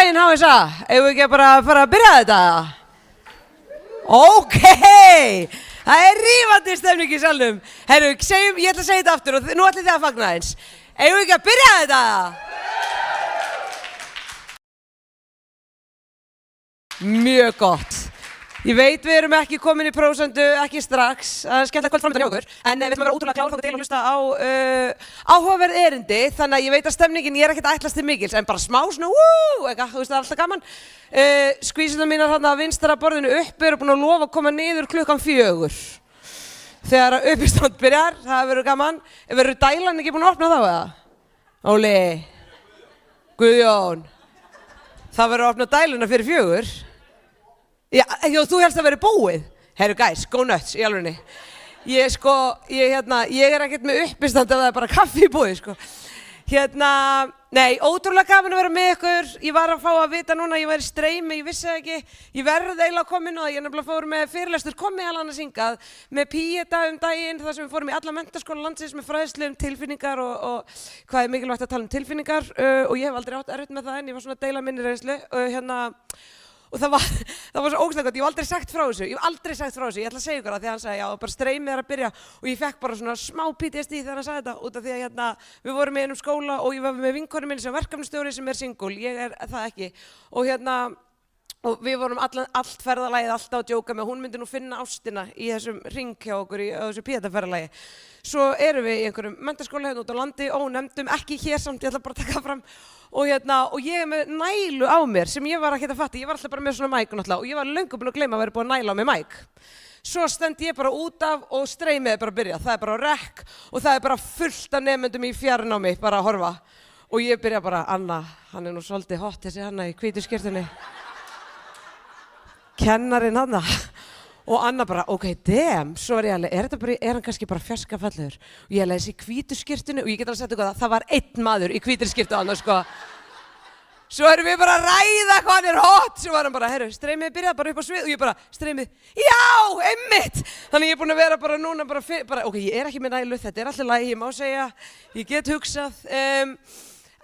daginn, HSA. Eigum við ekki bara að fara að byrja þetta? Ok, það rífandi stemning í salnum. Herru, ég ætla að segja þetta aftur og nú ætlum þið að fagna eins. Eigum við ekki að byrja þetta? Mjög gott. Ég veit við erum ekki komin í prósentu, ekki strax, það er skemmtilegt kvöld framöndan hjá okkur, en við ætlum að vera ótrúlega klára þá til að hlusta á áhugaverð erindi, þannig að ég veit að stemningin, ég er ekkert að ætlast til mikils, en bara smá svona, eitthvað, þú veist það er alltaf gaman. Skvísuna mínar hann að vinstra borðinu uppi eru búin að lofa að koma niður klukkan 4. Þegar uppistand byrjar, það verður gaman. Verður dælan ekki búin að opna þá eða? Óli, Guðjón, það verður að opna dæluna fyrir 4. Já, þú helst að vera búið. Herru, guys, go nuts, í alvegni. Ég er ekkert með uppistand ef það er bara kaffi í búið, sko. Nei, ótrúlega gaman að vera með ykkur. Ég var að fá að vita núna að ég væri í streymi, ég vissi það ekki. Ég verði eiginlega komin og ég nefnilega fór með fyrirlestur komið allan að syngað með Píeta daginn, þar sem við fórum í alla menntaskóla landsins með fræðslu tilfinningar og hvað er mikilvægt að tala tilfinningar og ég hef aldrei átt erfitt með það en ég var svona að deila minni reynslu og það var svo ógeðslega gott, ég hef aldrei sagt frá þessu, ég ætla að segja ykkur það því að hann sagði já, bara streymið er að byrja og ég fekk bara svona smá PTSD þegar hann sagði þetta út af því að við vorum í einum skóla og ég var með vinkonu minni sem verkefnastjóri sem er single, ég er það ekki og við vorum allt ferðalagið alltaf að djóka með, hún myndi nú finna ástina í þessum ring hjá okkur á þessu Píeta-ferðalagi. Svo erum við í einhverjum menntaskóla hérna út á landi, ónefndum, ekki hér samt, ég ætla bara að taka það fram. Og ég er með nælu á mér sem ég var ekki að fatta, ég var alltaf bara með svona mæk náttúrulega og ég var löngu búin að gleyma að vera búin að næla á mig mæk. Svo stend ég bara út af og streymið er bara að byrja, það er bara rekk og það er bara fullt af nemendum í fjarnámi bara að horfa. Og ég byrja bara, Anna, hann er nú svolítið hot þessi Anna í hvítu skyrtunni. Kennarinn hann og Anna bara, ok, damn, svo er ég alveg, er hann kannski bara fjarska fallegur og ég alveg þessi hvítu skyrtunni og ég get alveg að setja ykkur það var einn maður í hvítur skyrtu annars sko. Svo erum við bara að ræða hvað hann er hot, svo var hann bara, herru, streymið byrjað bara upp á svið og ég bara, streymið, já, einmitt! Þannig ég er búin að vera bara núna bara, ok, ég er ekki með nælu, þetta er alltaf lagi, ég má segja, ég get hugsað.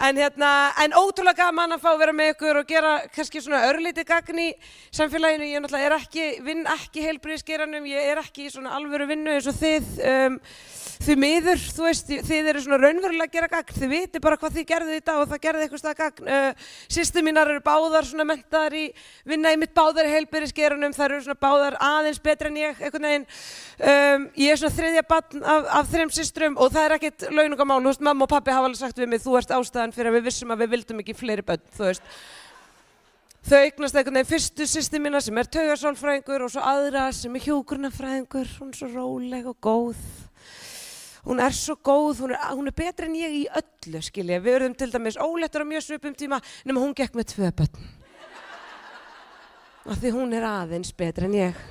En ótrúlega gaman að fá að vera með ykkur og gera kannski svona örlítið gagn í samfélaginu. Ég náttúrulega vinn ekki heilbrigðisgeiranum, ég er ekki í svona alvöru vinnu eins og þið miður, þú veist, þið eru svona raunverulega að gera gagn, þið viti bara hvað þið gerðu í dag og það gerði eitthvað stað gagn. Systur mínar eru báðar svona menntaðar í vinna í mitt báðar í heilbrigðisgeiranum, þær eru svona báðar aðeins betri en ég, einhvern veginn. Ég er svona 3. barn af 3 systrum og það er ekkert launungamál, þú veist, mamma og pabbi hafa alveg sagt við mig, þú ert ástæðan fyrir að við vissum að við vildum ekki fleiri börn, þú veist. Þau eignast einhvern veginn fyrstu systur mína sem er taugasálfræðingur og svo aðra sem er hjúkrunarfræðingur, hún er svo róleg og góð. Hún er svo góð, hún er betri en ég í öllu, skilja. Við urðum til dæmis óléttar á mjög svipum tíma nema hún gekk með 2 börn. Af því hún er aðeins betri en ég.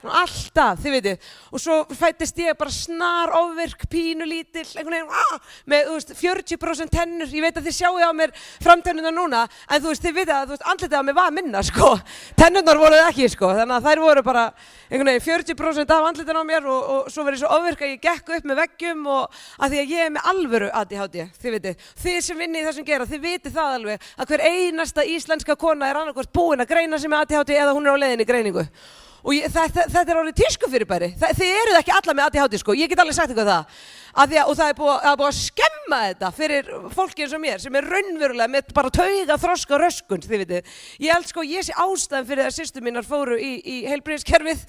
Alltaf, þið veitir, og svo fættist ég bara snar ofvirk, pínu lítill, einhvern veginn, með, þú veist, 40% tennur, ég veit að þið sjáu á mér framtennuna núna, en þú veist, þið veit að, andlitið á mér var minna, sko, tennurnar voruð ekki, sko, þannig að þær voru bara, einhvern veginn, 40% af andlitin á mér og svo verið svo ofvirk að ég gekk upp með veggjum og að því að ég er með alvöru ADHD, þið veitir, þið sem vinni í þessum geira, þið vitið það alveg að hver einasta íslenska kona er annarkvort búin að greina sig með ADHD eða hún er á leiðinni í greiningu. Og þetta er orðið tískufyrirbæri. Þið eruð ekki alla með ADHD, sko. Ég get alveg sagt ykkur það. Og það er búið að skemma þetta fyrir fólki eins og mér sem er raunverulega með bara tauga þroska röskun, þið vitið. Ég held sko, ég sé ástæðan fyrir að systur mínar fóru í heilbrigðiskerfið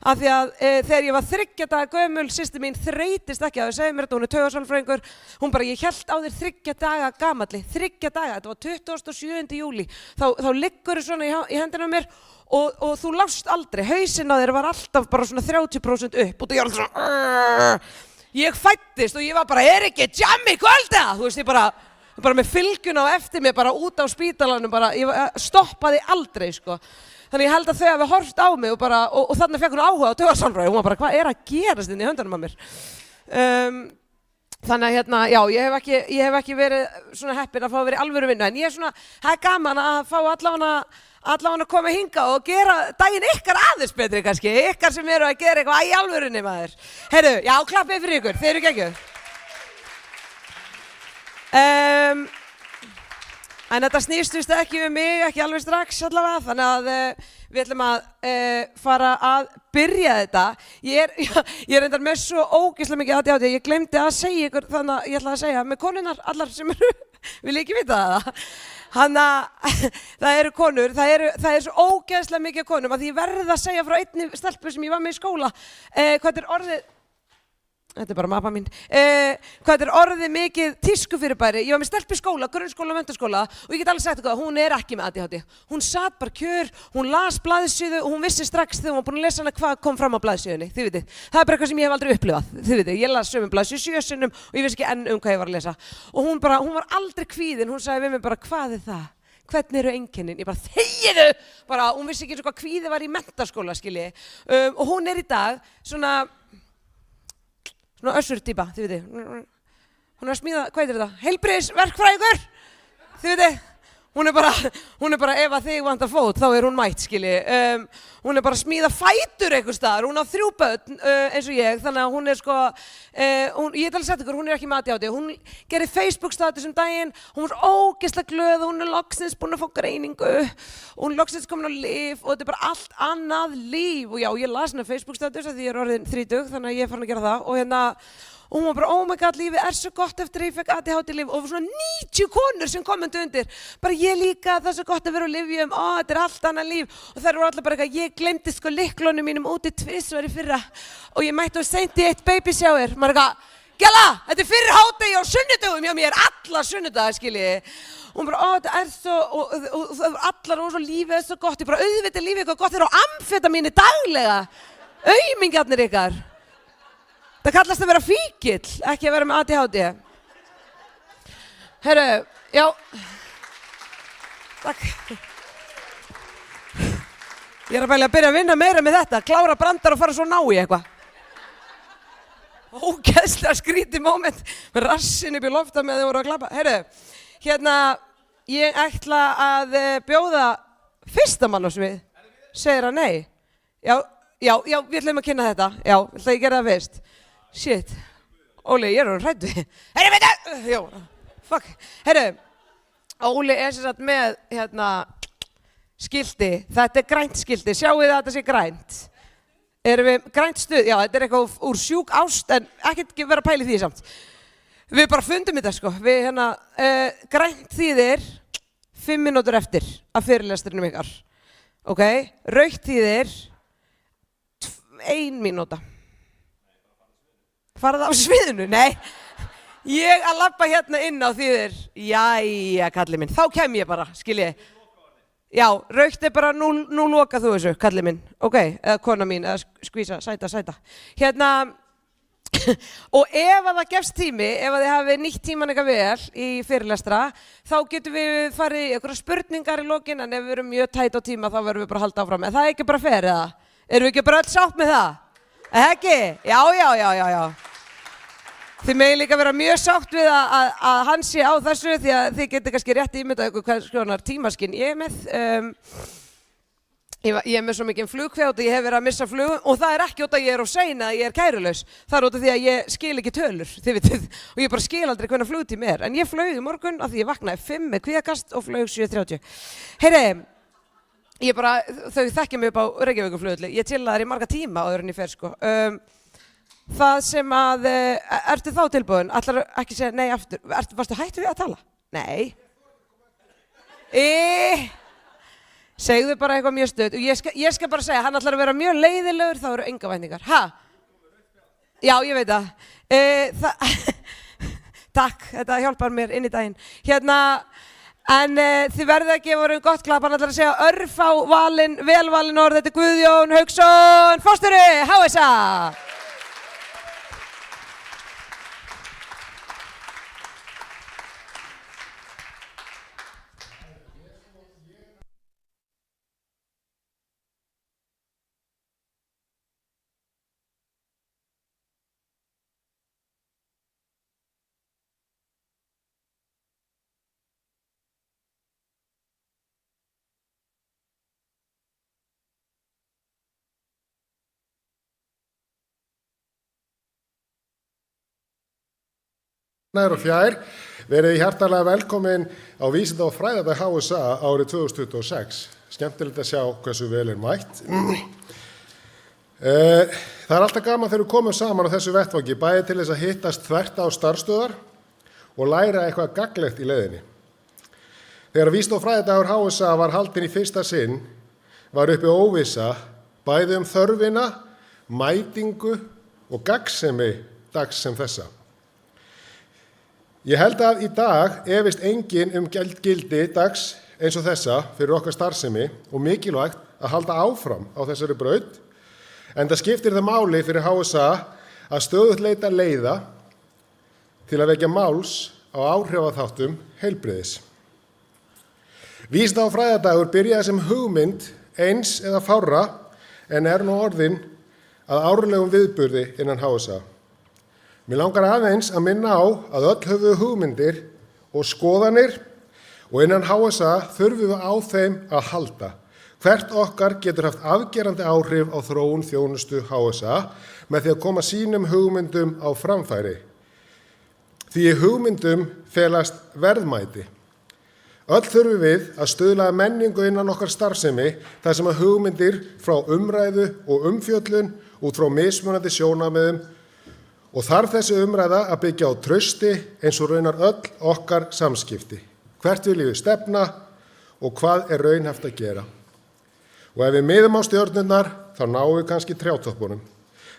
af því að þegar ég var 3 daga gömul, systur mín þreytist ekki að þau segja mér þetta, hún er taugasálfræðingur, hún bara, ég hélt á þér 3 daga gamalli, 3 daga, þetta var 27. júlí, þá liggur þau svona í hendina á mér og þú lást aldrei, hausinn á þér var alltaf bara svona 30% upp og þú er alltaf svona ég fættist og ég var bara, er ekki jam í kvölda? Þú veist, ég bara með fylgjuna á eftir mig, bara út á spítalanum, bara, ég stoppaði aldrei, sko. Þannig ég held að þau hafi horft á mig og þannig fekk hún áhuga á taugasálfræði, hún var bara, hvað er að gerast inn í höndunum á mér? Þannig að já, ég hef ekki verið svona heppin að fá að vera í alvöru vinnu, en ég er svona, það er gaman að fá allavega að koma hinga og gera daginn ykkar aðeins betri kannski, ykkar sem eru að gera eitthvað í alvörunni maður. Heyrðu, já, klappið fyrir ykkur, þeir eru geggjuð. En þetta snýst vist ekki mig, ekki alveg strax allavega, þannig að við ætlum að fara að byrja þetta. Ég er reyndar með svo ógeðslega mikið ADHD, ég glemdi að segja ykkur, þannig að ég ætla að segja með konunnar, allar sem eru, vil ekki vita það. Það eru konur, það er svo ógeðslega mikið konum að ég verð að segja frá einni stelpu sem ég var með í skóla, hvað er orðið, þetta er bara mappa mín, hvað er orðið mikið tískufyrirbæri. Ég var með stelpu í skóla, grunnskóla og menntaskóla og ég get alveg sagt eitthvað, hún er ekki með ADHD. Hún satt bara kjör, hún las blaðsíðu og hún vissi strax þegar hún var búin að lesa hana hvað kom fram á blaðsíðunni, þið vitið. Það er bara eitthvað sem ég hef aldrei upplifað, þið vitið. Ég las sömu blaðsíðu 7 sinnum og ég vissi ekki enn hvað ég var að lesa. Og hún var aldrei kvíðin, hún sagði við mig bara, hvað er það? Hvernig eru einkennin? Ég bara, þegiðu! Bara, hún vissi ekki eins og hvað kvíði var í menntaskóla, skilji. Og hún er í dag svona össur-týpa, þið veitir. Hún er að smíða, hvað heitir þetta? Heilbrigðisverkfræðingur! Þið veitir. Hún er bara ef að þig vantar fót, þá er hún mætt, skilji. Hún er bara að smíða fætur einhvers staðar. Hún á 3 börn eins og ég, þannig að hún er sko, ég get alveg sagt ykkur, hún er ekki með ADHD. Hún gerði Facebook-status daginn, hún var ógeðslega glöð, hún er loksins búin að fá greiningu, hún er loksins komin á lyf og þetta er bara allt annað líf. Og já, ég las hennar Facebook-status að því ég er orðin 30, þannig að ég er farin að gera það. Og hún var bara, oh my god, lífið er svo gott eftir að ég fekk ADHD-lyf og það var svona 90 konur sem kommentu undir. Bara ég líka, það er svo gott að vera á lyfjum, þetta er allt annað líf. Og þær voru allar bara eitthvað, ég glemdi sko lyklunum mínum úti tvisvar í fyrra og ég mætti og seint í eitt baby shower. Maður eitthvað, Gjalla, þetta er fyrir hádegi á sunnudögum hjá mér, alla sunnudagar, skiljiði. Og hún bara, þetta er svo, og það var allar og svo lífið er svo gott. Ég bara, auðvitað lífið eitthvað gott, þeir eru á amfetamíni daglega. Aumingjarnir ykkar. Það kallast að vera fíkill, ekki að vera með ADHD. Herru, já. Takk. Ég er að bæla að byrja að vinna meira með þetta, klára brandar og fara svo ná í eitthvað. Ógeðslega skrítið moment með rassin upp í lofta með þau voru að klappa. Herru, hérna, ég ætla að bjóða fyrsta mann á svið. Segir hann nei? Já, við ætlum að kynna þetta. Já, ætla ég að gera það fyrst. Shit, Óli, ég er orðinn hræddur við. Herru, veitu! Jó, fuck. Herru, Óli er sem sagt með, skilti. Þetta er grænt skilti. Sjáu þið að þetta sé grænt? Erum við grænt stuð? Já, þetta er eitthvað úr sjúk ást, en ekkert vera að pæla í því samt. Við bara fundum þetta, sko. Við, grænt þýðir 5 mínútur eftir af fyrirlestrinum ykkar. Ok? Rautt þýðir 1 mínúta. Farað á sviðinu? Nei. Ég að labba hérna inn á þýðir, jæja, kallið minn, þá kem ég bara, skilji. Já, raukt er bara, nú loka þú þessu, kallið minn, ok, eða kona mín, eða skvísa, sæta. Og ef að það gefst tími, ef að þið hafi nýtt tíman eitthvað vel í fyrirlestra, þá getum við farið í einhverja spurningar í lokin, en ef við erum mjög tætt á tíma, þá verðum við bara að halda áfram. En það er ekki bara fer, eða? Erum við ekki bara öll sátt með það? Ekki? Já. Þið megin líka vera mjög sátt við að hann sé á þessu því að þið getur kannski rétt ímyndað ykkur hvers konar tímaskinn ég er með. Ég er með svo mikið flugkvæð og ég hef verið að missa flugum og það er ekki út að ég er of sein að ég er kærulaus. Það er út af því að ég skil ekki tölur, þið vitið, og ég bara skil aldrei hvernig flugtími er. En ég flaug í morgun af því ég vaknaði 5 með kvíðakast og flaug 7:30. Heyri, þau þekkja mig upp á Reykjavíkurflugvelli. Ég chillaði þar í marga tíma áður en ég fer, sko. Það sem að, ertu þá tilbúin? Ætlarðu ekki segja nei aftur? Varstu hættu við að tala? Nei. Segðu bara eitthvað mjög stutt. Ég skal bara segja, hann ætlar að vera mjög leiðilegur, þá eru enga væntingar. Ha? Já, ég veit það. Takk, þetta hjálpar mér inn í daginn. En þið verðið að gefa gott klapp, hann ætlar að segja örfá velvalin orð, þetta er Guðjón Hauksson, forstjóri HSA. Nær og fjær, verið hjartanlega velkomin á Vísinda- og fræðadag HSA árið 2026. Skemmtilegt að sjá hversu vel mætt. Það alltaf gaman þegar við komum saman á þessu vettvangi, bæði til þess að hittast þvert á starfsstöðvar og læra eitthvað gagnlegt í leiðinni. Þegar Vísinda- og fræðadagur HSA var haldinn í fyrsta sinn, var uppi óvissa bæði þörfina, mætingu og gagnsemi dags sem þessa. Ég held að í dag efist enginn gildi dags eins og þessa fyrir okkar starfsemi og mikilvægt að halda áfram á þessari braut, enda skiptir það máli fyrir HSA að stöðugt leita leiða til að vekja máls á áhrifaþáttum heilbrigðis. Vísinda- og fræðadagur byrjaði sem hugmynd eins eða fárra en nú orðinn að árlegum viðburði innan HSA. Mér langar aðeins að minna á að öll höfum hugmyndir og skoðanir og innan HSA þurfum við á þeim að halda. Hvert okkar getur haft afgerandi áhrif á þróun þjónustu HSA með því að koma sínum hugmyndum á framfæri. Því í hugmyndum felast verðmæti. Öll þurfum við að stuðla að menningu innan okkar starfsemi þar sem að hugmyndir frá umræðu og umfjöllun út frá mismunandi sjónarmiðum og þarf þessi umræða að byggja á trausti eins og raunar öll okkar samskipti. Hvert viljum við stefna og hvað raunhæft að gera? Og ef við miðum á stjörnurnar, þá náum við kannski trjátoppunum.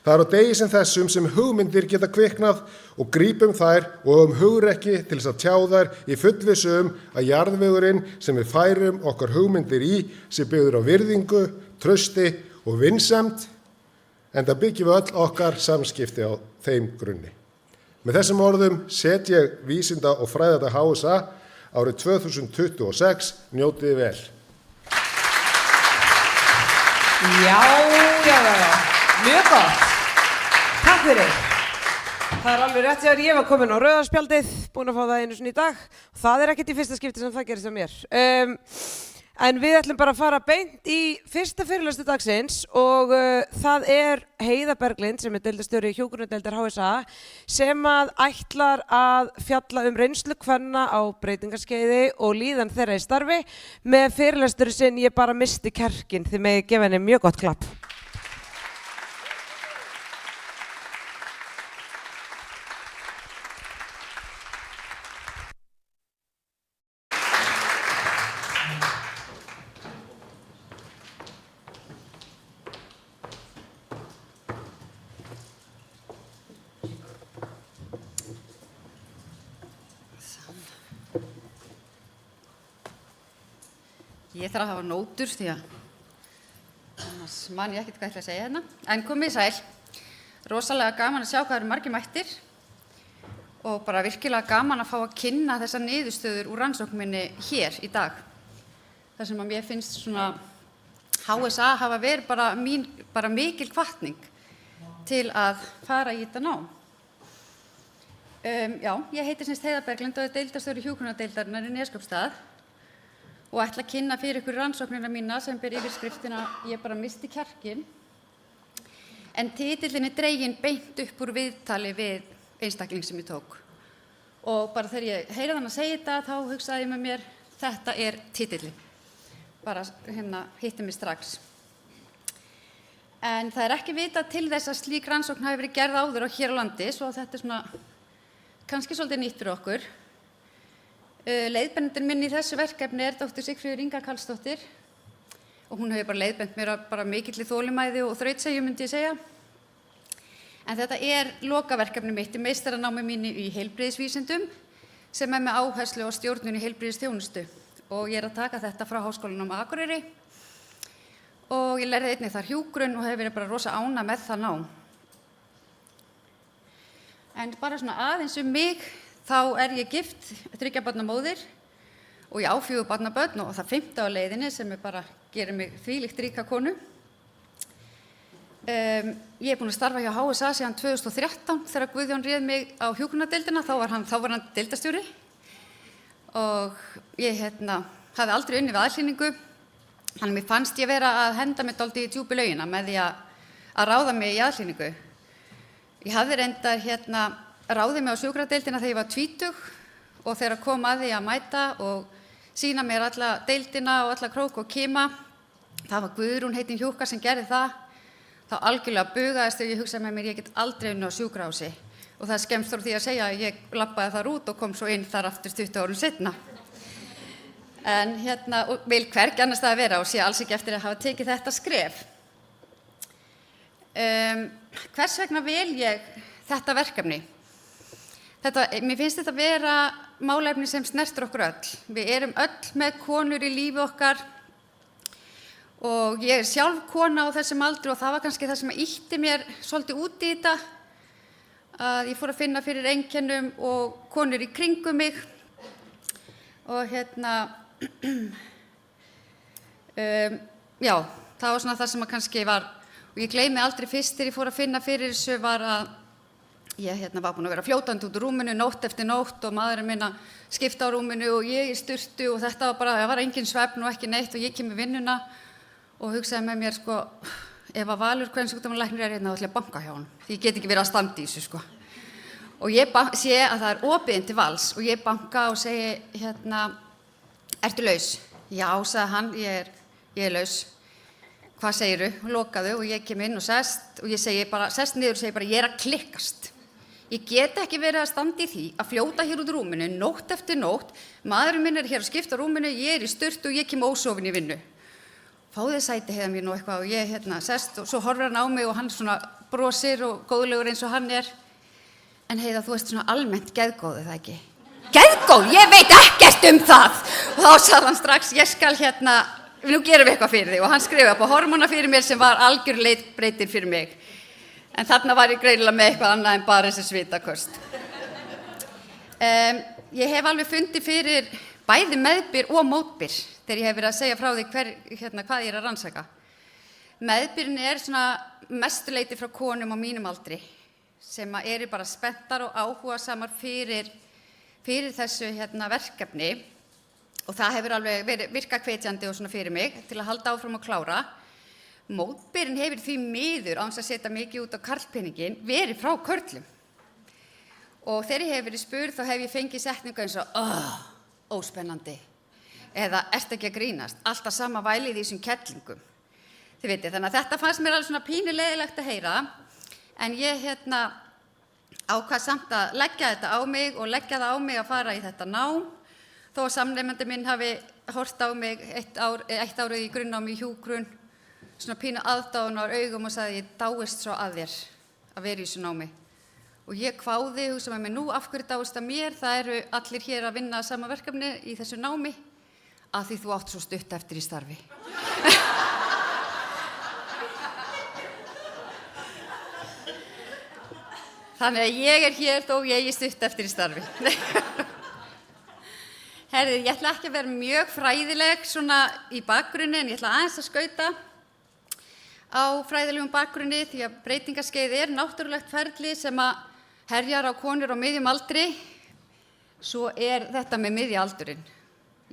Það á degi sem þessum sem hugmyndir geta kviknað og grípum þær og hugrekki til þess að tjá þær í fullvissu að jarðvegurinn sem við færum okkar hugmyndir í sé byggður á virðingu, trausti og vinsemd, enda byggjum við öll okkar samskipti á þeim grunni. Með þessum orðum set ég Vísinda- og fræðadag HSA árið 2026, njótið vel. Já, mjög gott. Takk fyrir. Það alveg rétt þegar ég var komin á rauðarspjaldið, búin að fá það einu sinni í dag. Það ekkert í fyrsta skipti sem það gerist hjá mér. En við ætlum bara að fara beint í fyrsta fyrirlestur dagsins og það Heiða Berglind sem deildarstjóri hjúkrunardeildar HSA sem að ætlar að fjalla reynslu kvenna á breytingaskeiði og líðan þeirra í starfi með fyrirlestur sinn Ég bara misti kjarkinn, þið megið gefa henni mjög gott klapp. Ég þarf að hafa nótur því að annars man ég ekkert hvað ég ætla að segja hérna. En komið sæl. Rosalega gaman að sjá hvað margir mættir og bara virkilega gaman að fá að kynna þessar niðurstöður úr rannsókn minni hér í dag. Það sem að mér finnst svona HSA hafa verið bara mikil hvatning til að fara í þetta nám. Ég heiti Heiða Berglind og deildarstjóri hjúkrunardeildarinnar í Neskaupstað og ætla að kynna fyrir ykkur rannsóknina mína sem ber yfirskriftina Ég bara misti kjarkinn. En titillinn dreginn beint upp úr viðtali við einstakling sem ég tók. Og bara þegar ég heyrði hann að segja þetta, þá hugsaði ég með mér, þetta titillinn. Bara hitti mig strax. En það ekki vitað til þess að slík rannsókn hafi verið gerð áður á hér á landi, svo þetta svona kannski svolítið nýtt fyrir okkur. Leiðbeinandinn minn í þessu verkefni dr. Sigfríður Inga Karlsdóttir og hún hefur bara leiðbeint mér bara mikilli þolinmæði og þrautseigju myndi ég segja. En þetta lokaverkefni mitt í meistaranámi mínu í heilbrigðisvísindum sem með áherslu á stjórnun í heilbrigðisþjónustu og ég að taka þetta frá Háskólanum á Akureyri og ég lærði einnig þar hjúkrun og hef verið bara rosa ánægð með það nám. En bara svona aðeins mig. Þá ég gift, 3 barna móðir og ég á 4 barnabörn og það 5. á leiðinni sem bara gerir mig þvílíkt ríka konu. Ég búin að starfa hjá HSA síðan 2013 þegar Guðjón réð mig á hjúkrunardeildina, þá var hann deildarstjóri og ég hafði aldrei unnið við aðhlýningu, þannig mér fannst ég vera að henda mig dálítið í djúpi laugina með því að ráða mig í aðhlýningu. Ég hafði reyndar ráði mig á sjúkradeildina þegar ég var 20 og þegar kom að því að mæta og sýna mér alla deildina og alla krók og kima, það var Guðrún heitin hjúkka sem gerði það, þá algjörlega bugaðist og ég hugsaði með mér ég get aldrei unnið á sjúkrahúsi og það skemmst frá því að segja að ég labbaði þar út og kom svo inn þar aftur 20 árum seinna. En og vil hvergi annars staðar vera og sé alls ekki eftir að hafa tekið þetta skref. Hvers vegna vel ég þetta verkefni? Mér finnst þetta vera málefni sem snertir okkur öll. Við erum öll með konur í lífi okkar og ég sjálf kona á þessum aldri og það var kannski það sem ýtti mér svolítið út í þetta, að ég fór að finna fyrir einkennum og konur í kringum mig og já, það var svona það sem kannski var, og ég gleymi aldrei fyrst þegar ég fór að finna fyrir þessu var að ég var búin að vera fljótandi út úr rúminu nótt eftir nótt og maðurinn minn að skipta á rúminu og ég í sturtu og þetta var bara, það var engin svefn og ekki neitt og ég kem í vinnuna og hugsaði með mér sko, ef að Valur kvensjúkdómalæknir þá ætla ég að banka hjá honum, því ég get ekki verið að standa í þessu sko. Og ég sé að það er opið inn til Vals og ég banka og segi ertu laus? Já, sagði hann, ég er laus. Hvað segiru? Lokaðu og ég kem inn og sest og ég segi bara, sest niður og segi bara, ég er að klikkast. Ég get ekki verið að standa í því að fljóta hér út úr rúminu, nótt eftir nótt, maðurinn minn er hér að skipta rúminu, ég er í sturtu og ég kem ósofin í vinnu. Fáðu sæti heiða mér nú eitthvað og ég sest og svo horfir hann á mig og hann svona brosir og góðlegur eins og hann er. En heiða, þú ert svona almennt geðgóð, það ekki? Geðgóð? Ég veit ekkert um það! Og þá sagði hann strax, ég skal nú gerum við eitthvað fyrir þig og hann skrifaði upp á hormóna fyrir mér sem var algjör leitbreytir fyrir mig. En þarna var ég greinilega með eitthvað annað en bara þessi svitaköst. Ég hef alveg fundið fyrir bæði meðbyr og mótbyr þegar ég hef verið að segja frá því hvað ég er að rannsaka. Meðbyrinn er svona mestu leyti frá konum á mínum aldri sem eru bara spenntar og áhugasamar fyrir þessu verkefni og það hefur alveg verið virkahvetjandi og svona fyrir mig til að halda áfram og klára. Mótbyrinn hefur því miður, án þess að setja mikið út á karlpenningin, verið frá körlum. Og þegar ég hef verið spurð þá hef ég fengið setningu eins og óspennandi eða ertu ekki að grínast, alltaf sama vælið í þessum kettlingum. Þið veitir, þannig að þetta fannst mér alveg svona pínulegilegt að heyra en ég ákvað samt að leggja þetta á mig og leggja það á mig að fara í þetta nám þó að samnemandi minn hafi hort á mig eitt árið í grunnnámi í hjúkrun, svona pínu aðdáunar augum og sagði ég dáist svo að þér að vera í þessu námi. Og ég hváði, hugsaði með mér nú af hverju dáist að mér, það eru allir hér að vinna sama verkefni í þessu námi, að því þú átt svo stutt eftir í starfi. Þannig að ég er hér þó ég er stutt eftir í starfi. Herði, ég ætla ekki að vera mjög fræðileg svona í bakgrunni en ég ætla aðeins að skauta á fræðilegum bakgrunni því að breytingaskeið er náttúrulegt ferli sem að herjar á konur á miðjum aldri, svo er þetta með miðjaldurinn.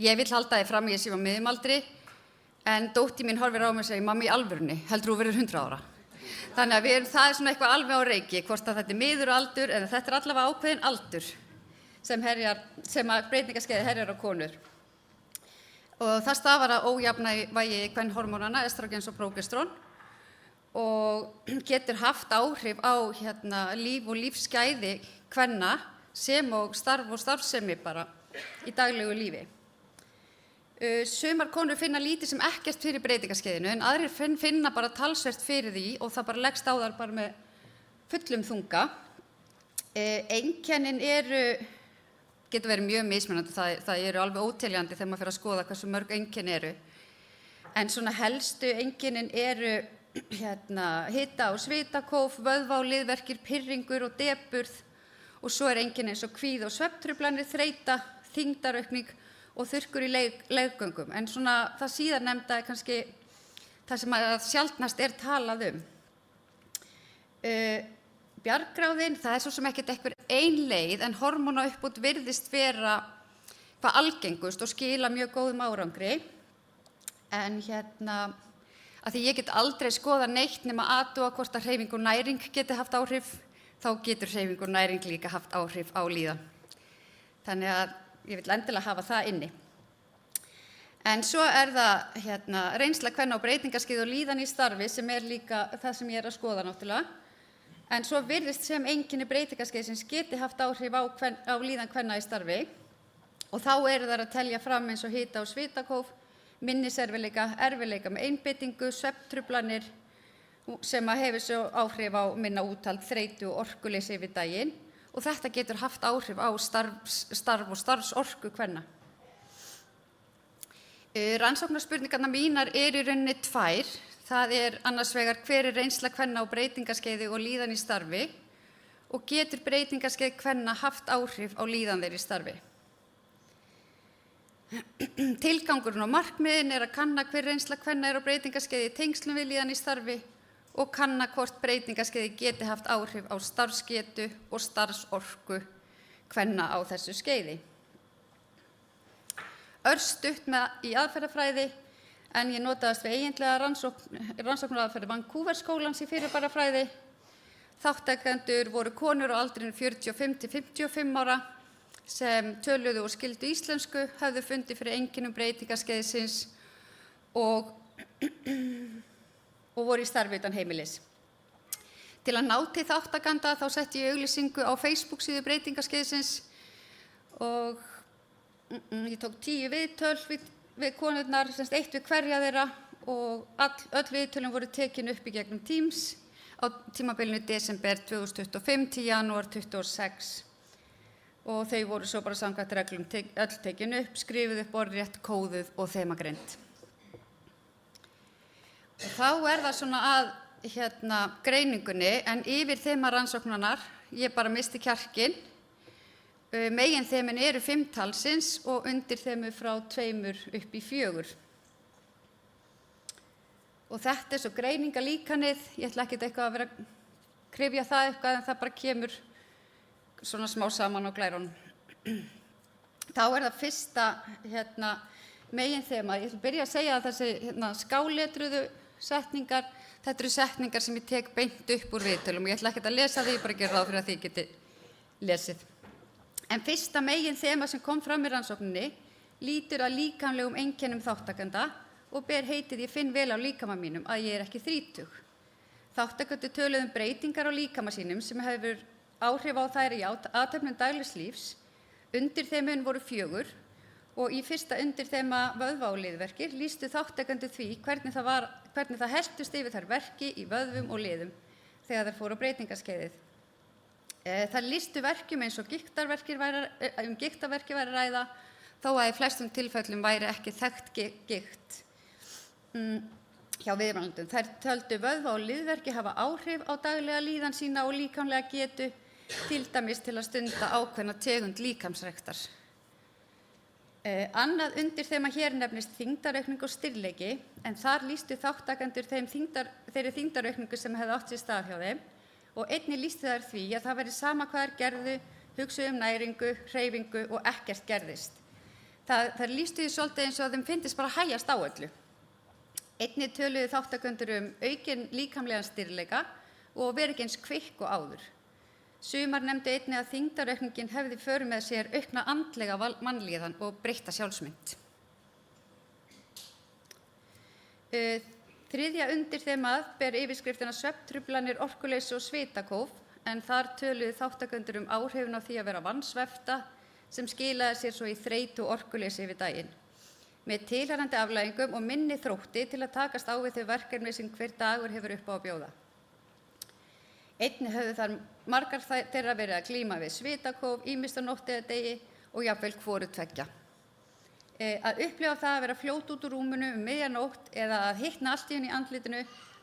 Ég vil halda þið fram að ég sé á miðjum aldri, en dóttir mín horfir á mig og segir, mamma í alvörunni, heldur þú verið 100 ára. Þannig að það er svona eitthvað alveg á reiki, hvort að þetta er miðuraldur, en þetta er allavega ákveðin aldur sem að breytingaskeiði herjar á konur. Og það stafar að ójafnvægi kvenhormónanna, estrógens og prógestrón, og getur haft áhrif á líf og lífsgæði kvenna sem og starf og starfsemi bara í daglegu lífi. Sumar konur finna lítið sem ekkert fyrir breytingaskeiðinu en aðrir finna bara talsvert fyrir því og það bara leggst á þar bara með fullum þunga. Einkennin getur verið mjög mismunandi, það eru alveg óteljandi þegar maður fer að skoða hversu mörg einkenni eru. En svona helstu einkennin eru hita og svitakóf, vöðvá, liðverkir, pirringur og depurð og svo er einkenni eins og kvíði og svefntruflanir, þreyta, þyngdaraukning og þurrkur í leggöngum. En svona það síðar nefnda er kannski það sem að sjaldnast er talað um. Bjargráðin, það er svo sem ekkert einhver ein leið en hormónauppbót virðist vera hvað algengust og skila mjög góðum árangri. En að því ég get aldrei skoða neitt nema athuga hvort að hreyfing og næring geti haft áhrif. þá getur hreyfing og næring líka haft áhrif á líðan. Þannig að ég vil endilega hafa það inni. En svo það reynsla kvenna á breytingarskeið og líðan í starfi sem líka það sem ég að skoða náttúrulega. En svo virðist sem einkenni breytingarskeiðsins geti haft áhrif á líðan kvenna í starfi og þá það að telja fram eins og hita- og svitakóf, minniserfiðleika, erfiðleika með einbeitingu, svefntruflanir sem hefur svo áhrif á minna úthald, þreytu og orkuleysi yfir daginn og þetta getur haft áhrif á starf og starfsorku kvenna. Rannsóknarspurningarnar mínar í rauninni tvær. Það annars vegar hver reynsla kvenna á breytingarskeiði og líðan í starfi og getur breytingarskeið kvenna haft áhrif á líðan þeirra í starfi. Tilgangurinn og markmiðin að kanna hver reynsla kvenna á breytingarskeiði í tengslum við líðan í starfi og kanna hvort breytingarskeiði geti haft áhrif á starfsgetu og starfsorku kvenna á þessu skeiði. Örstutt í aðferðafræði, en ég notaðist við eiginlega rannsóknaraðferði Vancouver skólans í fyrirbærafræði. Þátttakendur voru konur á aldrinum 45 til 55 ára sem töluðu og skildu íslensku, höfðu fundið fyrir einkennum breytingarskeiðsins og voru í starfi utan heimilis. Til að ná til þáttakenda þá setti ég auglýsingu á Facebook síðu breytingarskeiðsins og ég tók 10 viðtöl við konurnar, semst 1 við hverja þeirra og öll viðtölin voru tekin upp í gegnum Teams á tímabilinu desember 2025 til janúar 2026 og þau voru svo bara samkvæmt reglum öll tekin upp, skrifuð upp orðrétt, kóðuð og þemagreind. Og þá það svona að greiningunni en yfir þemarannsóknarnar, ég bara missti kjarkinn. Meginþemin eru 5 talsins og undir þemu frá 2 upp í 4. Og þetta svo greiningalíkanið, ég ætla ekkert eitthvað að vera að kryfja það eitthvað en það bara kemur svona smá saman á glærunum. Þá það fyrsta meginþema, ég ætla að byrja að segja að þessi skáletruðu setningar, þetta eru setningar sem ég tek beint upp úr viðtölum og ég ætla ekkert að lesa því, ég bara gera ráð fyrir að þið geti lesið. En fyrsta meginþema sem kom fram í rannsókninni lítur að líkamlegum einkennum þáttakenda og ber heitið ég finn vel á líkama mínum að ég ekki 30. Þáttakendur töluðu breytingar á líkama sínum sem hefur áhrif á þær í athöfnum daglegs lífs. Undirþemun voru 4 og í fyrsta undirþema vöðva og liðverki lýstu þáttakendur því hvernig það helltust yfir þær verki í vöðvum og liðum þegar þær fóru á breytingarskeiðið. Það lýstu verkjum eins og gigtarverki væri að ræða, þó að í flestum tilfellum væri ekki þekkt gigt hjá viðmælandum. Þær töldu vöðva og liðverki hafa áhrif á daglega líðan sína og líkamlega getu, til dæmis til að stunda ákveðna tegund líkamsræktar. Annað undirþema hér nefnist þyngdaraukning og stirðleiki, en þar lýstu þáttakendur þeirri þyngdaraukningu sem hefði átt sér stað hjá þeim og einnig lýstu þær því að það væri sama hvað þær gerðu, hugsuðu næringu, hreyfingu og ekkert gerðist. Þær lýstu því svolítið eins og þeim fyndist bara hægjast á öllu. Einnig töluðu þáttakendur aukinn líkamlegan stirðleika og verið ekki eins kvikk og áður. Sumar nefndu einnig að þyngdaraukningin hefði í för með sér aukna andlega mannlíðan og breytta sjálfsmynd. Þriðja undirþemað ber yfirskriftina svefntruflanir, orkuleysi og svitakóf, en þar töluðu þáttakendur áhrifin á því að vera vansvefta sem skilaði sér svo í þreytu og orkuleysi yfir daginn, með tilheyrandi afleiðingum og minni þrótti til að takast á við þau verkefni sem hver dagur hefur upp á að bjóða. Einnig höfðu þar margar þeirra verið að glíma við svitakóf, ýmist á nótt eða degi og jafnvel hvoru tveggja. Að upplifa það að vera fljót út úr rúminu miðjanótt eða að hitna allt í einu í andlitinu,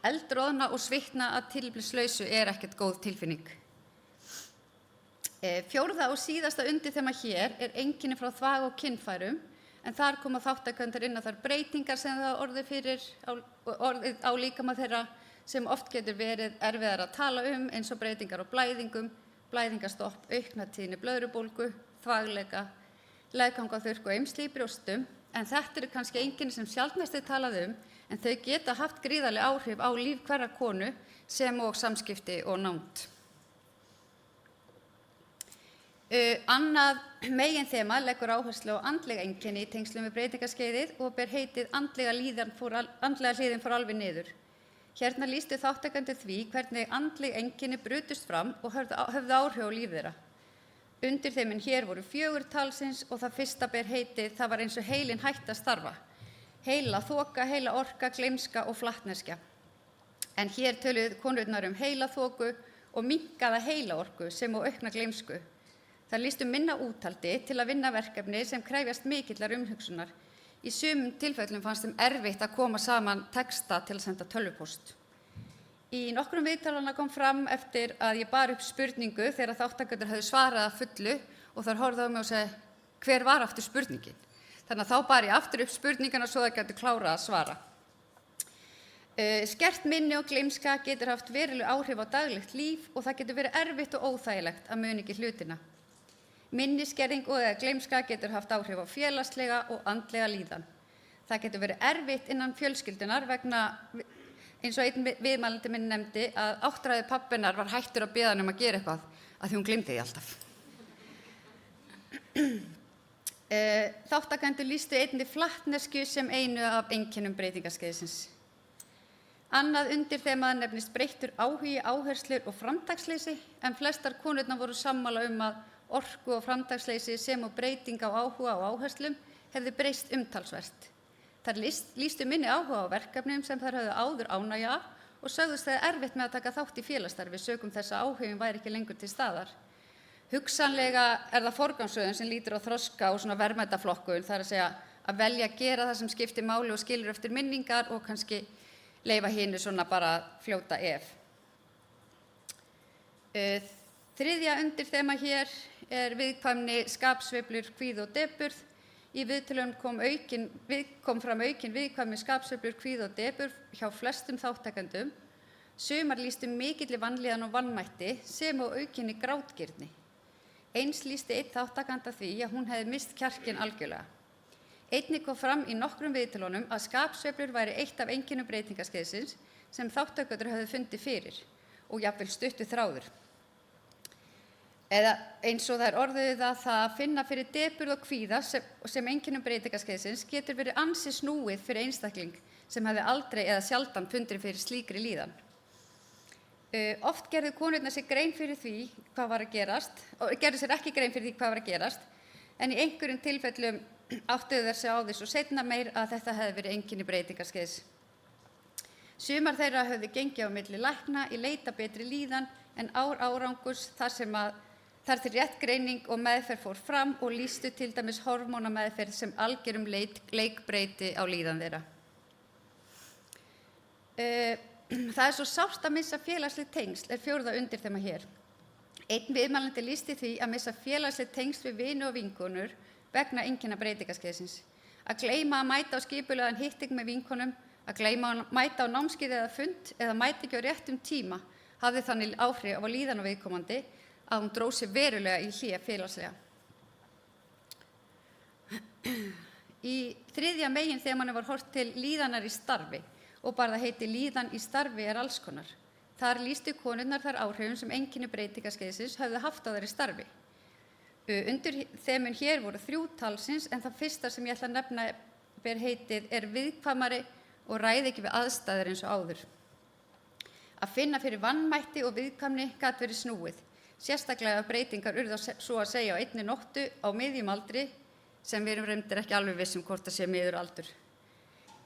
eldroðna og svitna að tilefnislausu ekkert góð tilfinning. Fjórða og síðasta undirþema hér einkenni frá þvag- og kynfærum, en þar koma þáttakendur inn að þær breytingar sem það orðið á líkama þeirra sem oft getur verið erfiðar að tala eins og breytingar á blæðingum, blæðingastopp, aukna tíðni blöðrubólgu, þvagleika, legghangaþurrk og eymsli í brjóstum, en þetta kannski einkenni sem sjaldnast talað en þau geta haft gríðarleg áhrif á líf hverrar konu sem og samskipti og nánd. Annað meginþema leggur áherslu á andleg einkenni í tengslum við breytingaskeiðið og ber heitið andlega hliðin fór alveg niður. Hérna lýstu þátttakendur því hvernig andleg einkenni brutust fram og höfðu áhrif á líf þeirra. Undir þeim en hér voru 4 talsins og það fyrsta ber heitið það var eins og heilin hætti að starfa. Heila þoka, heila orka, gleymska og flatneskja. En hér töluðu konurnar heila þoku og minnkaða heila orku sem og aukna gleymsku. Það lýstu minna úthaldi til að vinna verkefni sem krefjast mikillar umhugsunar. Í sumum tilfellum fannst þeim erfitt að koma saman texta til að senda tölvupóst. Í nokkrum viðtalana kom fram eftir að ég bar upp spurningu þegar þátttakendur höfðu svarað að fullu og þar horfðu á mig og segi hver var aftur spurningin? Þannig að þá bar ég aftur upp spurningana svo það gætu klárað að svara. Skert minni og gleymska getur haft veruleg áhrif á daglegt líf og það getur verið erfitt og óþægilegt að muna ekki hlutina. Minniskerðing og eða gleymska getur haft áhrif á félagslega og andlega líðan. Það getur verið erfitt innan fjölskyldunar vegna, eins og einn viðmælandi minn nefndi, að áttræði pabbinar var hættur að biðja hann að gera eitthvað að því hún gleymdi því alltaf. Þáttakendur lýstu einnig flatnesku sem einu af einkennum breytingaskeiðsins. Annað undir þemað nefnist breyttur áhugi, áherslur og framtaksleysi en flestar konurnar voru sammála að orku og framtaksleysi sem og breyting á áhuga og áherslum hefði breyst umtalsvert. Þær lýstu minni áhuga á verkefnum sem þær höfðu áður ánægju af og sögðust það erfitt með að taka þátt í félagsstarfi sökum þess að áhuginn væri ekki lengur til staðar. Hugsanlega það forgangsröðun sem lýtur á þroska og svona verðmætaflokkun, það er að segja að velja að gera það sem skiptir máli og skilur eftir minningar og kannski leyfa hinu svona bara fljóta ef. Þriðja undir þema hér viðkvæmni, skapsveiflur, kvíði og depurð. Í viðtölum kom fram aukin viðkvæmni, skapsveiflur, kvíði og depurð hjá flestum þáttakendum. Sumar lýstu mikilli vanlíðan og vanmætti sem og aukinni grátgirni. Eins lýsti einn þáttakanda því að hún hefði misst kjarkinn algjörlega. Einnig kom fram í nokkrum viðtölunum að skapsveiflur væri eitt af einkennum breytingaskeiðsins sem þátttakendur höfðu fundið fyrir og jafnvel stuttu þráður. Eða eins og það orðuðu það að finna fyrir depurð og kvíða sem einkennum breytingaskeiðsins getur verið ansi snúið fyrir einstakling sem hefði aldrei eða sjaldan fundið fyrir slíkri líðan. Oft gerðu konurnar sér grein fyrir því hvað var að gerast og gerðu sér ekki grein fyrir því hvað var að gerast en í einhverjum tilfellum áttuðu þær sig á því svo seinna meir að þetta hefði verið einkenni breytingaskeiðs. Sumar þeirra höfðu gengið á milli lækna í leita betri líðan en árangurs þar til rétt greining og meðferð fór fram og lýstu til dæmis hormónameðferð sem algjörum leikbreyti á líðan þeirra. Það svo sárt að missa félagsleg tengsl fjórða undir þema hér. Einn viðmælandi lýsti því að missa félagsleg tengsl við vini og vinkonur vegna einkenna breytingaskeiðsins. Að gleyma að mæta á skipulegan hitting með vinkonum, að gleyma að mæta á námskeið eða fund eða mæta ekki á réttum tíma hafði þannig áhrif á líðan og viðkomandi að hún dró sig verulega í hlé félagslega. Í þriðja meginþemanu var horft til líðanar í starfi og bara það heiti líðan í starfi alls konar. Þar lýstu konurnar þar áhrifum sem einkenni breytingaskeiðsins höfðu haft á þær í starfi. Undir þemun hér voru 3 talsins en það fyrsta sem ég ætla að nefna ber heitið viðkvæmari og ræði ekki við aðstæður eins og áður. Að finna fyrir vanmætti og viðkvæmni gat verið snúið. Sérstaklega breytingar urðu svo að segja á einni nóttu á miðjum aldri sem við erum reyndar ekki alveg vissum hvort það sé miður aldur.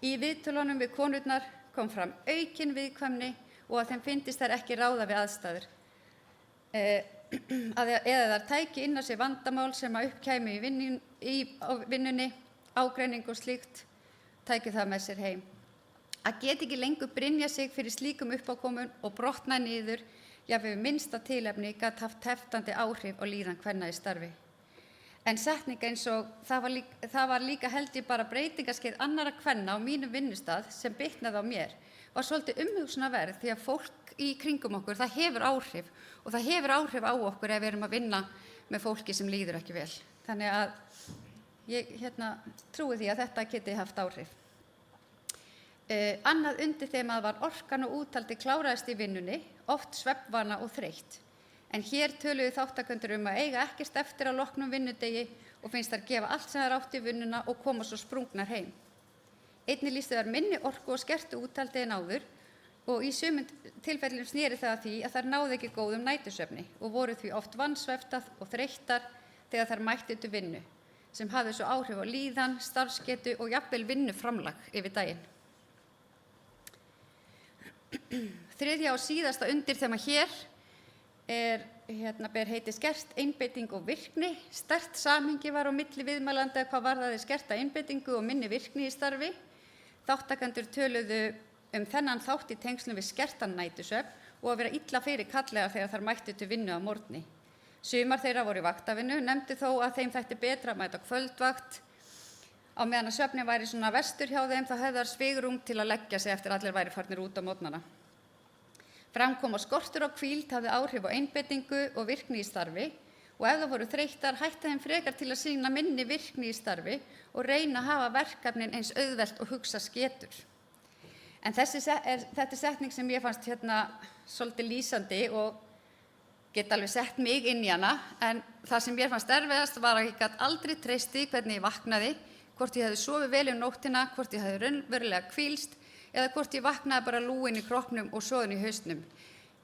Í viðtölunum við konurnar kom fram aukin viðkvæmni og að þeim fyndist þær ekki ráða við aðstæður. Eða þær tæki inn á sig vandamál sem að uppkæmi í vinnunni, ágreining og slíkt, tæki það með sér heim. Að geta ekki lengur brynja sig fyrir slíkum uppákomun og brotna niður jafnvel minnsta tilefni gat haft heftandi áhrif á líðan kvenna í starfi. En setning eins og það var líka held ég bara breytingaskeið annarra kvenna á mínum vinnustað sem bitnaði á mér var svolítið umhugsunarverð því að fólk í kringum okkur það hefur áhrif og það hefur áhrif á okkur ef við erum að vinna með fólki sem líður ekki vel. Þannig að ég trúi því að þetta geti haft áhrif. Annað undir þemað var orkan og úthaldi kláraðist í vinnunni, oft svefnvana og þreytt. en hér töluðu þátttakendur að eiga ekkert eftir að loknum vinnudegi og finnst þær gefa allt sem þær átt í vinnuna og koma svo sprungnar heim. Einnig lýstu þær minni orku og skertu úthaldi en áður og í sumum tilfellum sneri það að því að þær náðu ekki góðum nætursvefni og voru því oft vansveftar og þreyttar þegar þær mættu til vinnu, sem hafði svo áhrif á líðan, starfsgetu og jafnvel vinnuframlag yfir daginn. Þriðja og síðasta undirþema hér ber heiti skert einbeiting og virkni. Sterkt samhengi var á milli viðmælenda hvað varðaði skerta einbeitingu og minni virkni í starfi. Þáttakendur töluðu þennan þátt í tengslum við skertan nætursvefn og að vera illa fyrir kallega þegar þær mættu til vinnu að morgni. Sumar þeirra voru í vaktavinnu, nefndu þó að þeim þætti betra að mæta kvöldvakt. Á meðan að svefni væri svona vestur hjá þeim þá hefðu þær svigrúm til að leggja sig eftir allir væri farnir út á morgnana. Fram kom að skortur á hvíld hafði áhrif á einbeitingu og virkni í starfi og ef það voru þreyttar hætti þeim frekar til að sýna minni virkni í starfi og reyna að hafa verkefnin eins auðvelt og hugsa getur. En þetta er setning sem ég fannst svolítið lýsandi og get alveg sett mig inn í hana, en það sem mér fannst erfiðast var að ég gat aldrei treyst því hvernig ég vaknaði, hvort ég hefði sofið vel nóttina, hvort ég hefði raunverulega hvílst eða hvort ég vaknaði bara lúin í kroppnum og soðin í hausnum.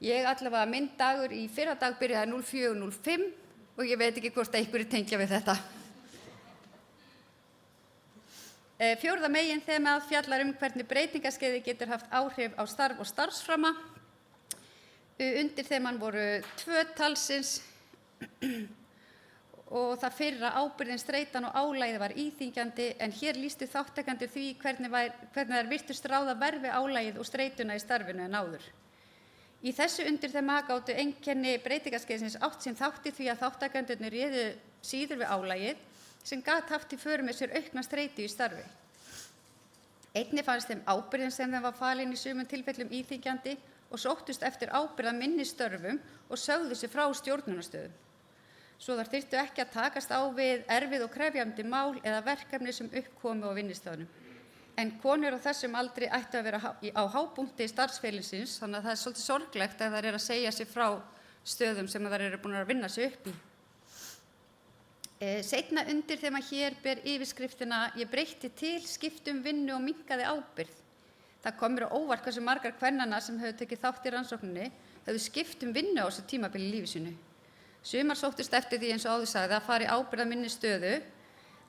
Ég allavega minn dagur í fyrradag byrjaði 04:05 og ég veit ekki hvort einhverjir tengja við þetta. Fjórða meginþemað fjallar hvernig breytingaskeiði getur haft áhrif á starf og starfsframa. Undirþeman voru 2 talsins og það fyrra ábyrgðin, streitan og álagið var íþyngjandi en hér lýstu þáttakendur því hvernig þær virtust ráða verr við álagið og streituna í starfinu en áður. Í þessu undirþema gátu einkenni breytingaskeiðsins átt sinn þátt í því að þáttakendurnir réðu síður við álagið sem gat haft í för með sér aukna streitu í starfi. Einnig fannst þeim ábyrgðin sem þeim var falin í sumum tilfellum íþyngjandi og sóttust eftir ábyrgð að minni störfum og sögðu sig frá stjórnunarstöðum. Svo þær þyrftu ekki að takast á við erfið og krefjandi mál eða verkefni sem uppkomu á vinnustaðnum. En konur á þessum aldri ættu að vera á hápunkti starfsferilsins, þannig að það er svolítið sorglegt ef þær eru að segja sig frá stöðum sem þær eru búin að vinna sig upp í. Seinna undirþema hér ber yfirskriftina Ég breytti til, skiptum vinnu og minnkaði ábyrgð. Það kom mér á óvart hversu margar kvennanna sem höfðu tekið þátt í rannsókninni höfðu skipt lífi á þessu tímabili í lífi sínu. Sumar sóttust eftir því eins og áður sagði að fara í ábyrgð minni stöðu,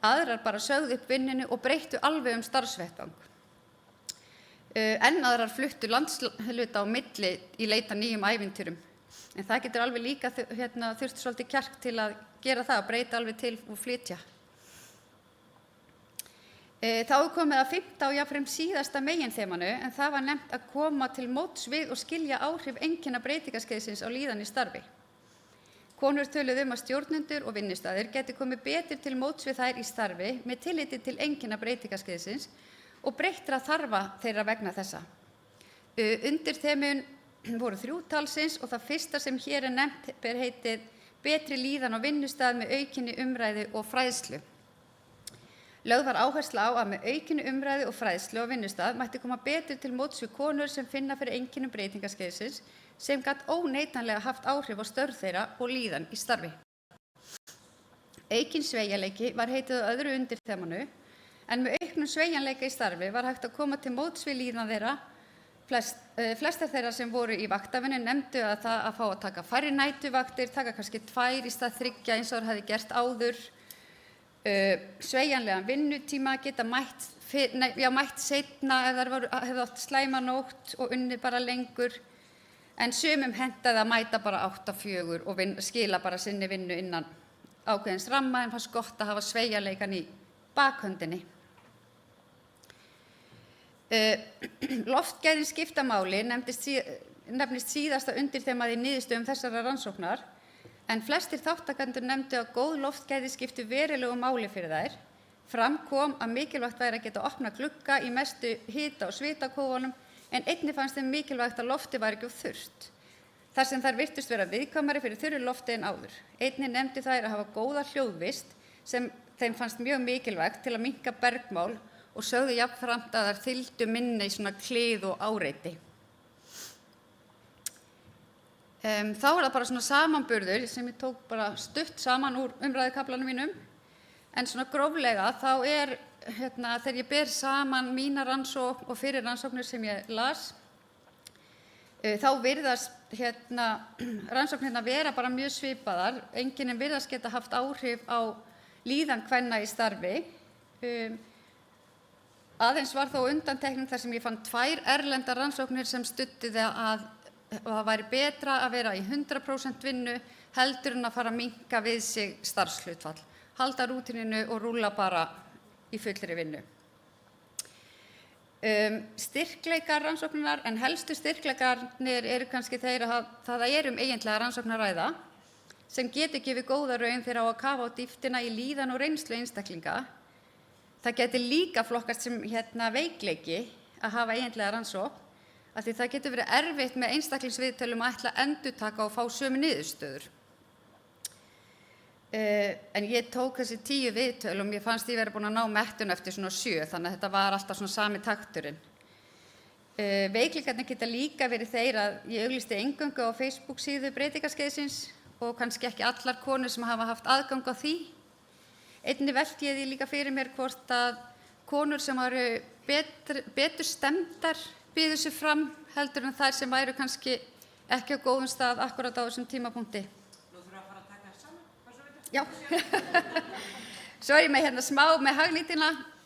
aðrar bara sögðu upp vinnunni og breyttu alveg starfsvettvang. En aðrar fluttu landshluta á milli í leita nýjum ævintýrum. En það getur alveg líka þurft svolítið kjark til að gera það, að breyta alveg til og flytja. Þá er komið að 5. og jafnframt síðasta meginþemanu, en það var nefnt að koma til móts við og skilja áhrif einkenna breytingaskeiðsins á líðan í starfi. Konur töluðu að stjórnendur og vinnustaðir geti komið betur til móts við þær í starfi með tilliti til einkenna breytingaskeiðsins og breyttra þarfa þeirra vegna þessa. Undirþemun voru 3 talsins og það fyrsta sem hér er nefnt ber heitið Betri líðan á vinnustað með aukinni umræðu og fræðslu. Lögð var áhersla á að með aukinni umræðu og fræðslu á vinnustað mætti koma betur til móts við konur sem finna fyrir einkennum breytingaskeiðsins sem gat óneitanlega haft áhrif á störf þeirra og líðan í starfi. Aukinn sveigjanleiki var heitið á öðru undirþemanu, en með auknum sveigjanleika í starfi var hægt að koma til móts við líðan þeirra. Flestar þeirra sem voru í vaktavinnu nefndu að það að fá að taka færri nætuvaktir, taka kannski 2 í stað 3 eins og þær hefði gert áður. Sveigjanlegan vinnutíma geta mætt seinna ef þær hefðu átt slæma nótt og unnið bara lengur. En sumum hentaði að mæta bara 8-4 og skila bara sinni vinnu innan ákveðins ramma, en fannst gott að hafa sveigjanleikan í bakhöndinni. Loftgæðin skipta máli nefnist síðasta undirþemað í niðurstöðum þessara rannsóknar, en flestir þáttakendur nefndu að góð loftgæði skiptu verulegu máli fyrir þær. Fram kom að mikilvægt væri að geta opnað glugga í mestu hita- og svitakófunum, en einnig fannst þeim mikilvægt að lofti væri ekki of þurrt, þar sem þær virtust vera viðkvæmari fyrir þurru lofti en áður. Einnig nefndu þær að hafa góða hljóðvist sem þeim fannst mjög mikilvægt til að minnka bergmál og sögðu jafnframt að þær þyldu minni í svona klið og áreiti. Þá það bara svona samanburður sem ég tók bara stutt saman úr umræðukaflanum mínum, en svona gróflega þá þegar ég ber saman mína rannsókn og fyrir rannsóknir sem ég las, þá virðast rannsóknirnar vera bara mjög svipaðar, enginn virðast geta haft áhrif á líðan kvenna í starfi. Aðeins var þó undantekning þar sem ég fann 2 erlendar rannsóknir sem studdu að það væri betra að vera í 100% vinnu heldur en að fara að minnka við sig starfshlutfall, halda rútíninu og rúlla bara í fullri vinnu. Styrkleikar rannsóknar, en helstu styrkleikarnir eru kannski þeir að það eiginlega rannsóknar að ræða sem getur gefið góða raun þegar á að kafa á dýptina í líðan og reynslu einstaklinga. Það getur líka flokkast sem veikleiki að hafa eiginlega rannsókn, af því það getur verið erfitt með einstaklingsviðtölum að ætla að endurtaka og fá sömu niðurstöður. En ég tók þessi 10 viðtöl og mér fannst ég vera búin að ná mettun eftir svona 7, þannig að þetta var alltaf svona sami takturinn. Veikleikarnir geta líka verið þeir að ég auglýsti eingöngu á Facebook síðu breytingaskeiðsins og kannski ekki allar konur sem hafa haft aðgang á því. Einnig velti ég því líka fyrir mér hvort að konur sem eru betur stemmdar býðu sig fram heldur en þær sem væru kannski ekki á góðum stað akkurat á þessum tímapunkti. Nú þurfum að fara að taka það saman. Já. Svo ég með smá með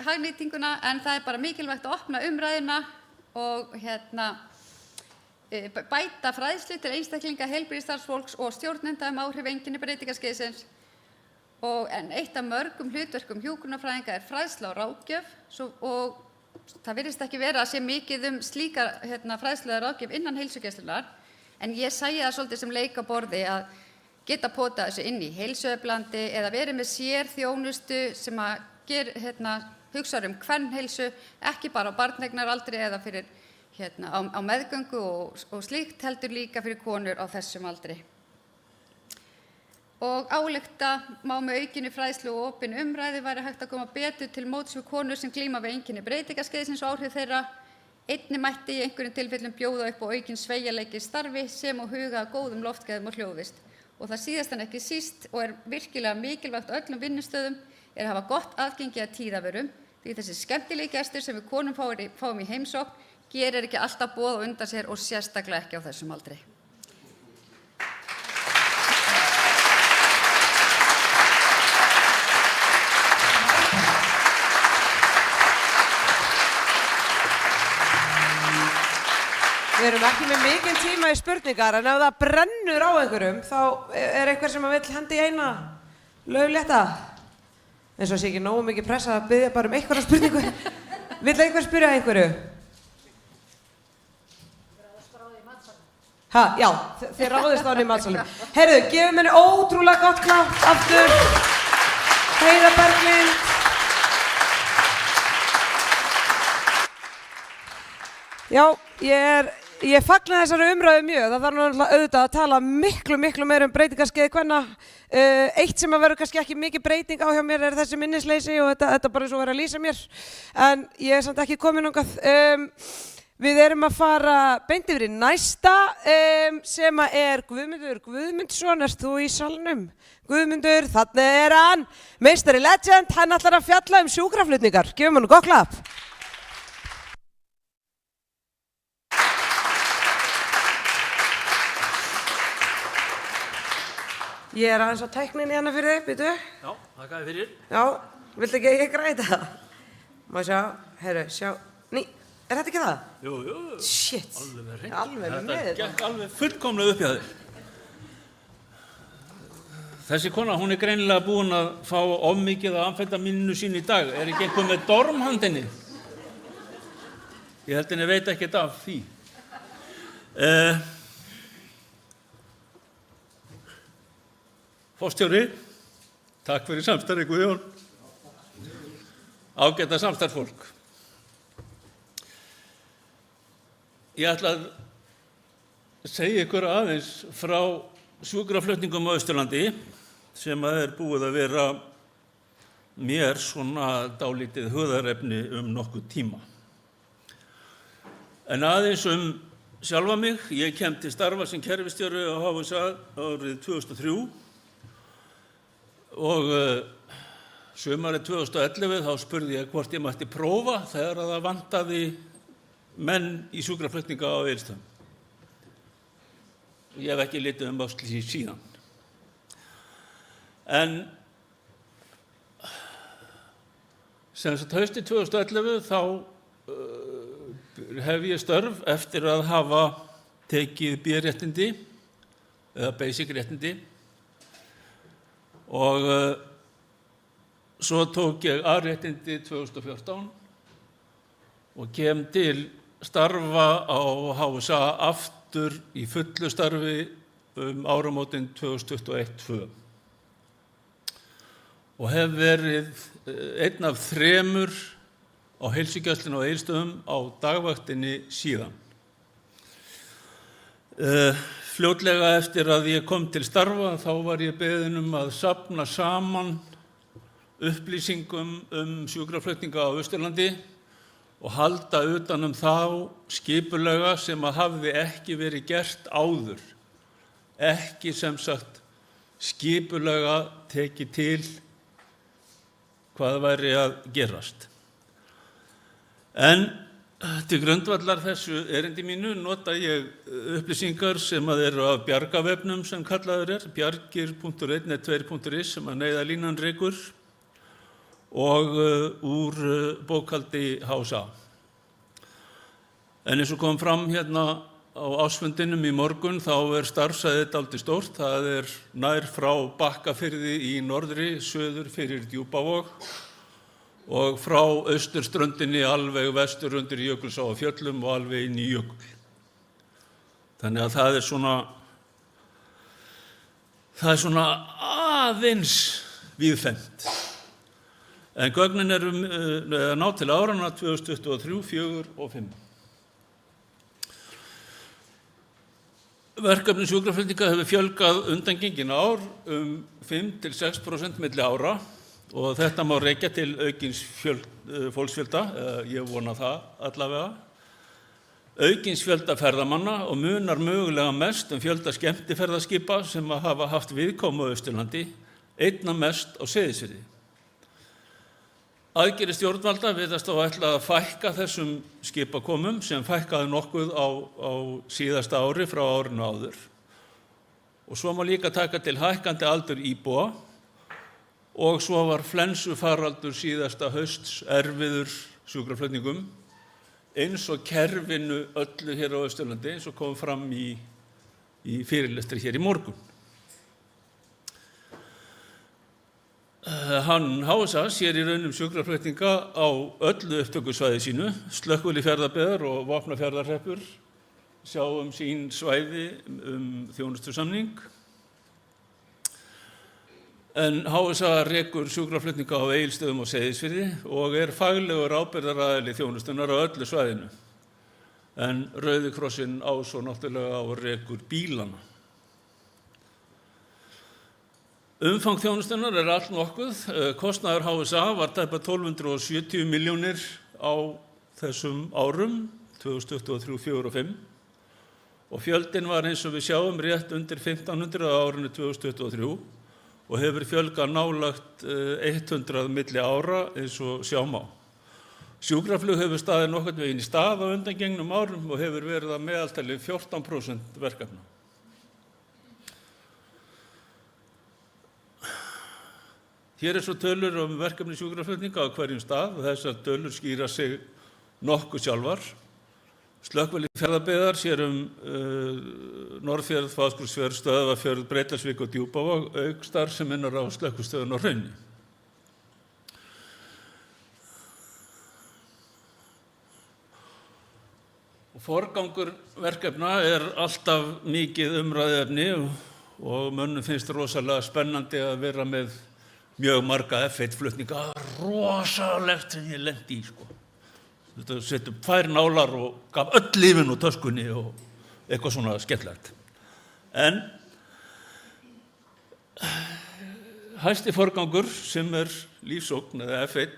hagnýtinguna, en það bara mikilvægt að opna umræðuna og bæta fræðslu til einstaklinga, heilbrigðisstarfsfólks og stjórnenda áhrif einkenni breytingaskeiðsins. En eitt af mörgum hlutverkum hjúkrunarfræðinga fræðsla og ráðgjöf og það virðist ekki vera að sé mikið slíka fræðslu eða ráðgjöf innan heilsugæslunnar, en ég sæi það svolítið sem leik á borði að geta potað þessu inn í heilsueflandi eða verið með sérþjónustu sem að hugsa kvenheilsu, ekki bara á barneignaraldri eða fyrir á meðgöngu og slíkt, heldur líka fyrir konur á þessum aldri. Og álykta má með aukinni fræðslu og opin umræðu væri hægt að koma betur til móts við konur sem glíma við einkenni breytingaskeiðsins og áhrif þeirra. Einnig mætti í einhverjum tilfellum bjóða upp á aukinn sveigjanleika í starfi sem og huga að góðum loftgæðum og hljóðvist. Og það síðast en ekki síst og virkilega mikilvægt á öllum vinnustöðum að hafa gott aðgengi að tíðavörum, því þessi skemmtilegi gestir sem við konum fáum í heimsókn gerir ekki alltaf boð á undan sér og sérstaklega ekki á þessum aldri. Við erum ekki með mikinn tíma í spurningar, en ef það brennur á einhverjum, þá einhver sem vill hendi í eina löglétta. Eins og sé ekki nógu mikið pressa að biðja bara einhverja spurningu. Vill einhver spyrja einhverju? Já, þið ráðist á henni í matsalum. Heyrðu, gefum henni ótrúlega gott klapp aftur. Heiða Berglind. Já, ég fagna þessari umræðu mjög. Það þarf náttúrulega auðvitað að tala miklu meira breytingaskeið kvenna. Eitt sem verður kannski ekki mikið breyting á hjá mér þessi minnisleysi og þetta bara eins og verið að lýsa mér. En ég samt ekki komin þangað. Við erum að fara beint yfir í næsta sem Guðmundur Guðmundsson. Ert þú í salnum? Guðmundur, þarna hann. Meistari legend, hann ætlar að fjalla sjúkraflutningar. Gefum hann gott klapp. Ég aðeins á tækninni hérna fyrir þig, býtu? Já, þakka þér fyrir. Já, viltu ekki að ég græta það? Má sjá, sjá. Er þetta ekki það? Jú. Shit. Alveg hreint. Alveg með þetta. Þetta gekk alveg fullkomlega upp hjá þér. Þessi kona, hún greinilega búin að fá of mikið af amfetamíninu sín í dag. Ekki einhver með dormhandinni? Ég held henni veit ekkert af því. Forstjóri, takk fyrir samstarfið, Guðjón. Ágæta samstarfsfólk. Ég ætla að segja ykkur aðeins frá sjúkraflutningum á Austurlandi sem búið að vera mér svona dálítið hugðarefni nokkuð tíma. En aðeins sjálfa mig. Ég kem til starfa sem kerfisstjóri á HSA árið 2003 og sumarið 2011 þá spurði ég hvort ég mætti prófa þegar það vantaði menn í sjúkraflutninga á Egilsstöðum. Ég hef ekki litið um öxl síðan. En sem sagt haustið 2011 þá hef ég störf eftir að hafa tekið B-réttindi eða basic réttindi og svo tók ég A-réttindi 2014 og kem til starfa á HSA aftur í fullu starfi áramótin 2021-2 og hef verið einn af 3 á heilsugæslunni á Egilsstöðum á dagvaktinni síðan. Fljótlega eftir að ég kom til starfa þá var ég beðinn að safna saman upplýsingum sjúkraflutninga á Austurlandi og halda utan þá skipulega sem að hafði ekki verið gert áður. Ekki sem sagt skipulega tekið til hvað væri að gerast. En til grundvallar þessu erindi mínu nota ég upplýsingar sem að eru af bjargavefnum sem kallaður bjargir.1net2.is sem að neyðarlínan rekur og úr bókhaldi HSA. En eins og kom fram hérna á ársfundinum í morgun þá starfsæðið dálítið stórt. Það nær frá Bakkafirði í norðri, suður fyrir Djúpavog og frá austurströndinni alveg vestur undir Jökulsá á Fjöllum og alveg inn í jökul. Þannig að það er svona aðeins víðfeðmt. En gögnin ná til áranna 2023, 2024 og 2025. Verkefni sjúkraflutninga hefur fjölgað undangengin ár 5–6% milli ára og þetta má rekja til aukins fólksfjölda, ég vona það allavega, aukins fjölda ferðamanna og munar mögulega mest fjölda skemmtiferðaskipa sem hafa haft viðkomu á Austurlandi, einna mest á Seyðisfirði. Aðgerðir stjórnvalda virðast þó ætla að fækka þessum skipakomum sem fækkaði nokkuð á síðasta ári frá árinu áður. Og svo má líka taka til hækkandi aldur íbúa og svo var flensufaraldur síðasta hausts erfiður sjúkraflutningum eins og kerfinu öllu hér á Austurlandi eins og kom fram í fyrirlestri hér í morgun. HSA sér í raun sjúkraflutninga á öllu upptökusvæði sínu, Slökkvilið Fjarðabyggðar og Vopnafjarðarhreppur sjá sín svæði þjónustusamning. En HSA rekur sjúkraflutninga á Egilsstöðum og Seyðisfirði og faglegur ábyrgðaraðili þjónustunnar á öllu svæðinu. En Rauði krossinn á svo náttúrulega og rekur bílana. Umfang þjónustunnar allt nokkuð. Kostnaður HSA var tæpa 1270 milljónir á þessum árum, 2023, 2024 og 2025. Og fjöldinn var eins og við sjáum rétt undir 1500 á árinu 2023 og hefur fjölgað nálægt 100 milli ára eins og sjá má. Sjúkraflug hefur staðið nokkurn veginn í stað á undangengnum árum og hefur verið að meðaltali 14% verkefna. Hér svo tölur verkefni sjúkraflutninga á hverjum stað og þessar tölur skýra sig nokkuð sjálfar. Slökkvilið Fjarðabyggðar sér Norðfjörð, Fáskrúðsfjörð, Stöðvarfjörð, Breiðdalsvík og Djúpavog auk starfseminnar á slökkvistöðinni á Hrauni. Forgangur verkefna alltaf mikið umræðuefni og mönnum finnst rosalega spennandi að vera með mjög marga F1-flutninga, rosalegt sem ég lendi í, sko. Þetta setjum 2 nálar og gaf öll lífin úr töskunni og eitthvað svona skemmtilegt. En hæsti forgangur sem lífsókn eða F1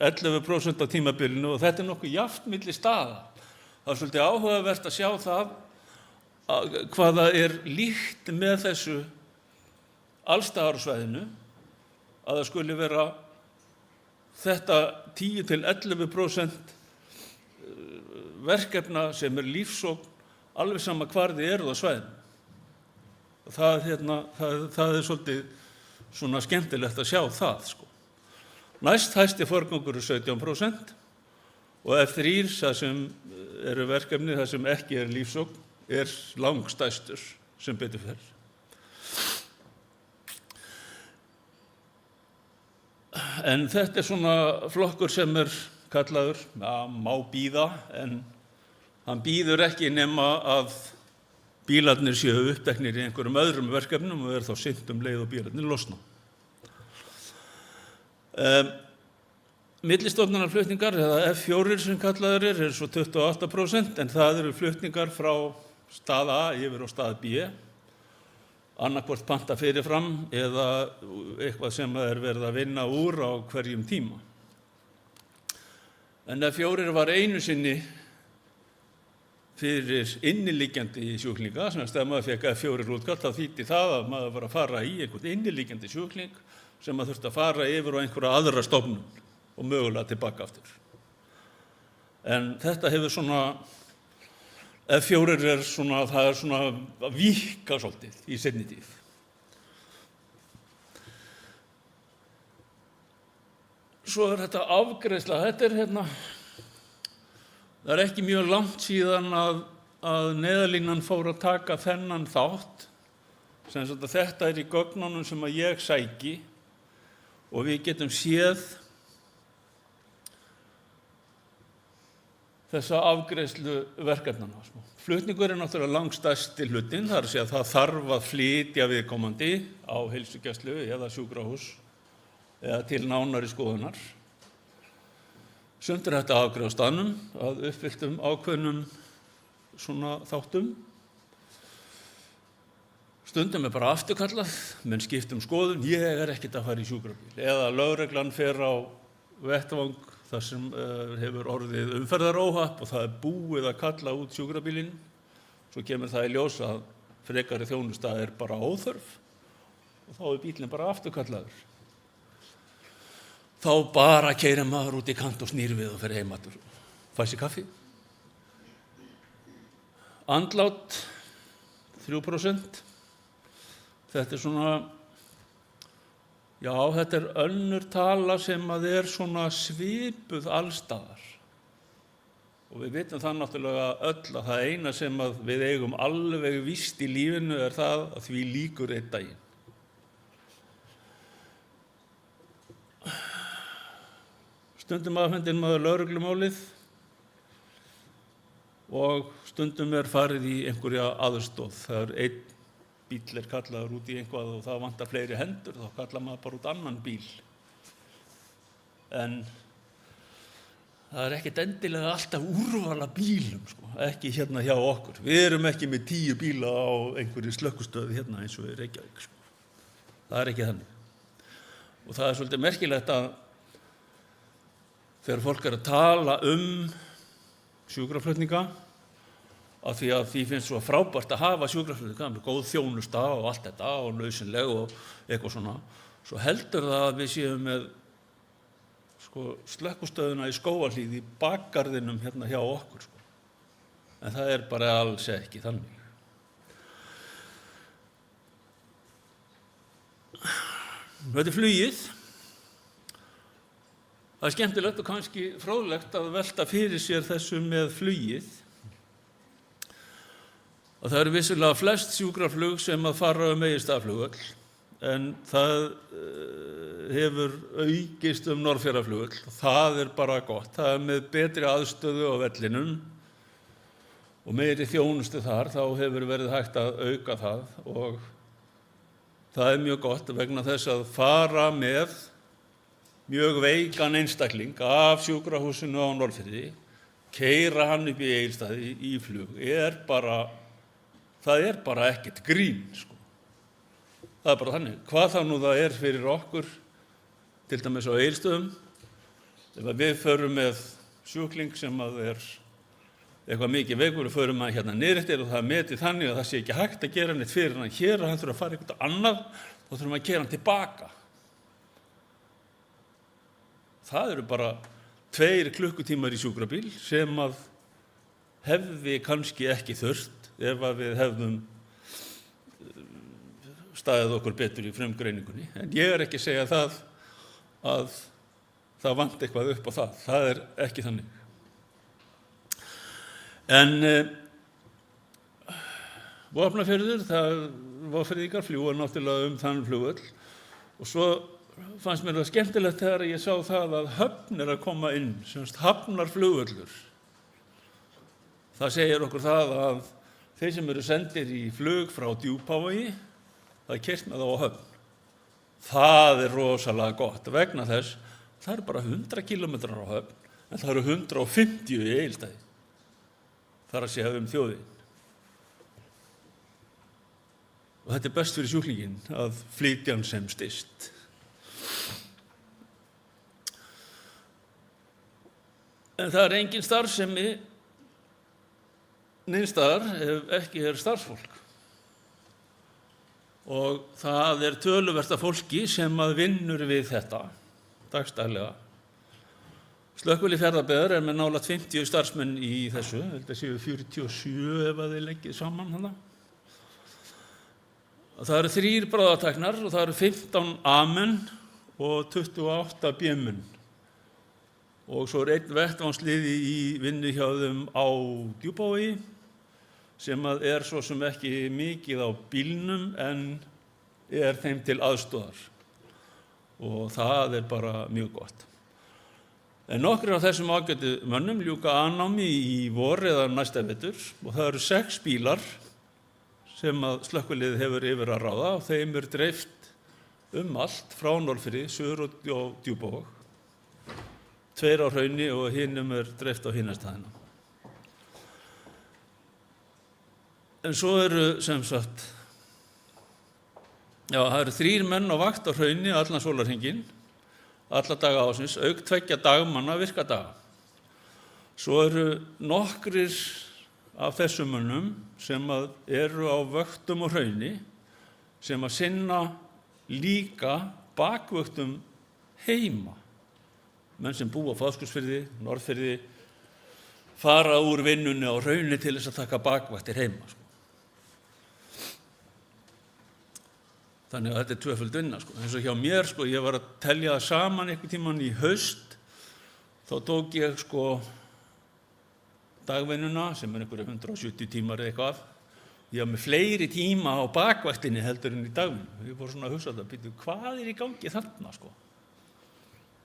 11% á tímabilinu og þetta nokkuð jafnt milli staða. Það svolítið áhugavert að sjá það hvað það líkt með þessu alls staðar á svæðinu að það skuli vera þetta 10–11% verkefna sem lífsókn alveg sama hvar þið eruð á svæðinu. Það svolítið svona skemmtilegt að sjá það, sko. Næst hæsti forgangur 17% og F3, það sem eru verkefni þar sem ekki lífsókn, langstærstur sem betur fer. En þetta svona flokkur sem kallaður, má bíða, en hann bíður ekki nema að bílarnir séu uppteknir í einhverjum öðrum verkefnum og þá sinnt leið og bílarnir losna. Millistofnanarflutningar, eða F4 sem kallaður svo 28%, en það eru flutningar frá stað A yfir á stað B, annarkvort panta fyrirfram eða eitthvað sem verið að vinna úr á hverjum tíma. En F4 var einu sinni fyrir inniliggjandi sjúklinga, sem að maður fekk F4 útkall, þá þýddi það að maður var að fara í einhvern inniliggjandi sjúkling sem maður þurfti að fara yfir á einhverja aðra stofnun og mögulega tilbaka aftur. En þetta hefur svona, F4 svona, það svona að víkka svolítið í seinni tíð. Svo þetta afgreiðsla, þetta það ekki mjög langt síðan að Neyðarlínan fór að taka þennan þátt, sem sagt að þetta í gögnunum sem að ég sæki og við getum séð þessa afgreiðslu verkefnanna. Flutningur náttúrulega langstærsti hlutinn, það að segja að það þarf að flytja viðkomandi á heilsugæslu eða sjúkrahús eða til nánari skoðunar. Sumt þetta afgreiða á staðnum að uppfylltum ákveðnum svona þáttum. Stundum bara afturkallað, menn skiptum skoðun, ég ekkert að fara í sjúkrabíl. Eða lögreglan fer á vettvang þar sem hefur orðið umferðaróhapp og það búið að kalla út sjúkrabílinn. Svo kemur það í ljós að frekari þjónusta bara óþörf og þá bílinn bara afturkallaður. Þá bara keyrir maður út í kant og snýr við og fer heim aftur. Fær sér kaffi. Andlát 3%. Þetta svona, já, þetta önnur tala sem að svona svipuð allstaðar. Og við vitum það náttúrulega öll að það eina sem að við eigum alveg víst í lífinu það að því lýkur einn daginn. Stundum afhendir maður lögreglumálið og stundum farið í einhverja aðstoð. Það einn bíl kallaður út í einhvað og það vantar fleiri hendur, þá kallar maður bara út annan bíl. En það ekkert endilega alltaf úrvala bílum, sko. Ekki hérna hjá okkur. Við erum ekki með 10 bíla á einhverju slökkvistöð hérna eins og í Reykjavík, sko. Það ekki þannig. Og það svolítið merkilegt að þegar fólk að tala sjúkraflutninga, af því að því finnst svo frábært að hafa sjúkraflutninga með góð þjónusta og allt þetta og nauðsynleg og eitthvað svona, svo heldur það að við séum með slökkvistöðina í Skógarhlíð í bakgarðinum hérna hjá okkur, sko. En það bara alls ekki þannig. Þetta flugið. Það skemmtilegt og kannski fróðlegt að velta fyrir sér þessu með flugið. Og það vissulega flest sjúkraflug sem að fara Egilsstaðaflugvöll, en það hefur aukist Norðfjarðarflugvöll. Það bara gott. Það með betri aðstöðu á vellinum og meiri þjónustu þar, þá hefur verið hægt að auka það og það mjög gott vegna þess að fara með mjög veikan einstakling af sjúkrahúsinu á Norðfirði, keyra hann upp í Egilsstaði í flug, það bara ekkert grín, sko. Það bara þannig. Hvað þá nú það fyrir okkur, til dæmis á Egilsstöðum, ef við förum með sjúkling sem að eitthvað mikið veikur og förum að hérna niður eftir og það metið þannig að það sé ekki hægt að gera neitt fyrir hann hér og hann þurfa að fara eitthvað annað og þurfum að gera hann tilbaka. Það eru bara 2 klukkutímar í sjúkrabíl sem að hefði kannski ekki þurft ef að við hefðum staðið okkur betur í frumgreiningunni. En ég er ekki að segja það að það vant eitthvað upp á það. Það er ekki þannig. En Vopnafjörður, Vopnfirðingar fljúga náttúrulega þann flugvöll og svo fannst mér það skemmtilegt þegar ég sá það að Höfn að koma inn, semst hafnarflugvöllur. Það segir okkur það að þeir sem eru sendir í flug frá Djúpavogi, það er keyrt með þá á Höfn. Það er rosalega gott vegna þess, það eru bara 100 kilometrar á Höfn, en það eru 150 í Egilsstaði. Þar að segja þjóðin. Og þetta er best fyrir sjúklinginn að flytja hann sem styst. En það er engin starfsemi neins staðar ef ekki er starfsfólk. Og það er töluvert af fólki sem að vinnur við þetta dagsdaglega. Slökkvilið Fjarðabyggðar er með nálægt 50 starfsmenn í þessu, þetta séu 47 ef að þeir leggið saman hana. Það eru 3 bráðatæknar og það eru 15 A-menn og 28 B-menn. Og svo er 1 vettvangsliði í vinnu hjá þeim á Djúpavogi sem að er svo sem ekki mikið á bílnum en er þeim til aðstoðar. Og það er bara mjög gott. En nokkrir af þessum ágætu mönnum ljúka A-námi í vor eða næsta vetur og það eru 6 bílar sem að slökkvilið hefur yfir að ráða og þeim er dreift allt frá Norðfirði, suður og Djúpavog. 2 á Hrauni og hinum er dreift á hinastæðina. En svo eru sem sagt, það eru 3 menn á vakt á Hrauni allan sólarhringinn, alla daga ársins, auk 2 dagmanna virkadaga. Svo eru nokkrir af þessum mönnum sem að eru á vöktum á Hrauni sem að sinna líka bakvöktum heima. Menn sem búa á Fáskrúðsfirði, Norðfirði, fara úr vinnunni á Hrauni til þess að taka bakvaktir heima. Þannig að þetta er tvöföld vinna. Eins og hjá mér, ég var að telja það saman einhvern tímann í haust, þá tók ég dagvinnuna, sem er einhverja 170 tímar eða eitthvað. Ég var með fleiri tíma á bakvaktinni heldur en í dagvinnu. Ég fór svona að hugsa þetta, hvað er í gangi þarna?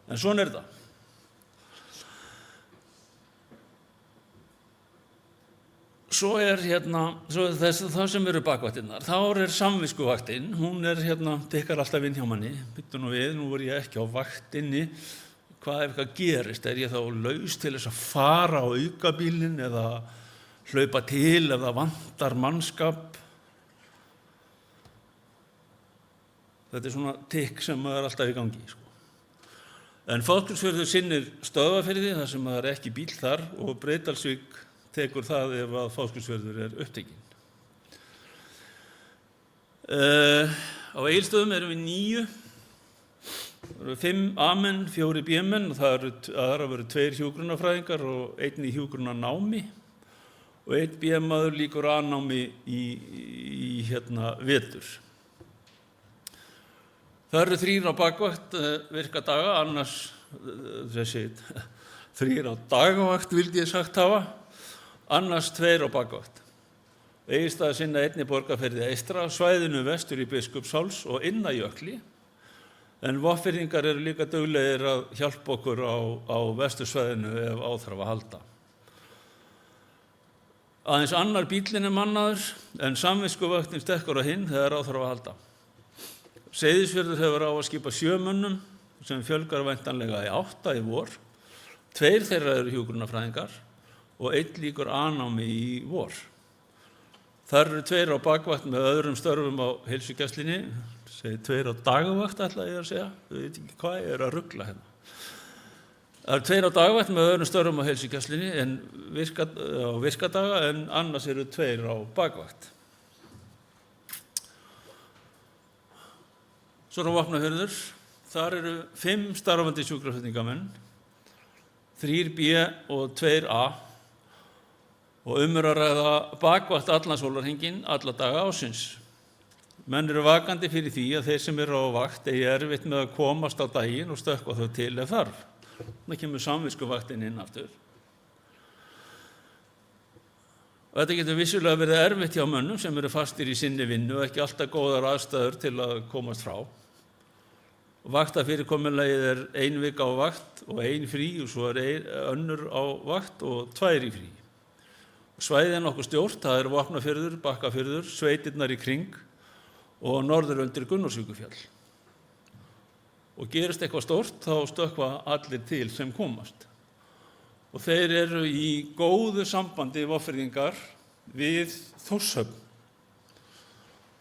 En svona er það. Svo er það sem eru bakvaktinnar. Þá er samviskuvaktin, hún er tekkar alltaf inn hjá manni. Byttu nú við, nú var ég ekki á vaktinni. Hvað ef eitthvað gerist? Er ég þá laus til þess að fara á aukabílinn eða hlaupa til ef það vantar mannskap? Þetta er svona tikk sem er alltaf í gangi. En Fáskrúðsfjörður sinnir Stöðvarfirði þar sem það er ekki bíl þar og Breiðdalsvík tekur það ef að Fáskrúðsfjörður er upptekinn. Á Egilsstöðum erum við 9. Það eru 5 A-menn, 4 B-menn og það eru 2 hjúkrunarfræðingar og 1 í hjúkrunarnámi og 1 B-maður lýkur A-námi í vetur. Það eru 3 á bakvakt virkadaga, annars 3 á dagvakt vildi ég sagt hafa, annars 2 á bakvakt. Egilsstaðir sinna einnig Borgarfirði eystra, svæðinu vestur í Biskupsháls og inn að Jökli, en Vopnfirðingar eru líka duglegir að hjálpa okkur á vestursvæðinu ef á þarf að halda. Aðeins annar bíllinn er mannaður, en samviskuvaktin stekkur á hinn þegar á þarf að halda. Seyðisfjörður hefur á að skipa 7 mönnum sem fjölgar væntanlega í 8 í vor. 2 þeirra eru hjúkrunarfræðingar og 1 lýkur A-námi í vor. Þar eru 2 á bakvakt með öðrum störfum á heilsugæslunni, 2 á dagvakt ætla ég að segja, ég veit ekki hvað ég er að rugla hérna. Það eru 2 á dagvakt með öðrum störfum á heilsugæslunni en á virkadaga en annars eru 2 á bakvakt. Svo er á Vopnafjörður, þar eru 5 starfandi sjúkraflutningamenn, 3B og 2A og er að ræða bakvakt allan sólarhringinn, alla daga ársins. Menn eru vakandi fyrir því að þeir sem eru á vakt eigi erfitt með að komast á daginn og stökkva þau til ef þarf. Það kemur samviskuvaktin inn aftur. Og þetta getur vissulega verið erfitt hjá mönnum sem eru fastir í sinni vinnu og ekki alltaf góðar aðstæður til að komast frá. Vaktafyrirkomulagið er 1 vika á vakt og 1 frí og svo er önnur á vakt og 2 í frí. Svæðið er nokkuð stjórnt, það er Vopnafjörður, Bakkafjörður, sveitirnar í kring og norður undir Gunnarsvíkurfjall. Og gerist eitthvað stórt, þá stökkva allir til sem komast. Og þeir eru í góðu sambandi Vopnfirðingar við Þórshöfn.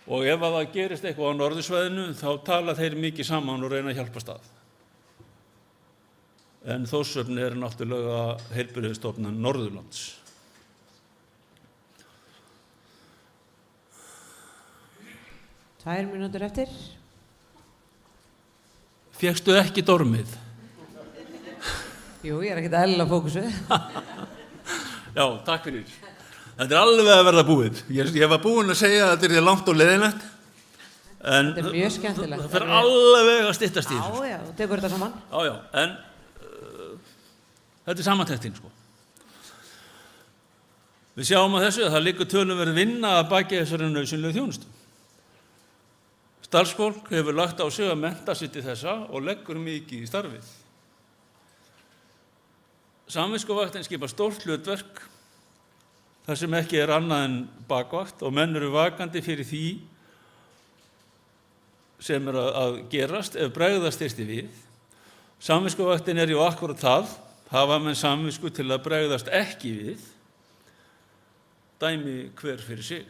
Og ef það gerist eitthvað á norðursvæðinu, þá tala þeir mikið saman og reyna að hjálpast að. En Þórshöfn er náttúrulega heilbrigðisstofnun Norðurlands. 2 mínútur eftir. Fékkstu ekki dormið? Jú, ég er ekkert eðlilega fókusuð. Já, takk fyrir. Þetta er alveg að verða búið. Ég var búinn að segja að þetta er langt og leiðinlegt. Þetta er mjög skemmtilegt. Það fer alveg að styttast í þessu. Já, þú tekur þetta saman. Já, en þetta er samantektin, sko. Við sjáum á þessu að það liggur töluverð vinna að baki þessari nauðsynlegu þjónustu. Starfsfólk hefur lagt á sig að mennta sig til þessa og leggur mikið í starfið. Samviskuvaktin skipar stórt hlutverk þar sem ekki er annað en bakvakt og menn eru vakandi fyrir því sem er að gerast ef bregðast þyrfti við. Samviskuvaktin er jú akkúrat það, hafa menn samvisku til að bregðast ekki við, dæmi hver fyrir sig.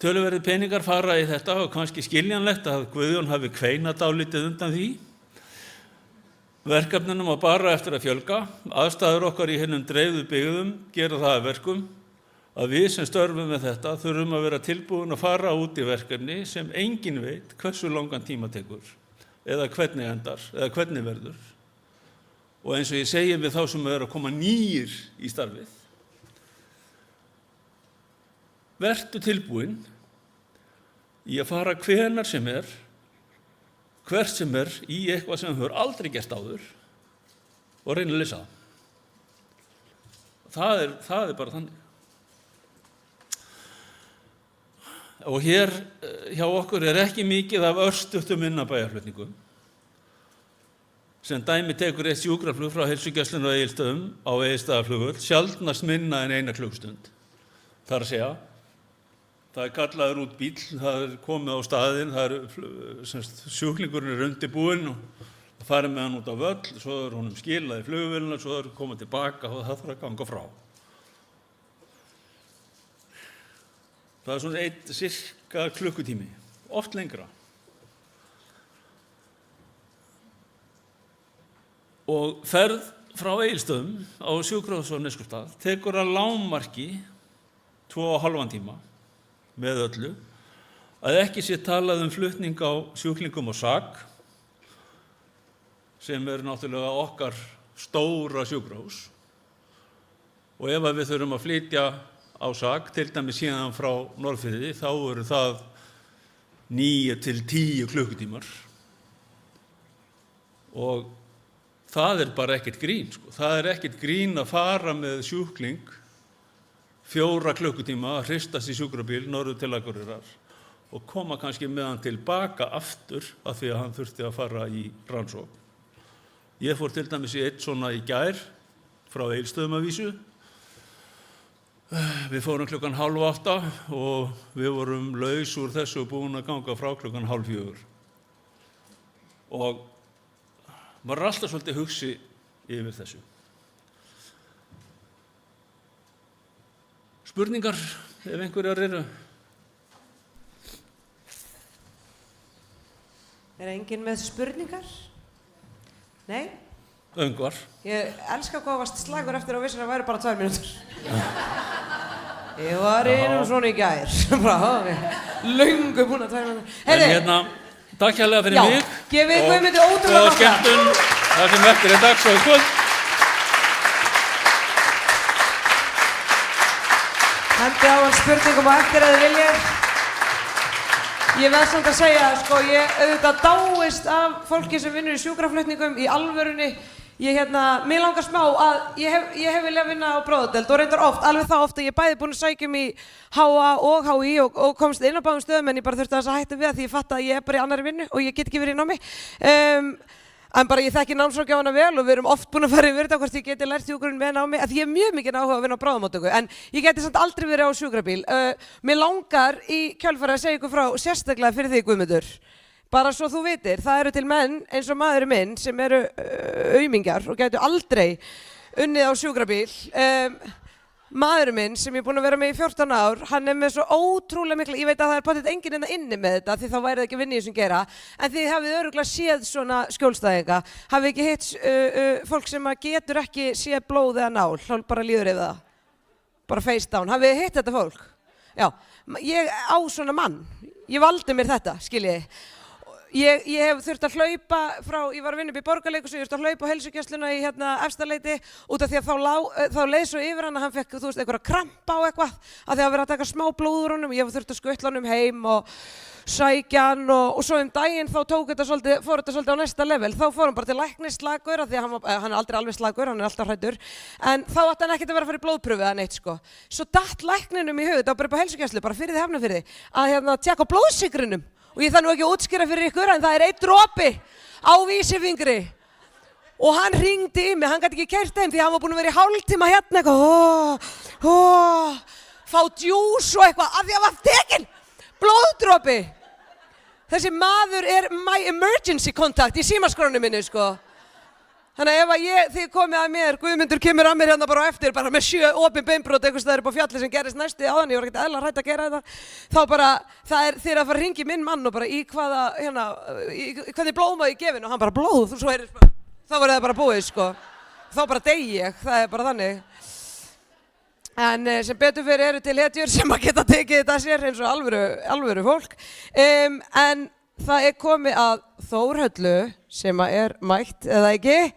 Töluverðir peningar fara í þetta og kannski skiljanlegt að Guðjón hafi kveinað dálítið undan því. Verkefnunum á bara eftir að fjölga, aðstæður okkar í hinum dreifðu byggðum gera það að verkum að við sem störfum með þetta þurfum að vera tilbúin að fara út í verkefni sem enginn veit hversu langan tíma tekur eða hvernig endar eða hvernig verður. Og eins og ég segi við þá sem eru að koma nýir í starfið, vertu tilbúin í að fara hvenar sem er, hvert sem er í eitthvað sem hefur aldrei gert áður og reyna að leysa það. Það er bara þannig. Og hér hjá okkur er ekki mikið af örstuttum innanbæjarflutningum. Sem dæmi tekur eitt sjúkraflug frá heilsugæslunni á Egilsstöðum á Egilsstaðaflugvöll sjaldnast minna en 1 klukkustund. Það er að segja, það er kallaður út bíll, það er komið á staðinn, sjúklingurinn er undirbúinn og farið með hann út á völl, svo er honum skilað í flugvélina, svo er komið tilbaka og það þarf að ganga frá. Það er svona cirka klukkutími, oft lengra. Og ferð frá Egilsstöðum á sjúkrahúsið á Neskaupstað tekur að lágmarki 2,5 tíma með öllu, að ekki sé talað flutning á sjúklingum á SAK, sem er náttúrulega okkar stóra sjúkrahús. Og ef við þurfum að flytja á SAK, til dæmis síðan frá Norðfirði, þá eru það 9 til 10 klukkutímar. Og það er bara ekkert grín, sko. Það er ekkert grín að fara með sjúkling 4 klukkutíma að hristast í sjúkrabíl norður til Akureyrar og koma kannski með hann tilbaka aftur af því að hann þurfti að fara í rannsókn. Ég fór til dæmis í eitt svona í gær frá Egilsstöðum að vísu. Við fórum 7:30 og við vorum laus úr þessu og búin að ganga frá 3:30. Og maður er alltaf svolítið hugsi yfir þessu. Spurningar, ef einhverjar eru? Er enginn með spurningar? Nei? Öngvar. Ég elska hvað varst slagur eftir að vissir að væri bara 2 mínútur. Ég var einum svona í gær. Löngu búin að 2 mínútur. En takk hérlega fyrir mig. Gefið Guðmundi ótrúlega og skemmtun það sem eftir dags og kvöld. Hendi á hann spurningum á eftir að þið viljið. Ég verð samt að segja, sko, ég auðvitað dáist af fólki sem vinnur í sjúkraflutningum í alvörunni. Mér langar smá að ég hef viljað vinna á bráðadeild og reyndar oft, alveg þá oft að ég bæði búin að sækja í HA og HÍ og komst inn á báðum stöðum en ég bara þurfti að hætta við það því ég fatt að ég bara í annarri vinnu og ég get ekki verið í námi. En bara ég þekki námsráðgjafana vel og við erum oft búin að fara yfir þetta hvort ég geti lært hjúkrun með námi að ég hef mjög mikið áhuga að vinna á bráðamóttöku en ég geti samt aldrei verið á sjúkrabíl. Mér langar í kjölfarið að segja ykkur frá sérstaklega fyrir þig Guðmundur. Bara svo þú vitir, það eru til menn eins og maðurinn minn sem eru aumingjar og gætu aldrei unnið á sjúkrabíl. Maðurinn minn sem ég er búin að vera með í 14 ár, hann er með svo ótrúlega mikla, ég veit að það er pottet enginn innan inni með þetta því þá væri það ekki vinni í þessum gera, en þið hafið örugglega séð svona skjólstæðinga, hafið ekki hitt fólk sem getur ekki séð blóð eða nál, þá bara líður yfir það, bara face down, hafið hitt þetta fólk? Já, ég á svona mann, ég valdi mér þetta, skiljið. Ég hef þurft að hlaupa frá, ég var að vinna upp í Borgarleikhúsi, ég þurfti að hlaupa á heilsugæsluna í Efstaleiti út af því að þá leið svo yfir hann að hann fekk, þú veist, einhverja krampa á eitthvað af því að vera að taka smá blóð úr honum, ég hef þurft að skutla honum heim og sækja hann og svo daginn þá fór þetta svolítið á næsta level, þá fór hann bara til læknis slagur af því að hann er aldrei alveg slagur, hann er alltaf hræddur, en þá átti hann ekkert að vera að fara í blóðprufu eða neitt sko. Svo datt lækninum í hug, þetta var bara upp á heilsugæslu, bara fyrir því Hafnarfirði, að tékka á blóðsykrinum. Og ég þarf nú ekki að útskýra fyrir ykkur en það er 1 dropi á vísifingri og hann hringdi í mig, hann gæti ekki keyrt heim því hann var búinn að vera í hálftíma hérna eitthvað fá djús og eitthvað af því að var tekinn blóðdropi. Þessi maður er my emergency contact í símaskránu minni sko. Þannig að ef þið komið að mér, Guðmundur kemur að mér hérna bara á eftir, bara með 7 opin beinbrot einhvers staðar upp á fjalli sem gerist næstu áðan, ég var ekkert eðlilega hrædd að gera þetta, þá bara, það er þið að fara að hringja minn mann og bara í hvaða, hvernig blóð má ég gefin og hann bara blóð, þá var það bara búið sko, þá bara deyji ég, það er bara þannig. En sem betur fyrir eru til hetjur sem að geta tekið þetta sér eins og alvöru fólk, en það er komið að Þórhöllu sem að er mætt eða ekki.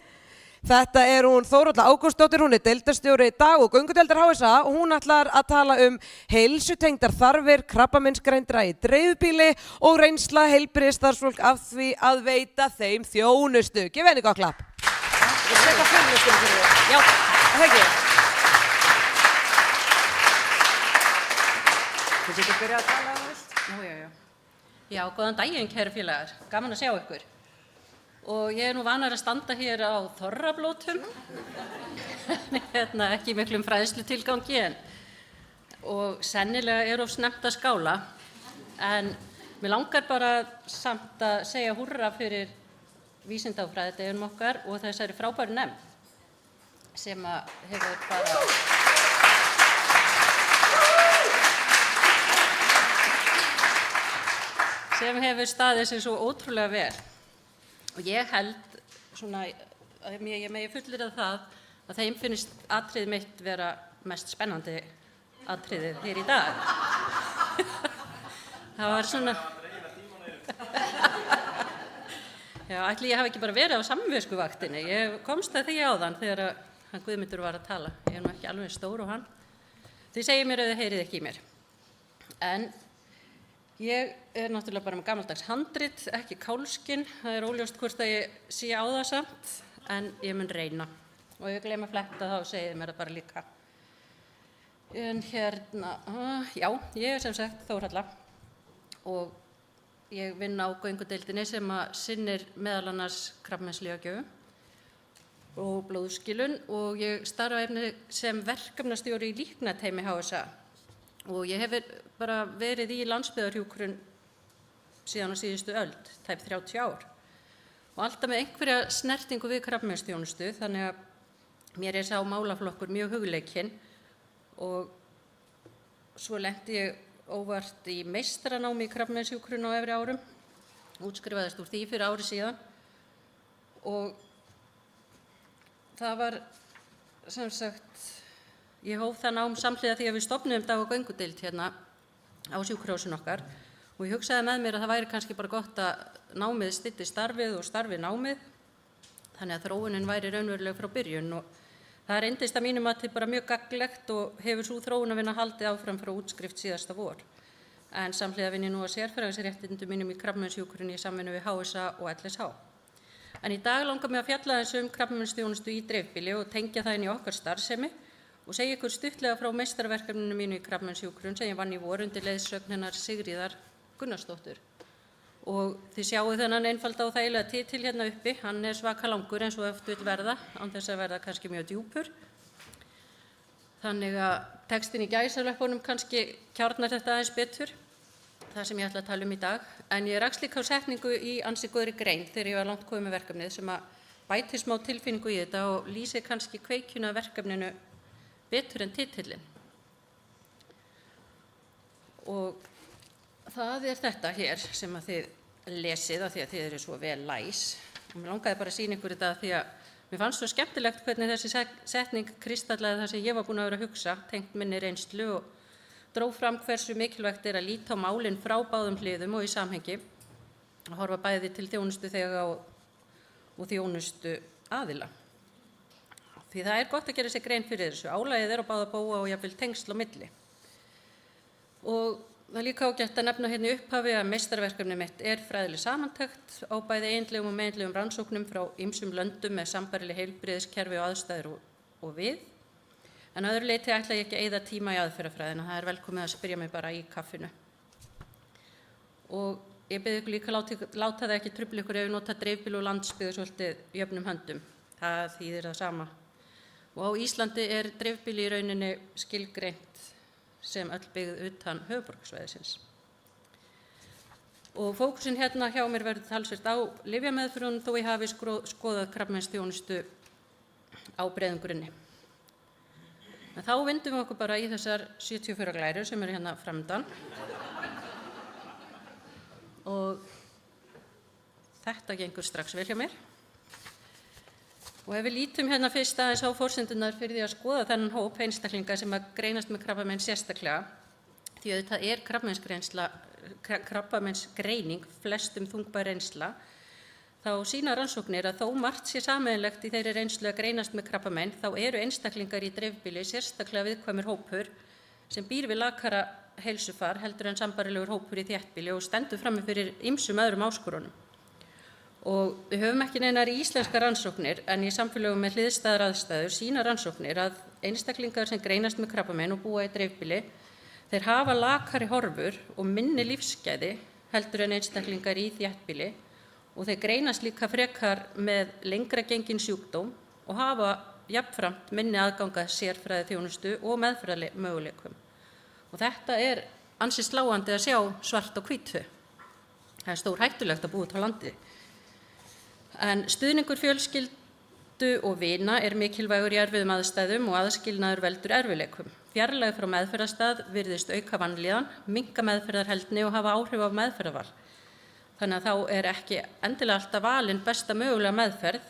Þetta er hún Þórhalla Ágústsdóttir, hún er deildarstjóri dag- og göngudeildar HSA og hún ætlar að tala heilsutengdar þarfir krabbameinsgreindra í dreifbýli og reynsla heilbrigðisstarfsfólk af því að veita þeim þjónustu. Gefið henni gott klapp. Ég setja þjónustu fyrir þig. Já, það ekki. Þú getur byrjað að tala um þetta. Já, góðan daginn, kæru félagar. Gaman að sjá ykkur. Og ég er nú vanar að standa hér á þorrablótum. Ekki miklum fræðslutilgangi og sennilega er of snemmt að skála. En mér langar bara samt að segja húrra fyrir vísindafræðideginum okkar og þessari frábæru nefnd sem hefur bara... sem hefur staðið sig svo ótrúlega vel. Og ég held svona, að ég megi fullyrða það að þeim finnst atriðið mitt vera mest spennandi atriðið hér í dag. Það var svona... Já, ætli ég hafi ekki bara verið á samviskuvaktinni. Ég komst að því áðan þegar hann Guðmundur var að tala. Ég er nú ekki alveg stór og hann. Þið segið mér að þið heyrið ekki í mér. En ég er náttúrulega bara með gamaldags handrit, ekki kálskinn. Það er óljóst hvort að ég sé á það samt, en ég mun reyna. Og ég gleymi að fletta þá segið mér það bara líka. En hérna, já, ég er sem sagt Þórhalla og ég vinn á göngudeildinni sem sinnir meðal annars krabbameinslyfjagjöfum og blóðskilun og ég starfa einnig sem verkefnastjóri í líknateymi HSA. Og ég hef bara verið í landsbyggðarhjúkrun síðan á síðustu öld, tæp 30 ár. Og alltaf með einhverja snertingu við krabbameinsþjónustu, þannig að mér er sá málaflokkur mjög hugleikinn. Og svo lenti ég óvart í meistaranámi í krabbameinshjúkrun á efri árum, útskrifaðist úr því fyrir ári síðan. Og það var sem sagt, ég hóf það nám samhliða því að við stofnuðum dag- og göngudeild hérna á sjúkrahúsinu okkar og ég hugsaði með mér að það væri kannski bara gott að námið stytti starfið og starfið námið, þannig að þróunin væri raunveruleg frá byrjun og það reyndist að mínu mati bara mjög gagnlegt og hefur sú þróunarvinna haldið áfram frá útskrift síðasta vor. En samhliða vinn ég nú að sérfræðisréttindum mínum í krabbameinshjúkrun í samvinnu við HSA og LSH. En í dag langar mig að fjalla aðeins krabbameinsþjónustu í dreifbýli og tengja það inn í okkar starfsemi og segja ykkur stuttlega frá meistarverkefninu mínu í krabbameinshjúkrun sem ég vann í vor undir leiðsögn hennar Sigríðar Gunnarsdóttur. Og þið sjáu þennan einfalda og þægilega titil hérna uppi, hann er svaka langur eins og oft vill verða, án þess að verða kannski mjög djúpur. Þannig að textin í gæsalöppunum kannski kjarnar þetta aðeins betur, það sem ég ætla að tala um í dag. En ég rakst líka á setningu í ansi góðri grein þegar ég var langt komið með verkefnið sem að bæti smá tilfinningu í þetta og lýsi kannski kveikjuna verkefninu betur en titillinn. Og það er þetta hér sem að þið lesið af því að þið eru svo vel læs. Og mér langaði bara að sýna ykkur þetta því að mér fannst svo skemmtilegt hvernig þessi setning kristallaði það sem ég var búin að vera að hugsa, tengt minni reynslu og dró fram hversu mikilvægt er að líta á málin frá báðum hliðum og í samhengi og horfa bæði til þjónustu þega og þjónustu aðila. Því það er gott að gera sér grein fyrir þessu. Álagið er á báða bóga og jafnvel tengsl á milli. Og það er líka ágætt að nefna hérna í upphafi að meistarverkefni mitt er fræðileg samantekt á bæði eiginlegum og meginlegum rannsóknum frá ýmsum löndum með sambærileg heilbrigðiskerfi og aðstæður og við. En að öðru leyti ætla ég ekki að eyða tíma í aðferðafræðina, það er velkomið að spyrja mig bara í kaffinu. Og ég bið ykkur líka láta það ekki trufla ykkur ef við nota dreifbýli og landsbyggð svolítið jöfnum höndum. Það þýðir það sama. Og á Íslandi er dreifbýli í rauninni skilgreint sem öll byggð utan höfuðborgarsvæðisins. Og fókusin hérna hjá mér verður talsvert á lyfjameðferðum þó ég hafi skoðað krabbameinsþjónustu á breiðum grunni. En þá vindum við okkur bara í þessar 74 glærur sem eru hérna framöndan. Og þetta gengur strax vel hjá mér. Og ef við lítum hérna fyrst aðeins á forsendunar fyrir því að skoða þennan hóp einstaklinga sem að greinast með krabbamein sérstaklega, því að þetta er krabbameinsgreining flestum þungbær reynsla, þá sýna rannsóknir að þó margt sé sameiginlegt í þeirri reynslu að greinast með krabbamein, þá eru einstaklingar í dreifbýli sérstaklega viðkvæmur hópur sem býr við lakara heilsufar heldur en sambærilegur hópur í þéttbýli og stendur frammi fyrir ýmsum öðrum áskorunum. Og við höfum ekki neinar íslenskar rannsóknir en í samfélögum með hliðstæðar aðstæður sýna rannsóknir að einstaklingar sem greinast með krabbamein og búa í dreifbýli, þeir hafa lakari horfur og minni lífsgæði heldur en einstaklingar í þéttbýli og þeir greinast líka frekar með lengra gengin sjúkdóm og hafa jafnframt minni aðganga sérfræðiþjónustu og meðferðarmöguleikum. Og þetta er ansi sláandi að sjá svart á hvítu. Það er stór hættulegt að búa út á landi. En stuðningur fjölskyldu og vina er mikilvægur í erfiðum aðstæðum og aðskilnaður veldur erfiðleikum. Fjarlægð frá meðferðarstað virðist auka vanlíðan, minnka meðferðarheldni og hafa áhrif á meðferðarval. Þannig að þá er ekki endilega alltaf valin besta mögulega meðferð,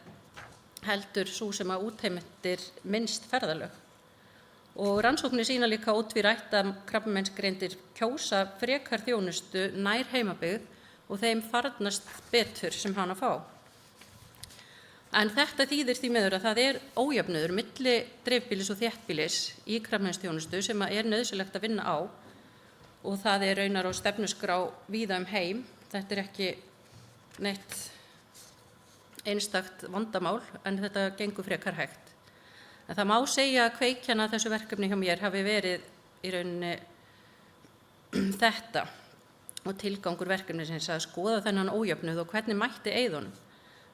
heldur sú sem að útheimtir minnst ferðalög. Og rannsóknir sýna líka ótvírætt að krabbameinsgreindir kjósa frekar þjónustu nær heimabyggð og þeim farnast betur sem hana fá. En þetta þýðir því miður að það er ójöfnuður milli dreifbýlis og þéttbýlis í krabbameinsþjónustu sem er nauðsynlegt að vinna á og það er raunar á stefnuskrá víða heim. Þetta er ekki neitt einstakt vandamál en þetta gengur frekar hægt. En það má segja að kveikjan að þessu verkefni hjá mér hafi verið í rauninni þetta og tilgangur verkefnisins að skoða þennan ójöfnuð og hvernig mætti eyðunum.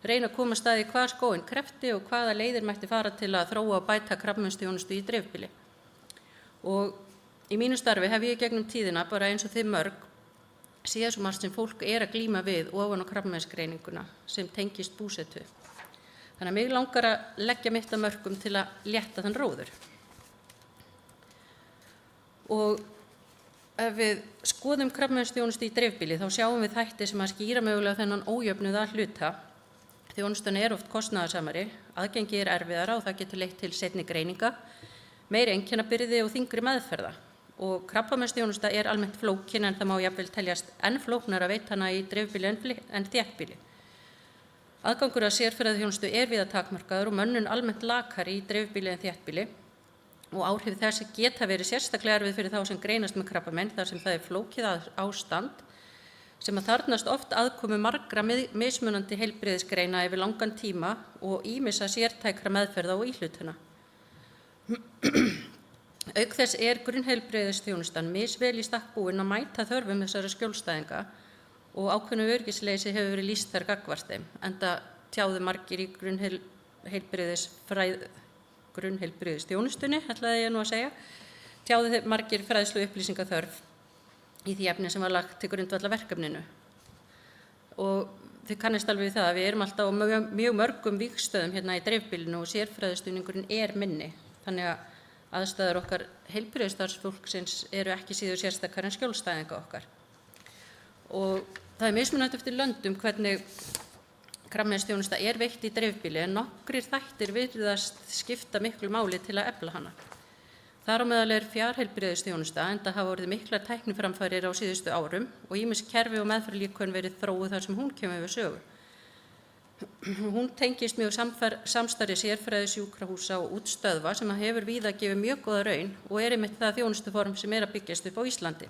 Reyna að koma staði hvað skóinn krepti og hvaða leiðir mætti fara til að þróa og bæta krabbameinsþjónustu í dreifbýli. Og í mínu starfi hef ég gegnum tíðina, bara eins og þið mörg, séð svo margt sem fólk er að glíma við ofan á krabbameinsgreininguna sem tengist búsetu. Þannig að mig langar að leggja mitt að mörkum til að létta þann róður. Og ef við skoðum krabbameinsþjónustu í dreifbýli þá sjáum við þætti sem að skýra mögulega þennan ójöfnuð að hluta. Þjónustan er oft kostnaðarsamari, aðgengi er erfiðara og það getur leitt til seinni greininga, meiri einkennabyrði og þyngri meðferða. Og krabbameinsþjónusta er almennt flókin en það má jafnvel teljast enn flóknara að veita hana í dreifbýli en þéttbýli. Aðgangur að sérfræðiþjónustu er víða takmarkaður og mönnun almennt lakari í dreifbýli en þéttbýli og áhrif þessi geta verið sérstaklega erfið fyrir þá sem greinast með krabbamein þar sem það er flókið ástand sem að þarfnast oft aðkomu margra mismunandi heilbrigðisgreina yfir langan tíma og ýmissa sértækra meðferða og íhlutuna. Auk þess er grunnheilbrigðisþjónustan misvel í stakk búin að mæta þörfum þessara skjólstæðinga og ákveðnu öryggisleysi hefur verið lýst þar gagnvart þeim, enda tjáðu margir í grunnheilbrigðisþjónustunni, ætlaði ég nú að segja, tjáðu margir fræðslu upplýsingaþörf í því efni sem var lagt til grundvallar verkefninu. Og þið kannist alveg við það að við erum alltaf á mjög mörgum vígstöðum hérna í dreifbýlinu og sérfræðistuðningurinn er minni, þannig að aðstæður okkar heilbrigðisstarfsfólksins eru ekki síður sérstakar en skjólstæðinga okkar. Og það er mismunandi eftir löndum hvernig krabbameinsþjónusta er veitt í dreifbýli en nokkrir þættir virðast skipta miklu máli til að efla hana. Þar á meðal er fjarheilbrigðisþjónusta enda hafa orðið miklar tækniframfarir á síðustu árum og ýmis kerfi og meðferðarlíkön verið þróuð þar sem hún kemur við sögu. Hún tengist mjög samstarfi sérfræðisjúkrahúsa og útstöðva sem hefur víða gefið mjög góða raun og er einmitt það þjónustuform sem er að byggjast upp á Íslandi.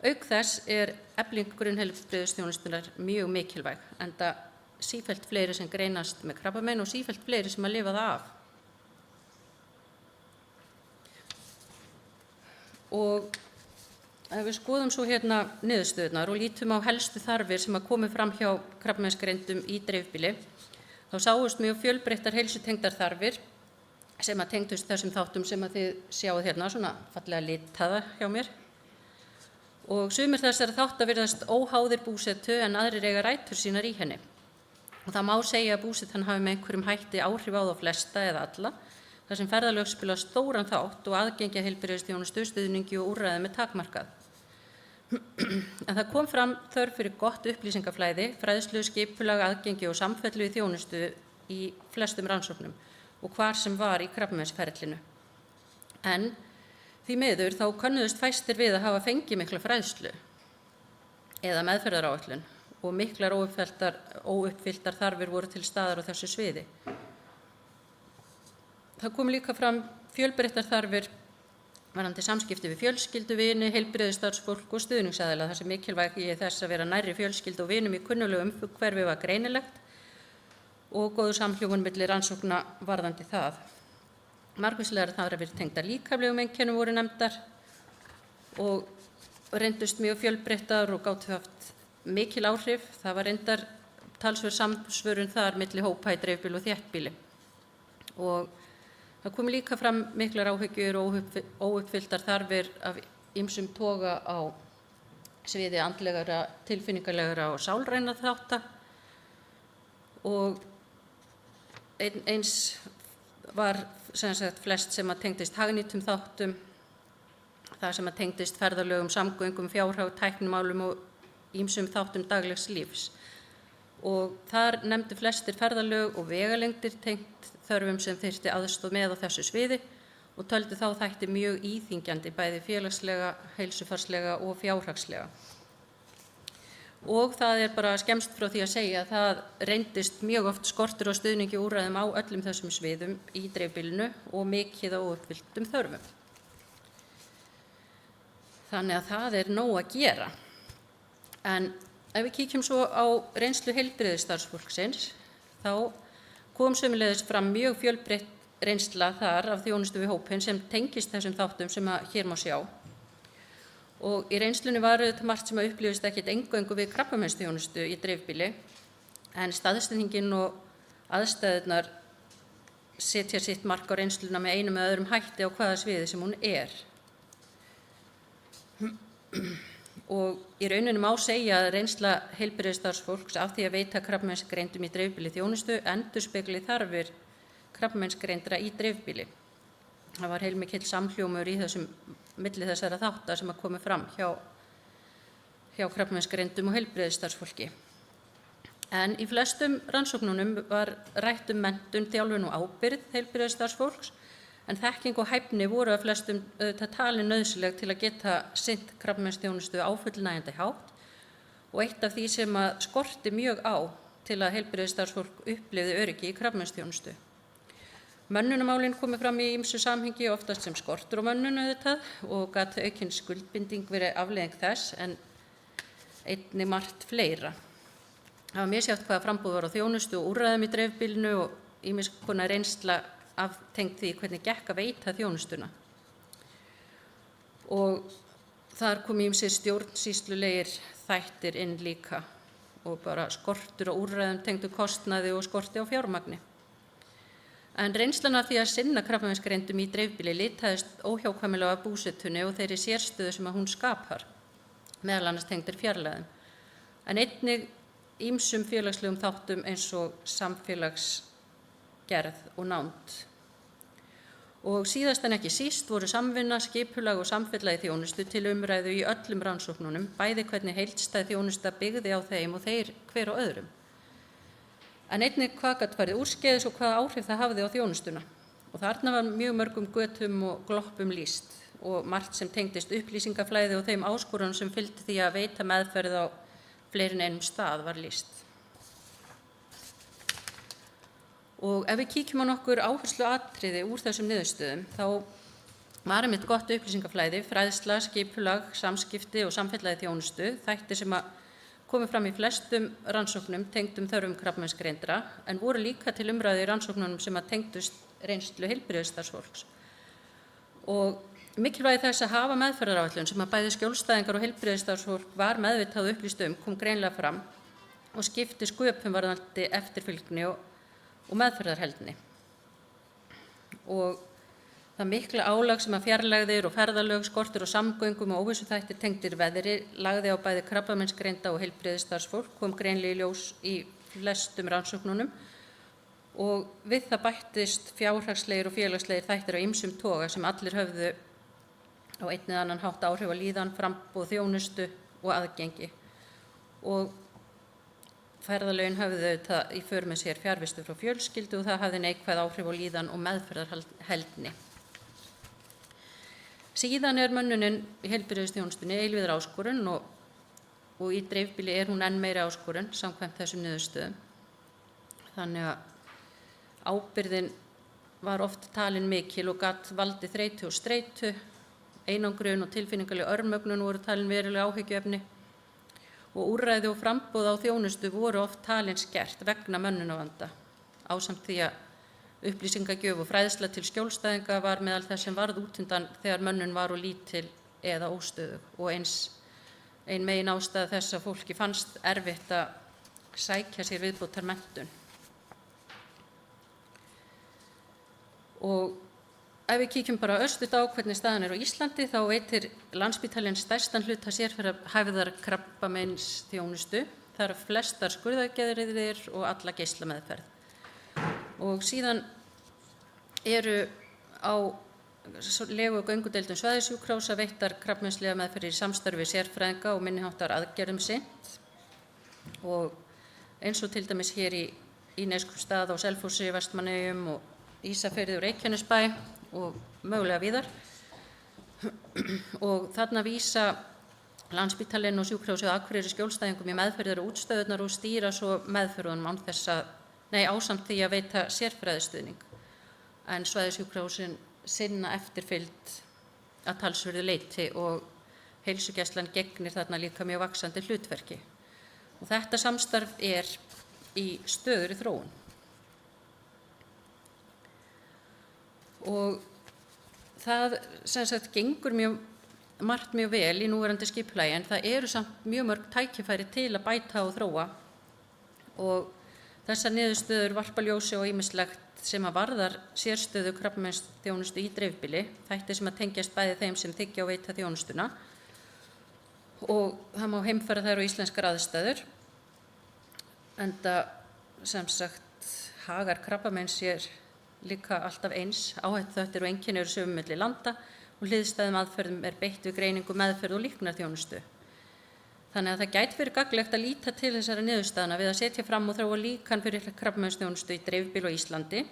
Auk þess er efling grunnheilbrigðisþjónustunnar mjög mikilvæg enda sífellt fleiri sem greinast með krabbamein og sífellt fleiri sem að lifa það af. Og ef við skoðum svo hérna niðurstöðurnar og lítum á helstu þarfir sem að komi fram hjá krabbameinsgreindum í dreifbýli, þá sáust mjög fjölbreyttar heilsutengdar þarfir sem að tengdust þessum þáttum sem að þið sjáuð hérna, svona fallega litaða hjá mér. Og sumir þessara þátta virðast óháðir búsetu en aðrir eiga rætur sínar í henni. Og það má segja að búsetan hafi með einhverjum hætti áhrif á þá flesta eða alla, þar sem ferðalög spila stóran þátt og aðgengi að heilbrigðisþjónustu, stuðningi og úrræði með takmarkað. En það kom fram þörf fyrir gott upplýsingaflæði, fræðslu, skipulag, aðgengi og samfellu í þjónustu í flestum rannsóknum og hvar sem var í krabbameinsferlinu. En því miður þá könnuðust fæstir við að hafa fengið mikla fræðslu eða meðferðaráætlun og miklar óuppfylltar þarfir voru til staðar á þessu sviði. Það kom líka fram fjölbreyttar þarfir varðandi samskipti við fjölskyldu, vini, heilbrigðisstarfsfólk og stuðningsaðila þar sem mikilvægi þess að vera nærri fjölskyldu og vinum í kunnulegu umhverfi var greinilegt og góður samhljómun milli rannsókna varðandi það. Margvíslegar þarfir tengdar líkamlegum einkennum voru nefndar og reyndust mjög fjölbreyttar og gátu haft mikil áhrif. Það var reyndar talsverð samsvörun þar milli hópa í dreifbýli og þéttbýli. Og það komi líka fram miklar áhyggjur og óuppfylltar þarfir af ýmsum toga á sviði andlegara, tilfinningalegara og sálræna þátta og eins var sem sagt flest sem að tengdist hagnýtum þáttum, það sem að tengdist ferðalögum, samgöngum, fjárhag, tæknimálum og ýmsum þáttum daglegs lífs. Og þar nefndu flestir ferðalög og vegalengdir tengt þörfum sem þyrfti aðstoð með á þessu sviði og töldu þá þætti mjög íþyngjandi bæði félagslega, heilsufarslega og fjárhagslega. Og það er bara skemmst frá því að segja að það reyndist mjög oft skortur á stuðningi og úrræðum á öllum þessum sviðum í dreifbýlinu og mikið á uppfylltum þörfum. Þannig að það er nóg að gera. En ef við kíkjum svo á reynslu heilbrigðisstarfsfólksins, þá kom sömuleiðis fram mjög fjölbreytt reynsla þar af þjónustu við hópinn sem tengist þessum þáttum sem að hér má sjá. Og í reynslunni var auðvitað margt sem að upplifist ekkert eingöngu við krabbameinsþjónustu í dreifbýli, en staðsetningin og aðstæðurnar setja sitt mark á reynsluna með einum eða öðrum hætti á hvaða sviði sem hún er. Og í rauninu má segja að reynsla heilbrigðisstarfsfólks af því að veita krabbameinsgreindum í dreifbýli þjónustu endurspegli þarfir krabbameinsgreindra í dreifbýli. Það var heilmikill samhljómur í milli þessara þátta sem að komi fram hjá krabbameinsgreindum og heilbrigðisstarfsfólki. En í flestum rannsóknunum var rætt menntun, þjálfun og ábyrgð heilbrigðisstarfsfólks, en þekking og hæfni voru að flestum talin nauðsynleg til að geta sinnt krabbameinsþjónustu á fullnægjandi hátt og eitt af því sem að skorti mjög á til að heilbrigðisstarfsfólk upplifði öryggi í krabbameinsþjónustu. Mönnunarmálin komu fram í ýmsu samhengi, oftast sem skortur á mönnun auðvitað og gat aukin skuldbinding verið afleiðing þess en einnig margt fleira. Það var misjafnt hvaða framboð var á þjónustu og úrræðum í dreifbýlinu og ýmis konar reynsla aftengt því hvernig gekk að veita þjónustuna. Og þar kom ýmsir stjórnsýslulegir þættir inn líka og bara skortur á úrræðum tengdu kostnaði og skorti á fjármagni. En reynslan af því að sinna krabbameinsgreindum í dreifbýli litaðist óhjákvæmilega af búsetunni og þeirri sérstöðu sem að hún skapar, meðal annars tengdir fjarlægðum, en einnig ýmsum félagslegum þáttum eins og samfélagsgerð og nánd. Og síðast en ekki síst voru samvinna, skipulag og samfélagi þjónustu til umræðu í öllum rannsóknunum, bæði hvernig heildstæð þjónusta byggði á þeim og þeir hver á öðrum. En einnig hvað gat farið úrskeiðis og hvaða áhrif það hafði á þjónustuna. Og þarna var mjög mörgum götum og gloppum lýst og margt sem tengdist upplýsingaflæði og þeim áskorunum sem fylgdi því að veita meðferð á fleiri en einum stað var lýst. Og ef við kíkjum á nokkur áhersluatriði úr þessum niðurstöðum, þá var einmitt gott upplýsingaflæði, fræðsla, skipulag, samskipti og samfélagi þjónustu, þættir sem að komu fram í flestum rannsóknum tengdum þörfum krabbameinsgreindra, en voru líka til umræðu í rannsóknunum sem að tengdust reynslu heilbrigðisstarfsfólks. Og mikilvægi þess að hafa meðferðaráætlun sem að bæði skjólstæðingar og heilbrigðisstarfsfólk var meðvitað og upplýst kom greinlega fram og skipti sköpum varðandi eftirfylgni og meðferðarheldni. Og það mikla álag sem að fjarlægðir og ferðalög, skortur og samgöngum og óvissuþættir tengdir veðri lagði á bæði krabbameinsgreinda og heilbrigðisstarfsfólk kom greinlega í ljós í flestum rannsóknunum og við það bættist fjárhagslegir og félagslegir þættir á ýmsum toga sem allir höfðu á einn eða annan hátt áhrif á líðan, framboð þjónustu og aðgengi. Og ferðalögin höfðu það í för með sér fjarvistu frá fjölskyldu og það hafði neikvæð áhrif á líðan og meðferðarheldni. Síðan mönnunin í heilbrigðisþjónustunni eilífur áskorun og í dreifbýli hún enn meiri áskorun samkvæmt þessum niðurstöðum. Þannig að ábyrgðin var oft talin mikil og gat valdið þreytu og streitu, einangrun og tilfinningaleg örmögnun voru talin verulega áhyggjuefni og úrræði og framboð á þjónustu voru oft talin skert vegna mönnunarvanda ásamt því að upplýsingagjöf og fræðsla til skjólstæðinga var meðal þess sem varð útundan þegar mönnun var og lítil eða óstöðug og ein megin ástæða þess að fólki fannst erfitt að sækja sér viðbótar menntun. Og ef við kíkjum bara örstutt á hvernig staðan á Íslandi þá veitir Landspítalinn stærstan hluta sérhæfðrar krabbameinsþjónustu, þar flestar skurðaðgerðir og alla geislameðferð. Og síðan eru á legu- og göngudeildum svæðissjúkrahúsa veittar krabbameinslegar meðferðir í samstarfi sérfræðinga og minniháttar aðgerðum sinnt. Og eins og til dæmis hér í Neskaupstað á Selfossi, Vestmannaeyjum og Ísafirði og Reykjanesbæ og mögulega víðar. Og þarna vísa Landspítalinn og sjúkrahúsið á Akureyri skjólstæðingum í meðferðir og útstöðurnar og stýra svo meðferðunum án þess að ásamt því að veita sérfræðistuðning, en svæðissjúkrahúsin sinna eftirfylgd að talsverðu leyti og heilsugæslan gegnir þarna líka mjög vaxandi hlutverki. Og þetta samstarf í stöðugri þróun. Og það sem sagt gengur margt mjög vel í núverandi skipulagi en það eru samt mjög mörg tækifæri til að bæta og þróa og þessar niðurstöður varpa ljósi og ýmislegt sem að varðar sérstöðu krabbameinsþjónustu í dreifbýli, þættir sem að tengjast bæði þeim sem þiggja og veita þjónustuna og það má heimfæra þær á íslenskar aðstæður enda sem sagt hagar krabbameins sér líka alltaf eins, áhættuþættir og einkenni eru sömu milli landa og hliðstæðum aðferðum beitt við greiningu, meðferð og líknarþjónustu. Þannig að það gæti verið gagnlegt að líta til þessara niðurstaðna við að setja fram og þróa líkan fyrir krabbameinsþjónustu í dreifbýli á Íslandi,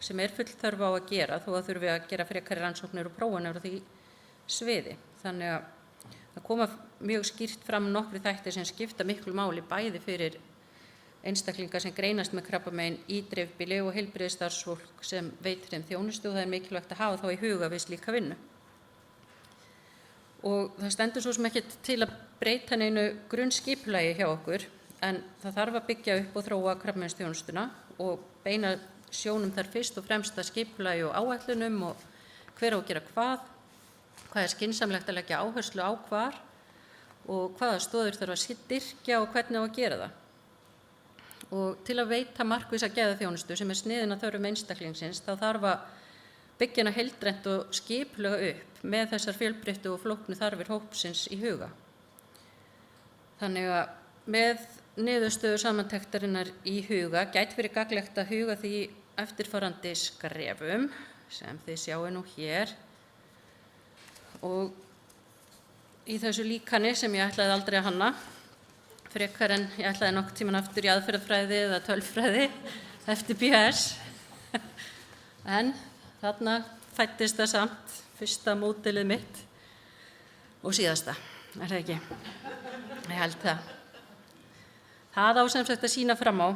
sem full þörf á að gera þó að þurfi að gera frekari rannsóknir og prófanir á því sviði. Þannig að það koma mjög skýrt fram nokkrir þættir sem skipta miklu máli bæði fyrir einstaklingar sem greinast með krabbamein í dreifbýli og heilbrigðisstarfsfólk sem veitir þeim þjónustu, og það mikilvægt að hafa þá í huga við slíka vinnu. Og það stendur svo sem ekkert til að breyta neinu grunnskipulagi hjá okkur, en það þarf að byggja upp og þróa krabbameinsþjónustuna og beina sjónum þar fyrst og fremst að skipulagi og áætlunum og hver á að gera hvað skynsamlegt að leggja áherslu á hvar og hvaða stoðir þarf að styrkja og hvernig á að gera það. Og til að veita markvissa geðþjónustu sem sniðin að þörfum einstaklingsins, þá þarf að byggja hana heildrænt og skipulega upp með þessar fjölbreyttu og flóknu þarfir hópsins í huga. Þannig að með niðurstöður samantektarinnar í huga gæti verið gagnlegt að huga því eftirfarandi skrefum sem þið sjáu nú hér. Og í þessu líkani sem ég ætlaði aldrei að hanna, frekar en ég ætlaði nokkuð tíman aftur í aðferðafræði eða tölfræði eftir BS. En þarna fæddist það samt, fyrsta módelið mitt og síðasta, það ekki? Ég held það. Það á sem sagt að sýna fram á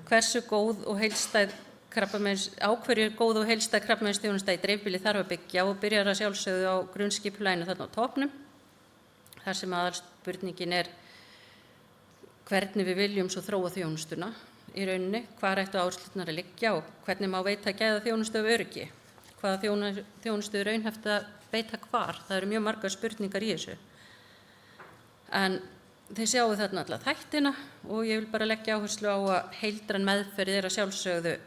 hversu góð og heildstæð góð og heildstæð krabbameinsþjónusta í dreifbýli þarf að byggja, og byrjar að sjálfsögðu á grunnskipulaginu þarna á toppnum, þar sem aðalspurningin hvernig við viljum svo þróa þjónustuna í rauninni, hvar ættu áherslurnar að liggja og hvernig má veita geðþjónustu af öryggi, hvaða þjónustu raunhæft að veita hvar. Það eru mjög margar spurningar í þessu. En þið sjáu þarna alla þættina og ég vil bara leggja áherslu á að heildræn meðferð að sjálfsögðu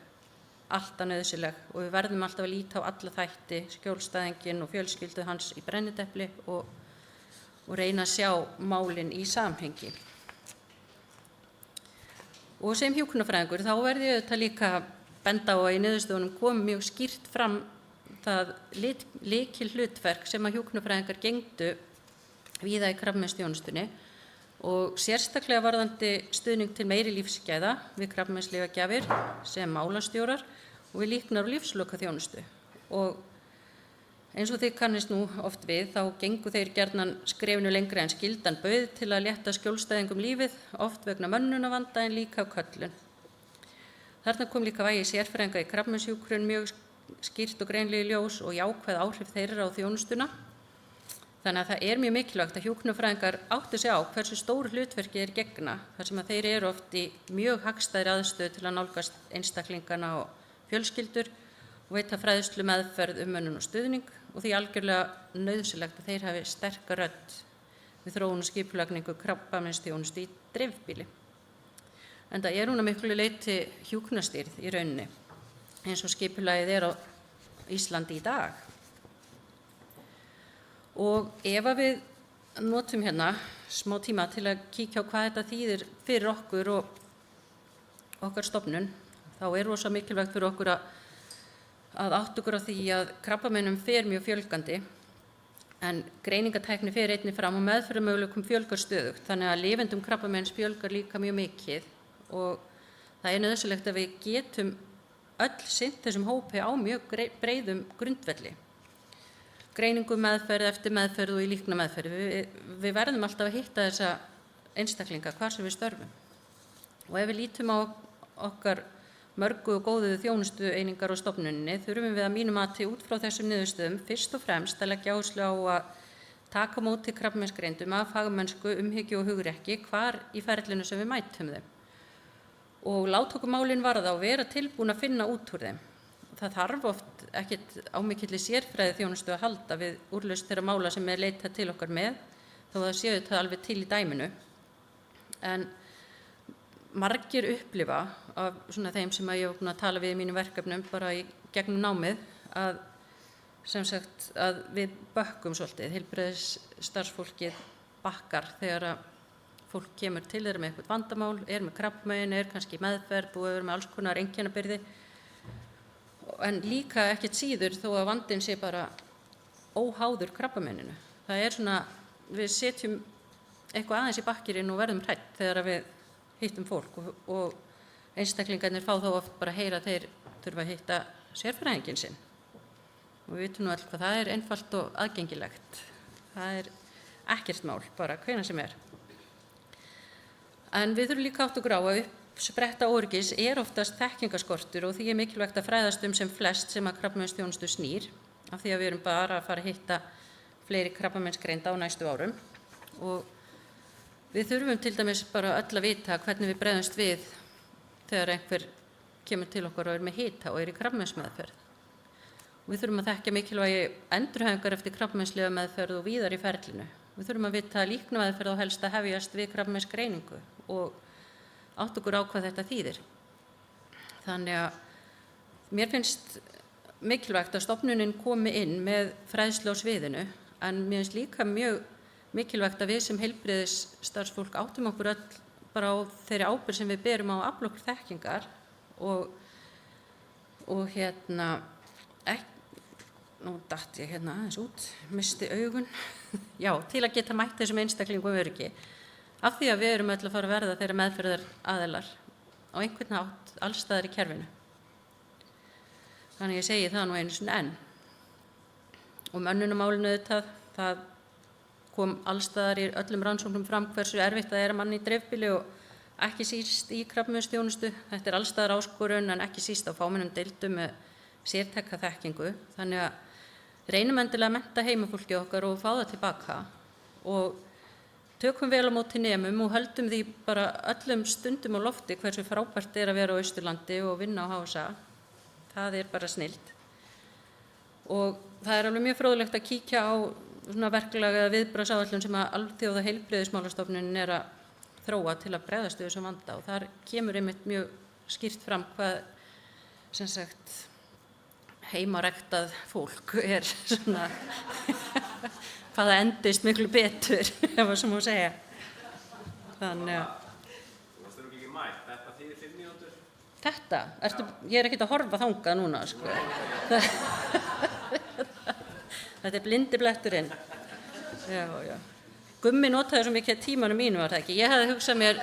alltaf nauðsynleg, og við verðum alltaf að líta á alla þætti, skjólstæðinginn og fjölskyldu hans í brennidepli og reyna að sjá málin í samhengi. Og sem hjúkrunarfræðingur þá verði ég auðvitað líka að benda á að í niðurstöðunum komi mjög skýrt fram það lykilhlutverk sem að hjúkrunarfræðingar gegndu víða í krabbameinsþjónustunni, og sérstaklega varðandi stuðning til meiri lífsgæða við krabbameinslyfjagjafir sem málastjórar og við líknar- og lífslokaþjónustu. Og eins og þið kannist nú oft við, þá gengu þeir gjarnan skrefinu lengra en skyldan bauð til að létta skjólstæðingum lífið, oft vegna mönnunarvanda en líka af köllun. Þarna kom líka vægi sérfræðinga í krabbameinshjúkrun mjög skýrt og greinlega í ljós og jákvæð áhrif þeirra á þjónustuna. Þannig að það mjög mikilvægt að hjúkrunarfræðingar átti sig á hversu stóru hlutverki gegna, þar sem að þeir eru oft í mjög hagstæðri aðstöðu til að nálgast einstaklingana og fjölskyldur og veita fræðslu, meðferð, umönnun og stuðning, og því algjörlega nauðsynlegt að þeir hafi sterka rödd við þróun og skipulagningu krabbameinsþjónustu í dreifbýli. Enda hún að miklu leyti hjúkrunarstýrð í rauninni, eins og skipulagið á Íslandi í dag. Og ef að við notum hérna smá tíma til að kíkja á hvað þetta þýðir fyrir okkur og okkar stofnun, þá rosa mikilvægt fyrir okkur að átta okkur á því að krabbameinum fer mjög fjölgandi, en greiningatækni fer einnig fram og meðferðarmöguleikum fjölgar stöðugt, þannig að lifendum krabbameins fjölgar líka mjög mikið, og það nauðsynlegt að við getum öll sinnt þessum hópi á mjög breiðum grundvelli. Greiningu, meðferð, eftir meðferð og í líkna meðferð. Við verðum alltaf að hitta þessa einstaklinga hvar sem við störfum. Og ef við lítum á okkar mörgu og góðu þjónustu einingar og stofnuninni, þurfum við að mínu mati út frá þessum niðurstöðum fyrst og fremst að leggja áherslu á að taka á móti krabbameinsgreindum af fagmennsku, umhyggju og hugrekki hvar í ferlinu sem við mætum þeim. Og láta okkur málin varða og vera tilbúin að finna út úr þeim. Það þarf oft ekkert á mikilli sérfræði þjónustu að halda við úrlausn þeirra mála sem leitað til okkar með, þó það séu þetta alveg til í dæminu. En margir upplifa af svona þeim sem ég hef búin að tala við í mínum verkefnum bara í gegnum námið, að sem sagt að við bökkum svolítið, heilbrigðisstarfsfólkið bakkar þegar að fólk kemur til þeirra með eitthvað vandamál, með krabbamein, kannski í meðferð, búið með alls konar einkennabyrði, en líka ekkert síður þó að vandinn sé bara óháður krabbameininu. Það svona, við setjum eitthvað aðeins í bakkirinn og verðum hrædd þegar við hittum fólk og einstaklingarnir fá þá oft bara að heyra að þeir þurfa að hitta sérfræðinginn sinn. Og við vitum nú alls hvað það er einfalt og aðgengilegt. Það er ekkert mál, bara hvenær sem er. En við þurfum líka átt okkur á að uppspretta öryggis er oftast þekkingaskortur og því er mikilvægt að fræðast sem flest sem að krabbameinsþjónustu snýr, af því að við erum bara að fara að hitta fleiri krabbameinsgreinda á næstu árum. Og við þurfum til dæmis bara öll að vita hvernig við bregðumst við þegar einhver kemur til okkar og er með hita og er í krabbameinsmeðferð. Við þurfum að þekkja mikilvægi endurhæfingar eftir krabbameinslega meðferð og víðar í ferlinu. Við þurfum að vita að líknarmeðferð á helst að hefjast við krabbameinsgreiningu og átt okkur á hvað þetta þýðir. Þannig að mér finnst mikilvægt að stofnunin komi inn með fræðslu á sviðinu, en mér finnst líka mjög mikilvægt að við sem heilbrigðisstarfsfólk áttum okkur öll bara á þeirri ábyrgð sem við berum á að afla okkur þekkingar og nú datt ég aðeins út, misti augun, já, til að geta mætt þessum einstaklingum öryggi, af því að við erum öll að fara að verða þeirra meðferðar aðilar á einhvern hátt allstaðar í kerfinu. Þannig ég segi það nú einu sinni enn. Og mönnunarmálinu auðvitað, það kom allstaðar í öllum rannsóknum fram hversu erfitt það er að manni í dreifbýli og ekki síst í krabbameinsþjónustu. Þetta er allstaðar áskorun en ekki síst á fámennum deildum með sértæka þekkingu. Þannig að reynum endilega að mennta heimafólki okkar og fá það tilbaka og tökum vel á móti nemum og höldum því bara öllum stundum á lofti hversu frábært er að vera á Austurlandi og vinna á HSA. Það er bara snillt. Og það er alveg mjög fróðlegt að kíkja á svona verklega viðbragðsáætlun sem að Alþjóða heilbrigðismálastofnunin er að þróa til að bregðast við þessum vanda og þar kemur einmitt mjög skýrt fram hvað sem sagt heimaræktað fólk er svona hvað það endist miklu betur ef það sem má segja. Þannig að Þú varst ekki mætt, þetta þýðir 5 mínútur. Þetta, ég er ekkert að horfa þangað núna, sko. Þetta er blindi bletturinn. Já. Gummi notaði svo mikið tímanum mínu, var það ekki? Ég hefði hugsað mér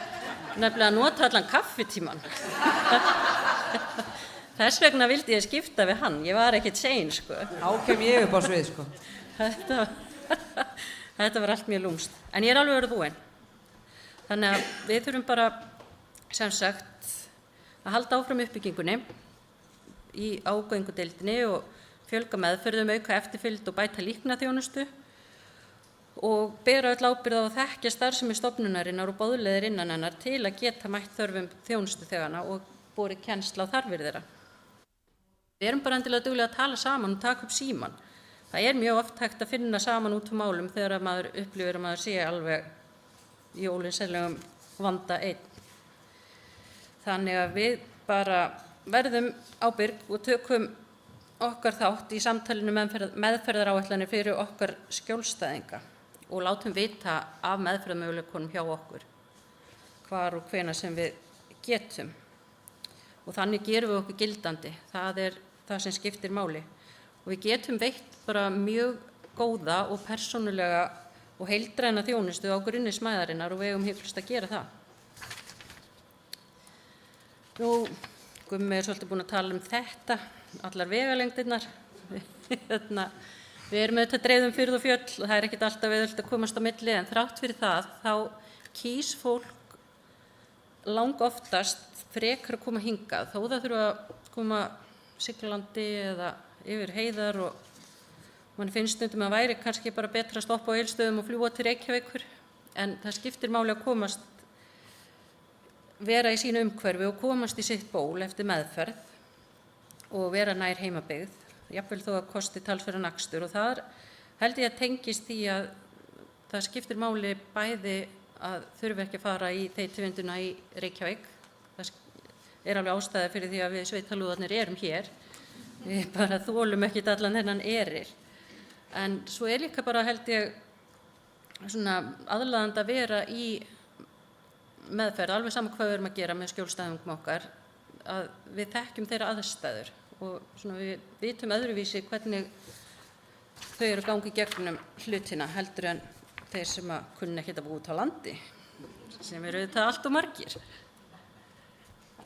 nefnilega að nota allan kaffitíman. Þess vegna vildi ég skipta við hann, ég var ekkert sein, sko. Ákem ég upp á svið, sko. Þetta var allt mjög lúmst, en ég er alveg verið búin. Þannig að við þurfum bara, sem sagt, að halda áfram uppbyggingunni í ágöngudeildinni og fjölga meðferðum, auka eftirfylgd og bæta líknarþjónustu og bera öll ábyrgð á að þekkja starfsemi stofnunarinnar og boðleiðir innan hennar til að geta mætt þörfum þjónustuþegana og borið kennsl á þarfir þeirra. Við erum bara endilega duglega að tala saman og taka upp síman. Það er mjög oft hægt að finna saman út úr málum þegar að maður upplifir að maður sé alveg í ólinsellegum vanda einn. Þannig að við bara verðum ábyrg og tökum okkar þátt í samtalinu meðferðaráætlanir fyrir okkar skjólstæðinga og látum vita af meðferðarmöguleikunum hjá okkur, hvar og hvenær sem við getum. Og þannig gerum við okkur gildandi, það er það sem skiptir máli. Og við getum veitt bara mjög góða og persónulega og heildræna þjónustu á grunni smæðarinnar og við eigum hiklaust að gera það. Nú, Gummi er svolítið búin að tala um þetta, allar vegalengdirnar. Við erum auðvitað dreifðum fyrð og fjöll og það er ekkert alltaf auðvelt að komast á milli, en þrátt fyrir það þá kýs fólk langoftast frekar að koma hingað, þó það þurfa að koma Siglandi eða yfir heiðar og mann finnst stundum að væri kannski bara betra að stoppa á Egilsstöðum og fljúga til Reykjavíkur, en það skiptir máli að komast, vera í sínu umhverfi og komast í sitt ból eftir meðferð og vera nær heimabyggð, jafnvel þó að kosti talsverðan akstur, og þar held ég að tengist því að það skiptir máli bæði að þurfi ekki að fara í þeytivinduna í Reykjavík. Það er alveg ástæða fyrir því að við sveitalúðarnir erum hér. Við bara þolum ekkert allan þennan eril. En svo er líka bara, held ég, svona aðlaðandi að vera í meðferð, alveg sama hvað við erum að gera með skjólstæðingum okkar, að við þekkjum þeirra aðstæður og svona við vitum öðruvísi hvernig þau eru gangi gegnum hlutina heldur en þeir sem að kunna ekkert að búa út á landi, sem eru auðvitað allt og margir.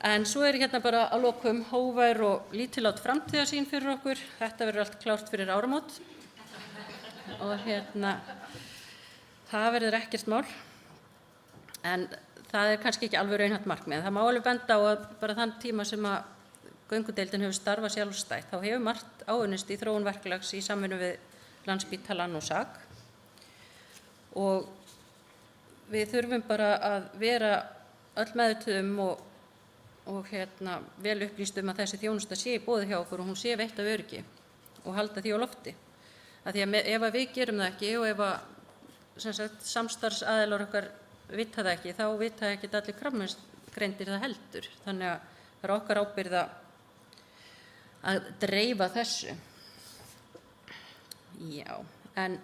En svo er hérna bara að lokum hógvær og lítillátt framtíðarsýn fyrir okkur. Þetta verður allt klárt fyrir áramót og það verður ekkert mál. En það er kannski ekki alveg raunhæft markmið. Það má alveg benda á að bara þann tíma sem að göngudeildin hefur starfað sjálfstætt, þá hefur margt áunnist í þróun verklags í samvinnu við Landspítalann og SAG. Og við þurfum bara að vera öll meðvituð og vel upplýst að þessi þjónusta sé í boði hjá okkur og hún sé veitt af öryggi og halda því á lofti. Af því að ef við gerum það ekki og ef samstarfsaðilar okkar vita það ekki, þá vita ekki allir krabbameinsgreindir það heldur. Þannig að það er okkar ábyrgð að dreifa þessu. Já, en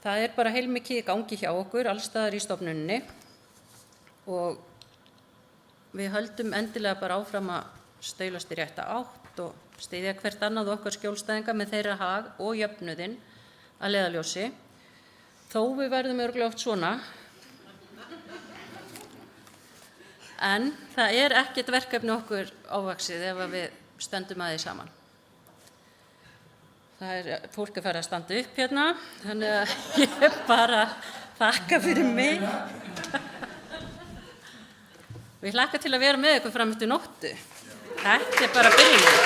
það er bara heilmikið í gangi hjá okkur, alls staðar í stofnuninni og við höldum endilega bara áfram að staulast í rétta átt og styðja hvert annað og okkar skjólstæðinga með þeirra hag og jöfnuðinn að leiðarljósi. Þó við verðum örugglega oft svona, en það er ekkert verkefni okkur ávaxið ef við stöndum að því saman. Fólk er farið að standa upp hérna, þannig að ég bara þakka fyrir mig. Við hlakka til að vera með ykkur fram eftir nóttu. Þetta er bara byrjunin.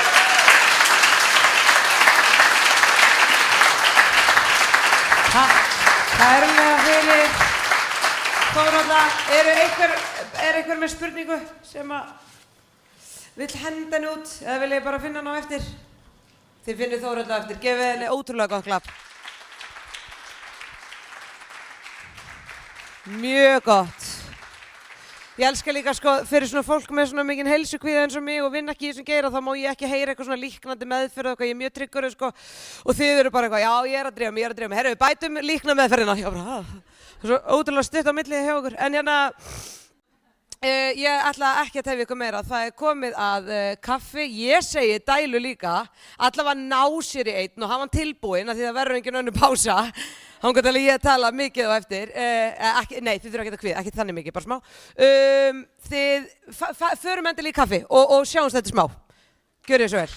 Kærlega fyrir Þórhalla. Er einhver með spurningu sem vill henda henni út eða vil ég bara finna hann á eftir? Þið finnir Þórhalla eftir. Gefið henni ótrúlega gott klapp. Mjög gott. Ég elska líka fyrir svona fólk með svona mikinn heilsukvíða eins og mig og vinn ekki í þessum geira, þá má ég ekki heyra eitthvað svona líknandi meðferð og eitthvað, ég er mjög tryggur og þið eru bara eitthvað, já ég er að drífa mig, herru við bætum líkna meðferðina. Já bara, svo ótrúlega stutt á milli hjá okkur. En ég ætla ekki að tefja ykkur meira, það er komið að kaffi, ég segi dælu líka, allavega ná sér í einn og hafa hann tilbúinn af því það verður engin önnur pása. Þangað til ég tala mikið á eftir, nei þið þurfa ekki að kvið, ekki þannig mikið, bara smá. Þið förum endilega í kaffi og sjáumst þetta smá. Gjörið svo vel.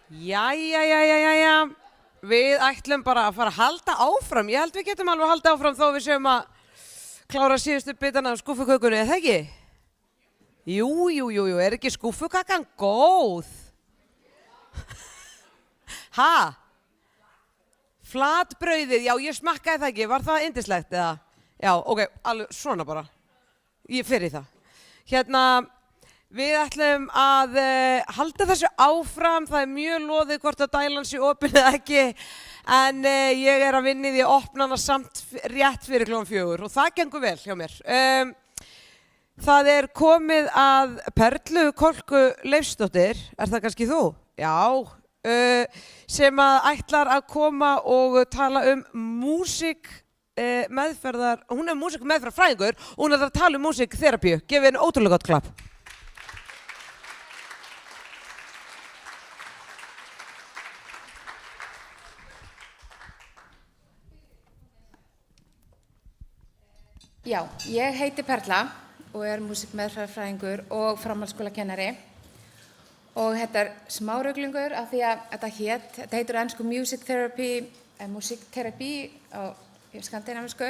Jæja. Við ætlum bara að fara að halda áfram. Ég held við getum alveg að halda áfram þó við séum að klára síðustu bitana af skúffukökunni, eða ekki? Jú, er ekki skúffukakan góð? Ha? Flatbrauðið, já, ég smakkaði það ekki, var það yndislegt eða? Já, ok, alveg svona bara. Ég fer í það. Hérna, við ætlum að halda þessu áfram, það er mjög loðið hvort að dælan sé opin eða ekki, en ég er að vinna í því að opna hana samt rétt fyrir klukkan 4 og það gengur vel hjá mér. Það er komið að Perlu Kolku Leifsdóttir, er það kannski þú? Já. Sem að ætlar að koma og tala músík meðferðar, hún er músík meðferðarfræðingur og hún er að tala músíkþerapíu. Gefið henni ótrúlega gott klapp. Já, ég heiti Perla og er músíkmeðferðarfræðingur og framhaldsskólakennari. Og þetta er smáruglingur af því að þetta heitir á ensku music therapy, músíkterapi á skandinavísku,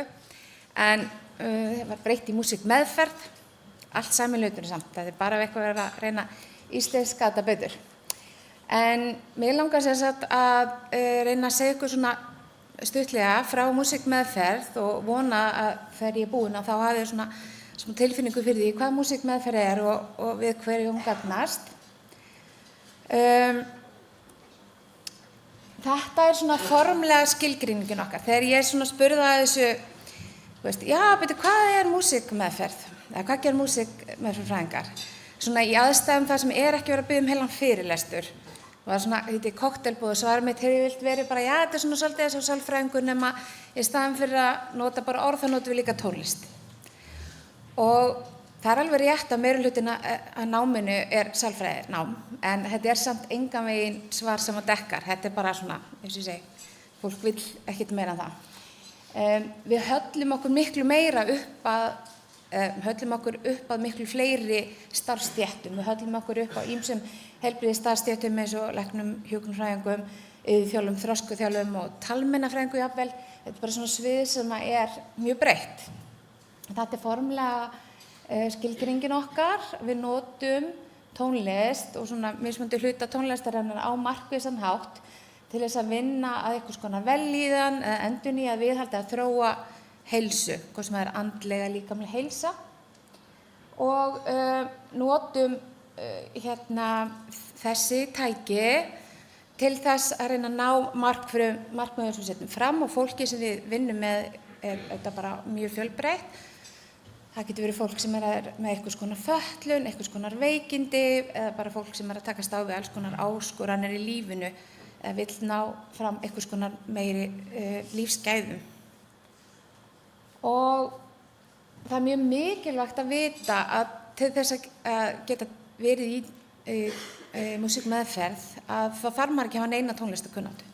en það var breytt í músíkmeðferð, allt sami hluturinn samt, það er bara eitthvað verið að reyna íslenska þetta betur. En mér langar sem sagt að reyna að segja ykkur svona stuttlega frá músíkmeðferð og vona að þegar ég er búin að þá hafi ég svona tilfinningu fyrir því hvað músíkmeðferð er og við hverju hún gagnast. Þetta er svona formlega skilgreiningin okkar. Þegar ég svona spurði að þessu, hvað er músíkmeðferð? Eða hvað gerir músíkmeðferðarfræðingar? Svona í aðstæðum þar sem er ekki verið að biðja heilan fyrirlestur. Það var svona, þetta kokteilbúð og svarið mitt hefði vilt verið bara, þetta er svona svolítið eins og sálfræðingur nema í staðinn fyrir að nota bara orð, þá notum við líka tónlist. Og það er alveg rétt að meirihlutin að náminu er sálfræðinám, en þetta er samt engan veginn svar sem að dekkar. Þetta er bara svona, eins og ég segi, fólk vill ekkert meira en það. Við höllum okkur miklu meira upp að miklu fleiri starfsstéttum. Við höllum okkur upp á ýmsum heilbrigðisstarfsstéttum eins og læknum, hjúkrunarfræðingum, iðjuþjálfum, þroskaþjálfum og talmeinafræðingum jafnvel. Þetta er bara svona svið sem er mjög breitt. Þetta er formlega skilgreiningin okkar. Við notum tónlist og svona mismunandi hluta tónlistarinnar á markvissan hátt til þess að vinna að einhvers konar vellíðan eða endurnýja viðhaldi að þróa heilsu, hvað sem er andlega líkamleg heilsa, og notum þessi tæki til þess að reyna að ná markmiðum sem við setjum fram, og fólki sem við vinnum með er þetta bara mjög fjölbreytt. Það getur verið fólk sem er með einhvers konar fötlun, einhvers konar veikindi eða bara fólk sem er að takast á við alls konar áskoranir í lífinu eða vill ná fram einhvers konar meiri lífsgæðum. Og það er mjög mikilvægt að vita að til þess að geta verið í músíkmeðferð að það þarf maður ekki að hafa neina tónlistarkunnáttu.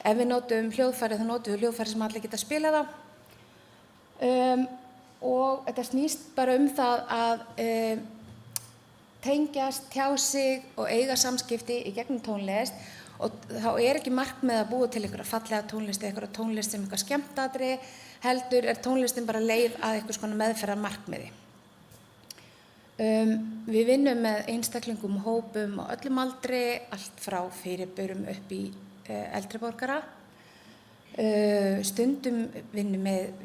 Ef við notum hljóðfæri þá notum við hljóðfæri sem allir geta spilað á. Og þetta snýst bara það að tengjast, tjá sig og eiga samskipti í gegnum tónlist, og þá er ekki markmið að búa til einhverja fallega tónlist eða einhverja tónlist sem eitthvað skemmtadri, heldur er tónlistin bara leið að einhvers konar meðferðar markmiði. Við vinnum með einstaklingum og hópum á öllum aldri, allt frá fyrirburum upp í eldri borgara. Stundum vinnum með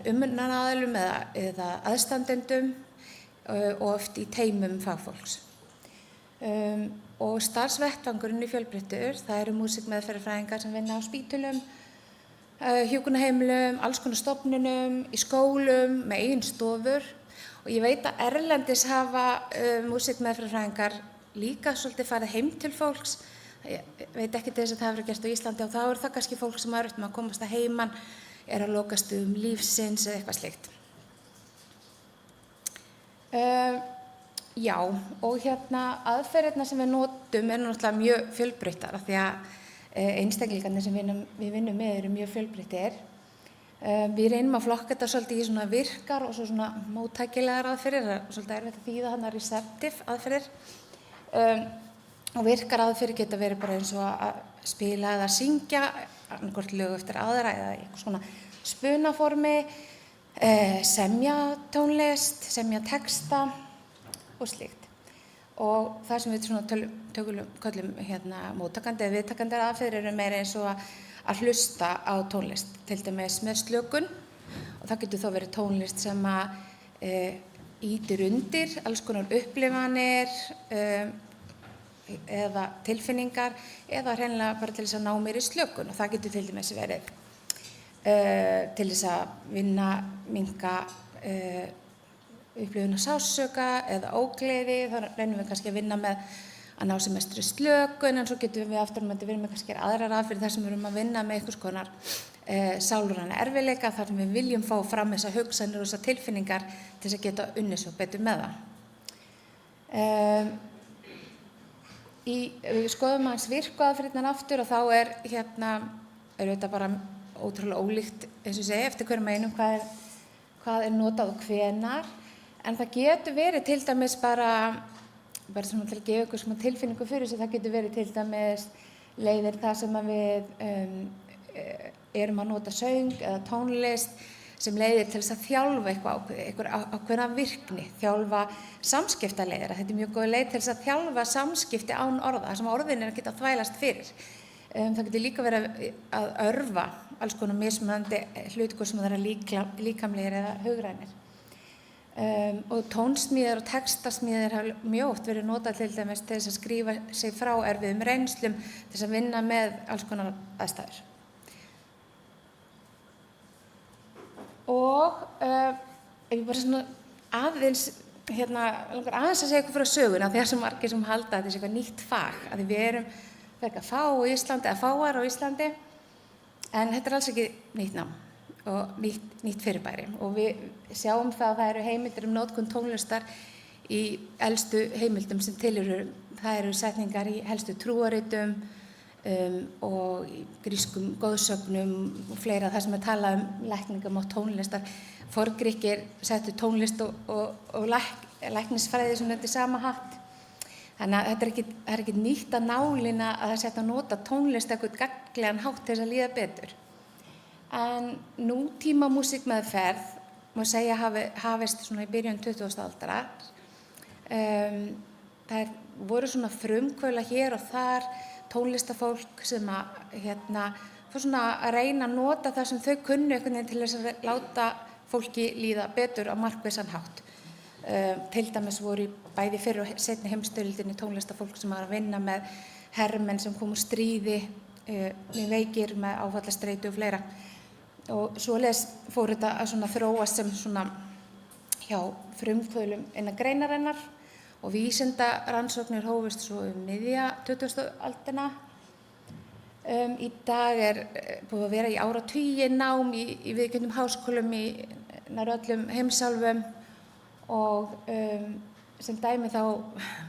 umönnunaraðilum eða aðstandendum og oft í teymum fagfólks. Og starfsvettvangurinn er fjölbreyttur. Það eru músíkmeðferðarfræðingar sem vinna á spítölum, hjúkrunarheimilum, alls konar stofnunum, í skólum, með eigin stofur. Og ég veit að erlendis hafa músíkmeðferðarfræðingar líka svolítið farið heim til fólks. Ég veit ekki til þess að það hefur gert á Íslandi, og þá er það kannski fólk sem er eftir að komast að heiman, er að lokast lífsins eða eitthvað slíkt. Já, og aðferðirnar sem við notum er náttúrulega mjög fjölbreyttar af því að einstaklingarnir sem við vinnum með eru mjög fjölbreyttir. Við reynum að flokka þetta svolítið í svona virkar og svo svona móttækilegar aðferðir, það er svolítið erfitt að þýða receptive aðferðir. og virkar aðferðir geta verið bara eins og að spila eða syngja, annarkvort lög eftir aðra eða eitthvað svona spunaformi, semja tónlist, semja texta og slíkt. Og það sem við svona köllum móttakandi eða viðtakandi aðferðir eru meira eins og að hlusta á tónlist, til dæmis með slökun, og það getur þá verið tónlist sem að ýtir undir alls konar upplifanir eða tilfinningar eða hreinlega bara til þess að ná meiri slökun, og það getur til dæmis verið til þess að minnka upplifun af sársauka eða ógleði. Þá reynum við kannski að vinna með að ná sem mestri slökun, en svo getum við aftur að vinna með kannski aðrar aðferðir þar sem við erum að vinna með einhvers konar sálræna erfiðleika, þar sem við viljum fá fram þessar hugsanir og þessar tilfinningar til þess að geta unnið svo betur með það. Við skoðum aðeins virkuaðferðirnar aftur, og þá er þetta bara ótrúlega ólíkt, eins og segi, eftir hverjum einum hvað er notað og hvenar, en það getur verið til dæmis bara svona til að gefa ykkur svona tilfinningu fyrir sig, það getur verið til dæmis leiðir þar sem að við erum að nota söng eða tónlist sem leiðir til þess að þjálfa eitthvað ákveðna virkni, þjálfa samskiptaleiðir. Þetta er mjög góð leið til þess að þjálfa samskipti án orða, þar sem orðin er að geta þvælast fyrir. Það getur líka verið að örva alls konar mismunandi hluti, hvort sem það eru líkamlegir eða hugrænir. Og tónsmíðar og textasmíðar hafa mjög oft verið notað til dæmis til þess að skrifa sig frá erfiðum reynslum, til þess að vinna með alls konar aðstæður. Og ef ég bara svona aðeins að segja eitthvað frá söguna, því að svo margir sem halda að þetta sé eitthvað nýtt fag, að við erum frekar fáar á Íslandi, en þetta er alls ekki nýtt nám og nýtt fyrirbæri, og við sjáum það að það eru heimildir notkun tónlistar í elstu heimildum sem til eru. Það eru setningar í helstu trúaritum og í grískum goðsögnum og fleira, það sem er talað lækningamátt tónlistar. Forngrikkir settu tónlist og læknisfræði sem undir sama hatt. Þannig að það er ekki nýtt að nálina að það setja að nota tónlist eitthvað gagnlegan hátt til þess að líða betur. En nútíma músíkmeðferð má segja hafist svona í byrjun 20. aldar. Það voru svona frumkvöðla hér og þar tónlistafólk sem fór svona að reyna að nota það sem þau kunnu einhvern veginn til þess að láta fólki líða betur á markvissan hátt. Til dæmis voru bæði fyrr og seinni heimsstyrjöldinni tónlistafólk sem var að vinna með hermenn sem kom úr stríði, með veikir, með áfallastreitu og fleira. Og svoleiðis fór þetta að svona þróast sem svona hjá frumkvöðlum innan greinarinnar, og vísindarannsóknir hófust svo miðja 20. aldina. Í dag er búið að vera í áratugi nám í viðurkenndum háskólum í nær öllum heimsálfum, og sem dæmi þá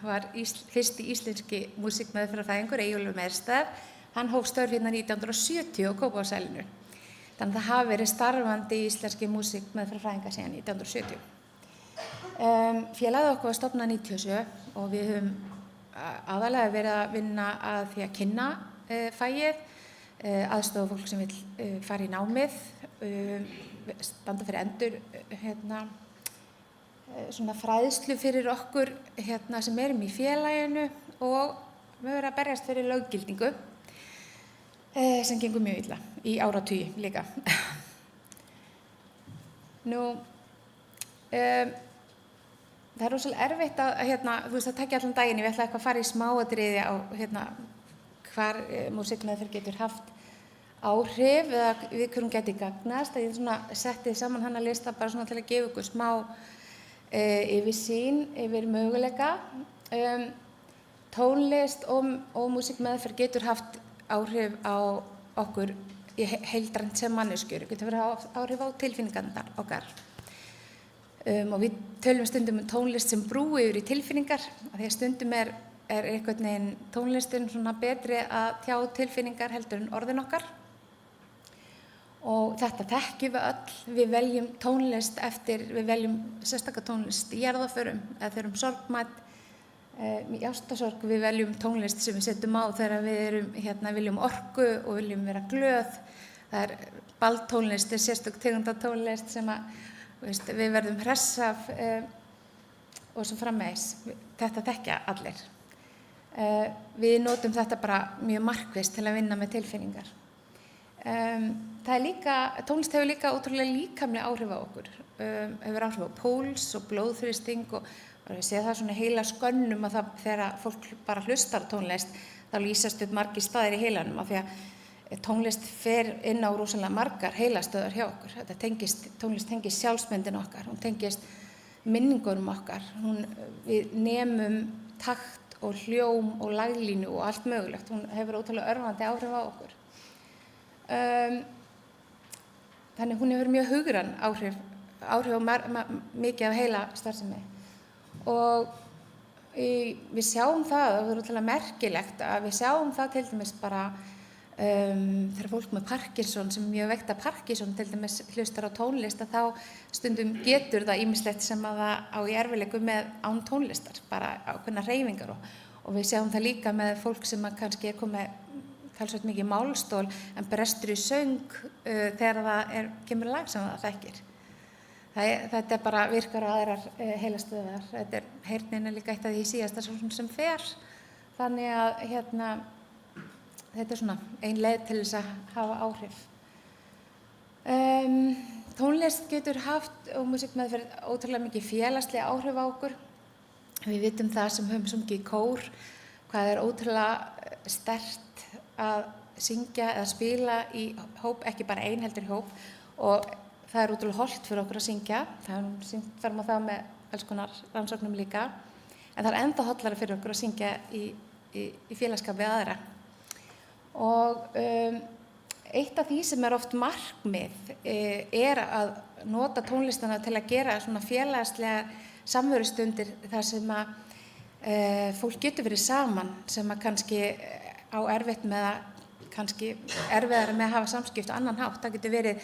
var fyrsti íslenski músíkmeðferðarfræðingur Eyjólfur Meðstad, hann hóf störf hérna 1970 á Kópavogshælinu. Þannig að það hafi verið starfandi íslenski músíkmeðferðarfræðingar síðan 1970. Félagið okkar var stofnað 1997 og við höfum aðalega verið að vinna að því að kynna fagið, aðstoða fólk sem vill fara í námið, standa fyrir endur svona fræðslu fyrir okkur sem erum í félaginu, og við höfum verið að berjast fyrir löggildingu sem gengur mjög illa í áratugi líka. Það er rosalega erfitt að það tekja allan daginn. Ég ætla eitthvað að fara í smáatriði á hvar músíkmeðferð getur haft áhrif eða við hverjum geti gagnast. Ég setti saman hana lista bara svona til að gefa ykkur smá yfirsýn yfir möguleika. Tónlist og músíkmeðferð getur haft áhrif á okkur heildrænt sem manneskjur, getur verið áhrif á tilfinningarnar okkar. Og við tölum stundum tónlist sem brú yfir í tilfinningar, af því að stundum er einhvern veginn tónlistin svona betri að tjá tilfinningar heldur en orðin okkar. Og þetta þekkjum við öll, við veljum tónlist við veljum sérstaka tónlist í jarðarförum, eða þegar sorgmætt, Í ástarsorg við veljum tónlist sem við setjum á þegar við viljum orku og viljum vera glöð. Það balltónlist, sérstök tegunda tónlist sem við verðum hress af og svo framvegis. Þetta þekkja allir. Við notum þetta bara mjög markvisst til að vinna með tilfinningar. Tónlist hefur líka ótrúlega líkamleg áhrif á okkur. Hefur áhrif á púls og blóðþrýsting og við séum það svona heila skönnum að það þegar fólk bara hlustar tónlist þá lýsast upp margir staðir í heilanum af því að tónlist fer inn á rosalega margar heilastöðar hjá okkur. Tónlist tengist sjálfsmyndin okkar, hún tengist minningunum okkar, við nemum takt og hljóm og laglínu og allt mögulegt. Hún hefur ótrúlega örvandi áhrif á okkur. Þannig hún hefur mjög hugræn áhrif á mikið af heila starfsemi. Og við sjáum það er ótrúlega merkilegt að við sjáum það til dæmis bara þegar fólk með Parkinson sem mjög veikt af Parkinson til dæmis hlustar á tónlist að þá stundum getur það ýmislegt sem að það á í erfiðleikum með án tónlistar, bara ákveðnar hreyfingar og við sjáum það líka með fólk sem að kannski komið talsvert mikið málstól en brestur í söng þegar það kemur lag sem það þekkir. Þetta bara virkar á aðrar heilastöðvar. Heyrnin líka eitt af því síðasta sem fer. Þannig að þetta svona ein leið til þess að hafa áhrif. Tónlist getur haft og músíkmeðferð ótrúlega mikið félagslega áhrif á okkur. Við vitum það sem höfum sungið í kór, hvað ótrúlega sterkt að syngja eða spila í hóp, ekki bara ein heldur í hóp og það ótrúlega hollt fyrir okkur að syngja. Það maður það með alls konar rannsóknum líka. En það ennþá hollara fyrir okkur að syngja í félagskap við aðra. Og eitt af því sem oft markmið að nota tónlistana til að gera svona félagslega samverustundir þar sem að fólk getur verið saman sem að kannski á erfitt með að kannski erfiðara með að hafa samskipti á annan hátt. Það getur verið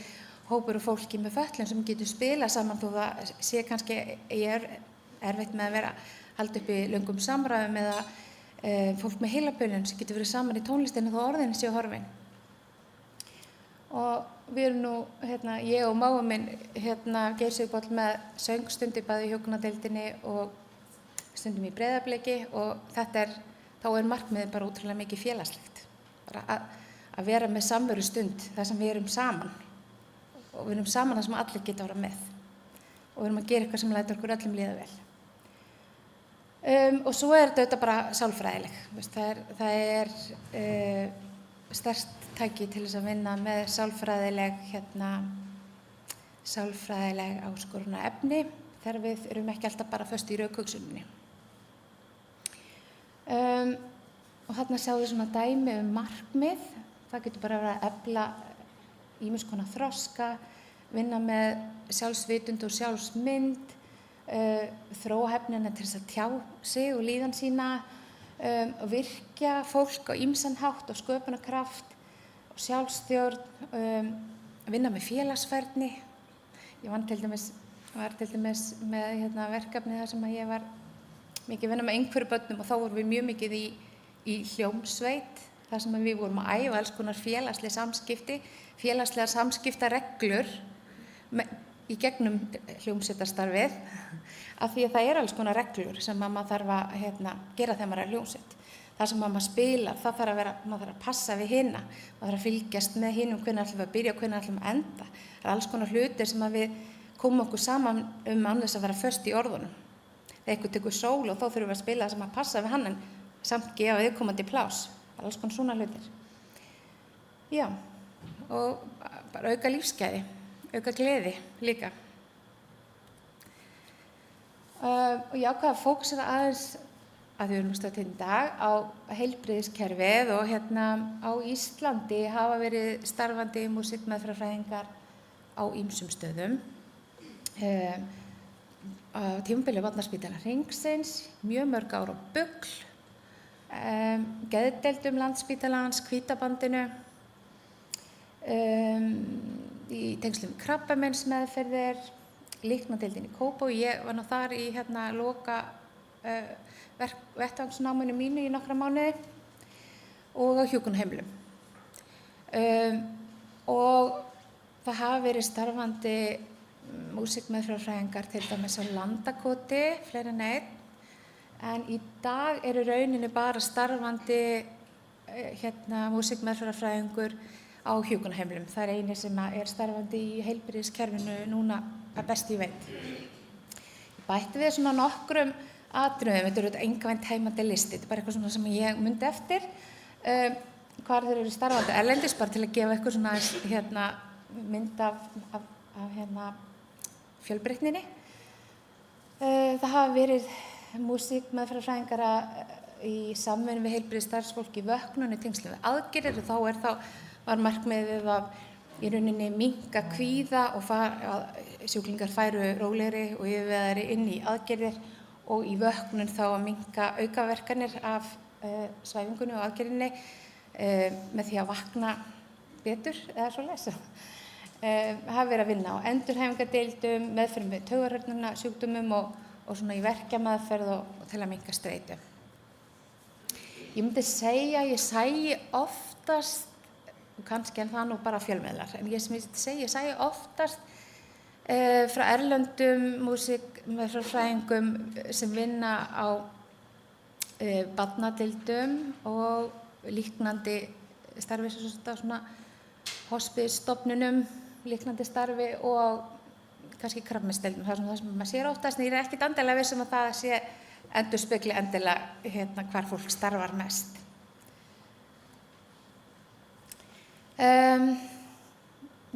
hópur og fólki með fötlun sem getur spila saman þó það sé kannski erfitt með að vera halda upp í löngum samræðum eða fólk með heilabilun sem getur verið saman í tónlistinu þó orðin séu horfin. Og við erum nú, ég og mágur minn, Geir Sigurpáll með söngstundi bæði í hjúkrunardeildinni og stundum í Breiðabliki og þá markmiðið bara ótrúlega mikið félagslegt. Bara að vera með samverustund þar sem við erum saman. Og við erum saman þar sem allir geta að vera með. Og við erum að gera eitthvað sem lætur okkur öllum líða vel. Og svo þetta bara sálfræðileg. Það sterkt tæki til þess að vinna með sálfræðileg áskorunarefni þegar við erum ekki alltaf bara föst í rökhugsuninni. Og þarna sjáum við svona dæmi markmið. Það getur bara verið að efla ýmiss konar þroska, vinna með sjálfsvitund og sjálfsmynd, þróa hæfnina til þess að tjá sig og líðan sína, virkja fólk á ýmsan hátt og sköpunarkraft og sjálfsstjórn, vinna með félagsfærni. Ég var til dæmis með verkefni þar sem ég var mikið að vinna með einhverju börnum og þá vorum við mjög mikið í hljómsveit þar sem við vorum að æfa alls konar félagslega samskiptareglur í gegnum hljómsveitarstarfið af því að það alls konar reglur sem maður þarf að gera þegar maður hljómsveit. Það sem maður spilar, maður þarf að passa við hina, maður þarf að fylgjast með hinum hvenær ætlum við að byrja og hvenær ætlum við að enda. Það alls konar hlutir sem við komum okkur saman án þess að vera föst í orðunum. Þegar einhver tekur sól og þá þurfum við að spila það sem að passa við hann en samt gefa viðkomandi plás. Það alls konar svona hlutir. Já, og bara auka lífsgæði, auka gleði líka. Og ég ákvað að fókusera aðeins að við erum stödd í dag á heilbrigðiskerfið og á Íslandi hafa verið starfandi músíkmeðferðarfræðingar á ýmsum stöðum. Á tímabili Barnaspítala Hringsins, mjög mörg ár á BUGL, geðdeildum Landspítalans, Hvítabandinu, í tengslum við krabbameinsmeðferðir, líknardeildin í Kópavogi. Ég var nú þar í loka vettvangsnáminu mínu í nokkra mánuði og á hjúkrunarheimilum. Og það hafa verið starfandi músíkmeðferðarfræðingar til dæmis á Landakoti, fleiri en einn, en í dag eru rauninni bara starfandi músíkmeðferðarfræðingur á hjúkrunarheimilum. Það er eini sem er starfandi í heilbrigðiskerfinu núna að best ég veit. Ég bætti við svona nokkrum atriðum, þetta eru engavænt heimandi listi, þetta er bara eitthvað svona sem ég mundi eftir, hvar þeir eru starfandi erlendis, bara til að gefa eitthvað svona mynd af fjölbreytninni. Það hafa verið músíkmeðferðarfræðingar í samvinnu við heilbrigðisstarfsfólk í vöknun í tengslum við aðgerðir og var markmiðið að í rauninni minnka kvíða og að sjúklingar færu rólegri og yfirvegaðri inn í aðgerðir og í vöknun þá að minnka aukaverkanir af svæfingunni og aðgerðinni með því að vakna betur eða svoleiðis. Hafa verið að vinna á endurhæfingardeildum, meðferðum við taugarhörnuna sjúkdómum og svona í verkjameðferð og til að minnka streitu. Ég myndi segja, ég sæi oftast, kannski en það nú bara fjölmiðlar, en ég sæi oftast frá erlendum músíkmeðferðarfræðingum sem vinna á barnadeildum og líknandi starfi, svona hospísstofnunum, líknandi starfi og kannski krabbameinsdeildum. Það er svona það sem maður sér oftast, en ég er ekkert endilega viss að það sé endurspegli endilega hvar fólk starfar mest.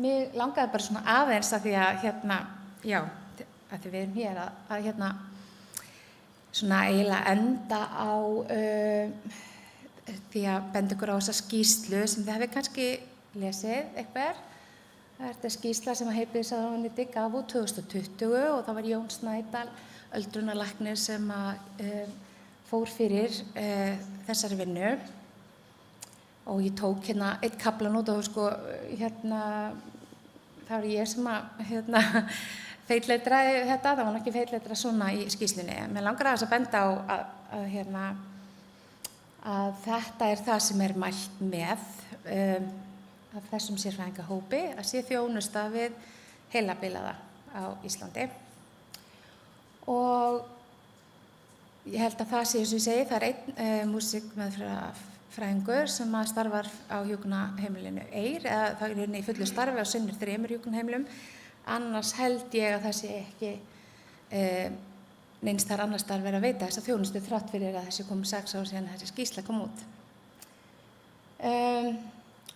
Mér langaði bara svona aðeins að því að að því við erum hér að svona eiginlega enda á því að benda ykkur á þessa skýrslu sem þið hefði kannski lesið eitthvað. Það er þetta skýrsla sem að heilbrigðisráðuneytið gaf út 2020 og það var Jón Snædal, öldrunarlæknir, sem fór fyrir þessari vinnu. Og ég tók einn kaflan út og það var ég sem að feitleitraði þetta, það var ekki feitleitra svona í skýrslunni. Mér langar aðeins að benda á að þetta er það sem er mælt með af þessum sérfræðingahópi, að sé þjónusta við heilabilaða á Íslandi. Og ég held að það sé, eins og ég segi, það er einn músíkmeðferðarfræðingur sem starfar á hjúkrunarheimilinu Eyr, eða það er í fullu starfi á sinnir 3 hjúkrunarheimilum. Annars held ég að það sé ekki neins þar annars þar verið að veita þessa þjónustu þrátt fyrir að þessi komið 6 ár síðan þessi skýrsla kom út.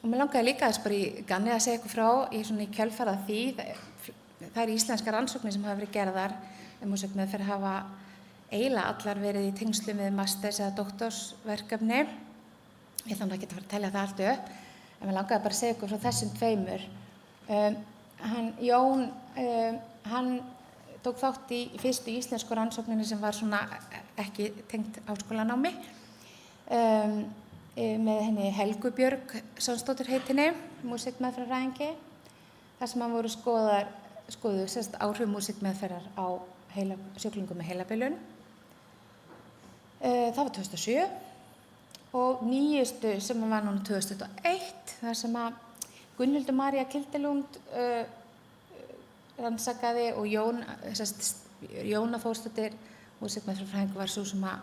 Og mér langaði líka þess bara í ganni að segja eitthvað frá í kjölfarið því. Það er íslenskar rannsóknir sem hafa verið gerðar músíkmeðferð hafa eiginlega allar verið í tengslum við masters- eða doktorsverkefni. Ég þannig ekki að fara að telja það allt upp, en mér langaði bara að segja eitthvað frá þessum tveimur. Jón, hann tók þátt í fyrstu íslensku rannsókninni sem var svona ekki tengt háskólanámi með henni Helgu Björg Sánsdóttur heitinni, músíkmeðferðarfræðingi, þar sem hann voru skoðuð áhrif músíkmeðferðar á sjúklingum með heilabilun. Það var 2007 og nýjustu sem var núna 2021, þar sem að Gunnhildur María Kildelund rannsakaði og Jóna Þórsdóttir, músíkmeðferðarfræðingur, var svo sem að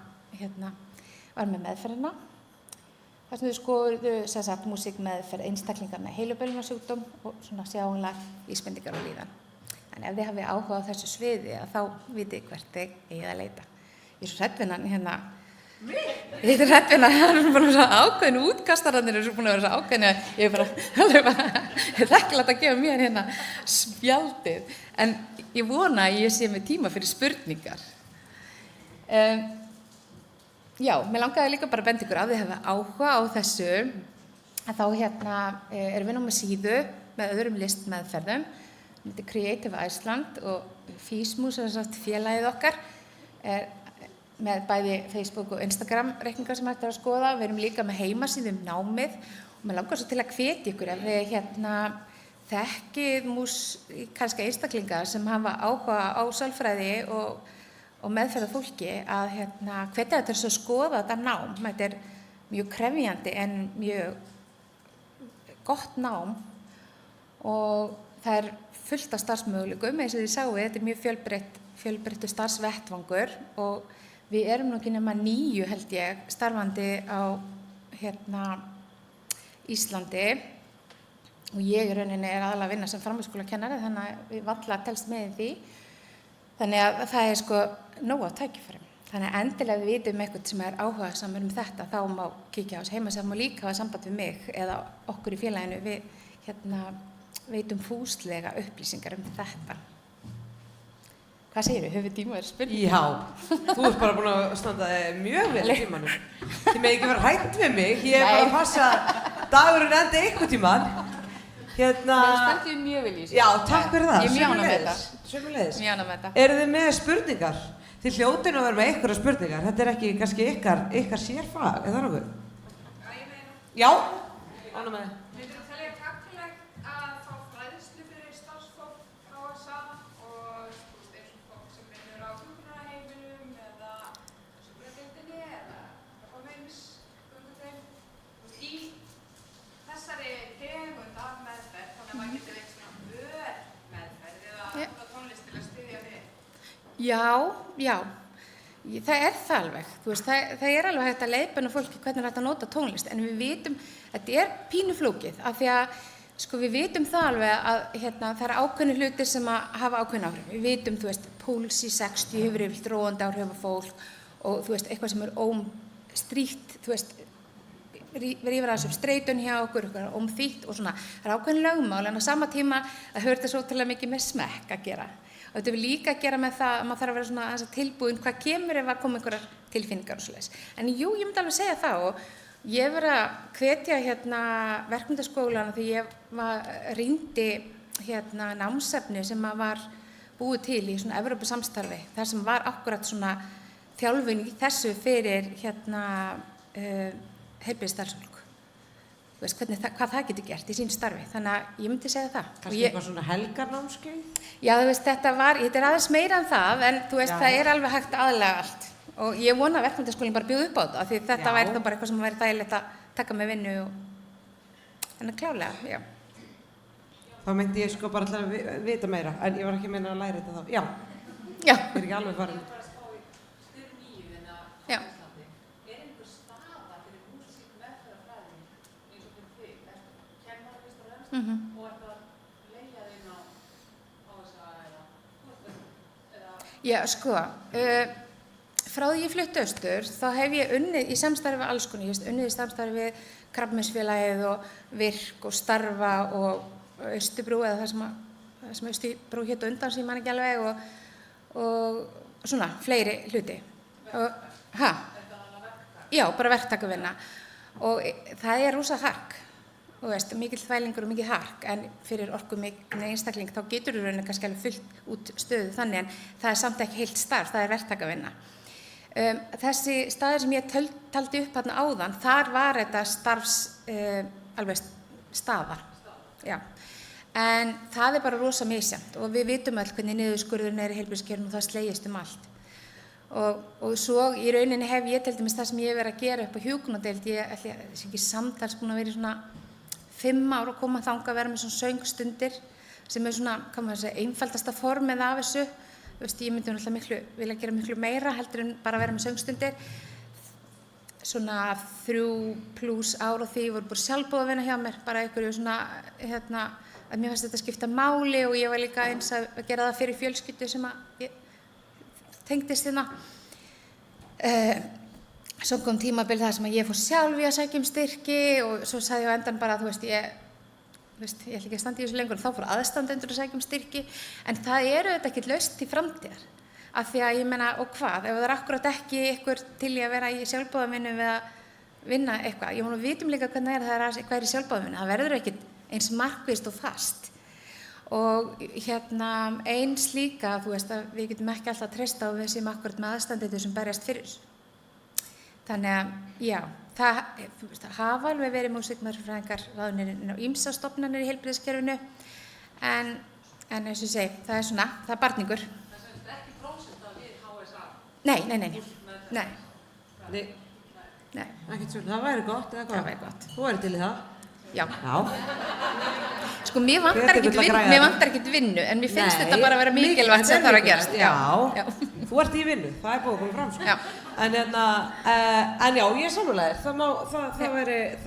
var með meðferðina. Þar sem þau skoðuðu músíkmeðferð einstaklinga með heilabilunarsjúkdóm og svona sjáanlegar vísbendingar á líðan. En ef þið hafið áhuga á þessu sviði, þá vitið hvert þið eigið að leita. Ég er svo hræddvinnan Ég er hræddvinnan, það er búin að vera ákveðinu útkastararnir, eru búin að vera ákveðinu, ég er bara þakklátt að gefa mér spjaldið. En ég vona að ég sé með tíma fyrir spurningar. Já, mér langaði líka bara að benda ykkur að þið hefði áhuga á þessu, að þá erum við nú með síðu með öðrum listmeðferðum. Þetta er Creative Iceland og FISMU, sem er sagt félagið okkar, með bæði Facebook og Instagram reikningar sem hægt er að skoða. Við erum líka með heimasíðu námið og mér langar svo til að hvetja ykkur ef þið þekkið kannski einstaklinga sem hafa áhuga á sálfræði og meðferða fólki að hvetja þetta til að skoða þetta nám. Þetta er mjög krefjandi en mjög gott nám og það er fullt af starfsmöguleikum, eins og þið sáu, þetta er mjög fjölbreyttur starfsvettvangur og við erum nú ekki nema 9 held ég starfandi á Íslandi og ég í rauninni er aðalega að vinna sem framhaldsskólakennari þannig að við varla telst með í því. Þannig að það er sko nóg af tækifærum. Þannig að endilega við vitum eitthvað sem er áhugasamur þetta þá má kíkja á þessu heimasíðu og líka hafa samband við mig eða okkur í félaginu. Við veitum fúslega upplýsingar þetta. Hvað segirðu? Höfum tíma að spurninga? Já, þú ert bara búin að standa mjög vel í tímanum. Þið með ekki vera hætt við mig, ég er bara að passa dagurinn endi einhvern tíman. Mér stendur mjög vel í þessu. Já, takk fyrir það. Ég er mjög ánægð með þetta. Sömuleiðis. Mjög ánægð með þetta. Eru þið með spurningar? Þið hljótið nú að vera með einhverjar spurningar. Þetta er ekki kannski ykkar sérfag, eða nokkuð? Já, ánægð með þið. Já, það er það alveg, það er alveg hægt að leiðbeina fólki hvernig hægt að nota tónlist, en við vitum, þetta er pínu flókið, af því að við vitum það alveg að það eru ákveðnir hlutir sem að hafa ákveðin áhrif. Við vitum, púls í 60 hefur yfirleitt róandi áhrif á fólk og eitthvað sem er ómstrítt, rífur aðeins upp streitun hjá okkur, ómþýtt og svona. Það er ákveðin lögmál, en á sama tíma að höfðu þetta svo ótrúlega mikið með smekk að gera. Og þetta vil líka gera með það að maður þarf að vera svona aðeins tilbúin hvað kemur ef að koma einhverjar tilfinningar og svoleiðis. En jú, ég myndi alveg segja það og ég hef verið að hvetja verkmenntaskólana því ég rýndi námsefni sem var búið til í svona Evrópusamstarfi þar sem var akkurat svona þjálfun í þessu fyrir heilbrigðisstarfsfólk. Hvað það getur gert í sínu starfi, þannig að ég myndi segja það. Kannski eitthvað svona helgarnámskeið? Já, þetta er aðeins meira en það, en það er alveg hægt aðlaga allt. Og ég vona að verkmenntaskólinn bara bjóði upp á þetta, því þetta væri þá bara eitthvað sem væri þægilegt að taka með vinnu en klárlega, já. Þá myndi ég sko bara alltaf vita meira, en ég var ekki að meina að læra þetta þá. Já. Já. Ég er ekki alveg farin. Já. Og er það leiðað inn á þessa eða? Já, frá því ég flutti austur, þá hef ég unnið í samstarfi við alls konar. Ég hef unnið í samstarfi við Krabbameinsfélagið og Virk og Starfa og Austurbrú, eða það sem Austurbrú hét undan sem ég man ekki alveg og svona, fleiri hluti. Já, bara verktakavinna. Og það er rosa hark. Mikill þvælingur og mikið hark, en fyrir orkumikinn einstakling þá getur þú rauninni kannski alveg fullt út stöðu þannig, en það er samt ekki heilt starf, það er verktakavinna. Þessi staður sem ég taldi upp þarna áðan, þar var þetta alveg staða. Já. En það er bara rosa misjafnt og við vitum öll hvernig niðurskurðurinn er í heilbrigðiskerfinu og það slegist allt. Og svo í rauninni hef ég til dæmis það sem ég hef verið að gera upp á hjúkrunardeild, ég er ekki samtals búin að vera í svona 5 ár að koma þangað að vera með svona söngstundir sem er svona, hvað maður segja, einfaldasta formið af þessu. Ég myndi náttúrulega vilja gera miklu meira heldur en bara vera með söngstundir. Svona 3+ ár og því voru bara sjálfboðavinna hjá mér, bara einhverju svona, að mér fannst þetta skipta máli og ég var líka eins að gera það fyrir fjölskyldu sem að ég tengdist hérna. Svo kom tímabil það sem að ég fór sjálf í að sækja styrki og svo sagði ég á endan bara, ég ætla ekki að standa í þessu lengur og þá fór aðstandendur að sækja styrki, en það eru þetta ekki laust til framtíðar. Af því að ég meina, og hvað, ef það er akkurat ekki ykkur til í að vera í sjálfboðavinnu við að vinna eitthvað. Ég við vitum líka hvernig hvað er í sjálfboðavinnu, það verður ekki eins markvisst og fast. Og eins líka, að við getum ekki alltaf að treysta á við sem akkurat með aðstandendur sem berjast fyrir. Þannig að, já, það hafa alveg verið músíkmeðferðarfræðingar ráðnir inn á ýmsar stofnanir í heilbrigðiskerfinu, en eins og ég segi, það er svona, það er barningur. Það er ekki prósenta við HSA? Nei. Nei, Nei, ekkert svona, það væri gott, eða hvað? það væri gott. Þú væri til í það? Já. Já. Sko, mér vantar Hver ekkert getur vinnu, græða mér þetta? vantar ekkert vinnu, en mér finnst Nei, þetta bara að vera mikilvægt sem þarf að gerast. Já. Þú ert í vinnu, það er búið að koma fram, sko. Já. En já, ég er sammála þér,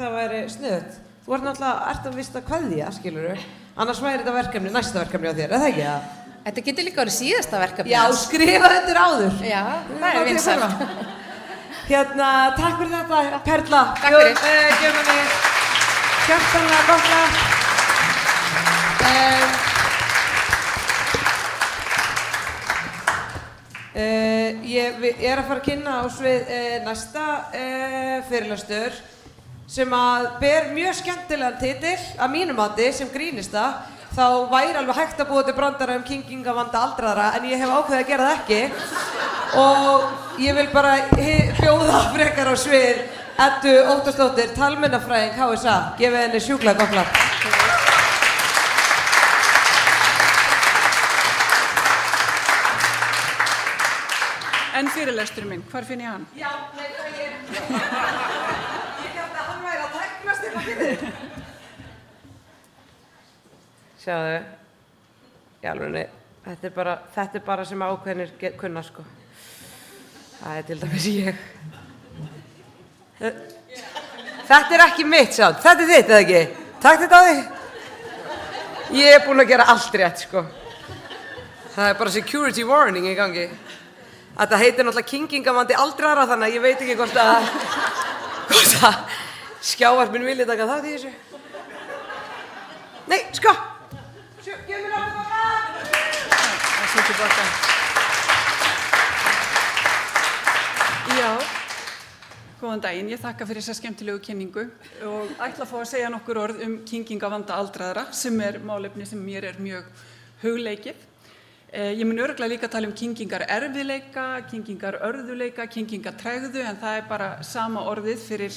það væri sniðugt. Þú ert náttúrulega, vist að kveðja, skilurðu, annars væri þetta verkefni, næsta verkefni á þér, eða ekki það? Þetta getur líka verið síðasta verkefni. Já, skrifa undir áður. Já, það er vinsælt. Takk fyrir þetta, Perla. Takk fyrir. Gefum henni hjartanlega gott lag. Ég er að fara að kynna á svið næsta fyrirlestur sem að ber mjög skemmtilegan titill að mínu mati sem grínista. Þá væri alveg hægt að búa til brandara kyngingavanda aldraðra en ég hef ákveðið að gera það ekki og ég vil bara bjóða frekar á svið Eddu Óttarsdóttir, talmeinafræðing HSA. Gefið henni sjúklega gott klapp. En fyrirlesturinn minn, hvar finn ég hann? Já, nei, ég held að hann væri að tæknast eitthvað fyrir. Sjáðu, í alvegni, þetta er bara sem ákveðnir kunna, sko. Það er til dæmis ég. Þetta er ekki mitt, sjáðu, þetta er þitt, eða ekki? Takk þetta á þig. Ég er búin að gera allt rétt, sko. Það er bara security warning í gangi. Þetta heitir náttúrulega kyngingavandi aldraðra þannig að ég veit ekki hvort að skjávarpinn vilji taka þátt í þessu. Nei, sko! Gef mér náttúrulega baka! Það sé tilbaka. Já, góðan daginn. Ég þakka fyrir þessa skemmtilegu kynningu og ætla að fá að segja nokkur orð kyngingavanda aldraðra sem er málefni sem mér er mjög hugleikið. Ég mun örugglega líka tala kyngingar erfiðleika, kyngingar örðuleika, kyngingar tregðu en það er bara sama orðið fyrir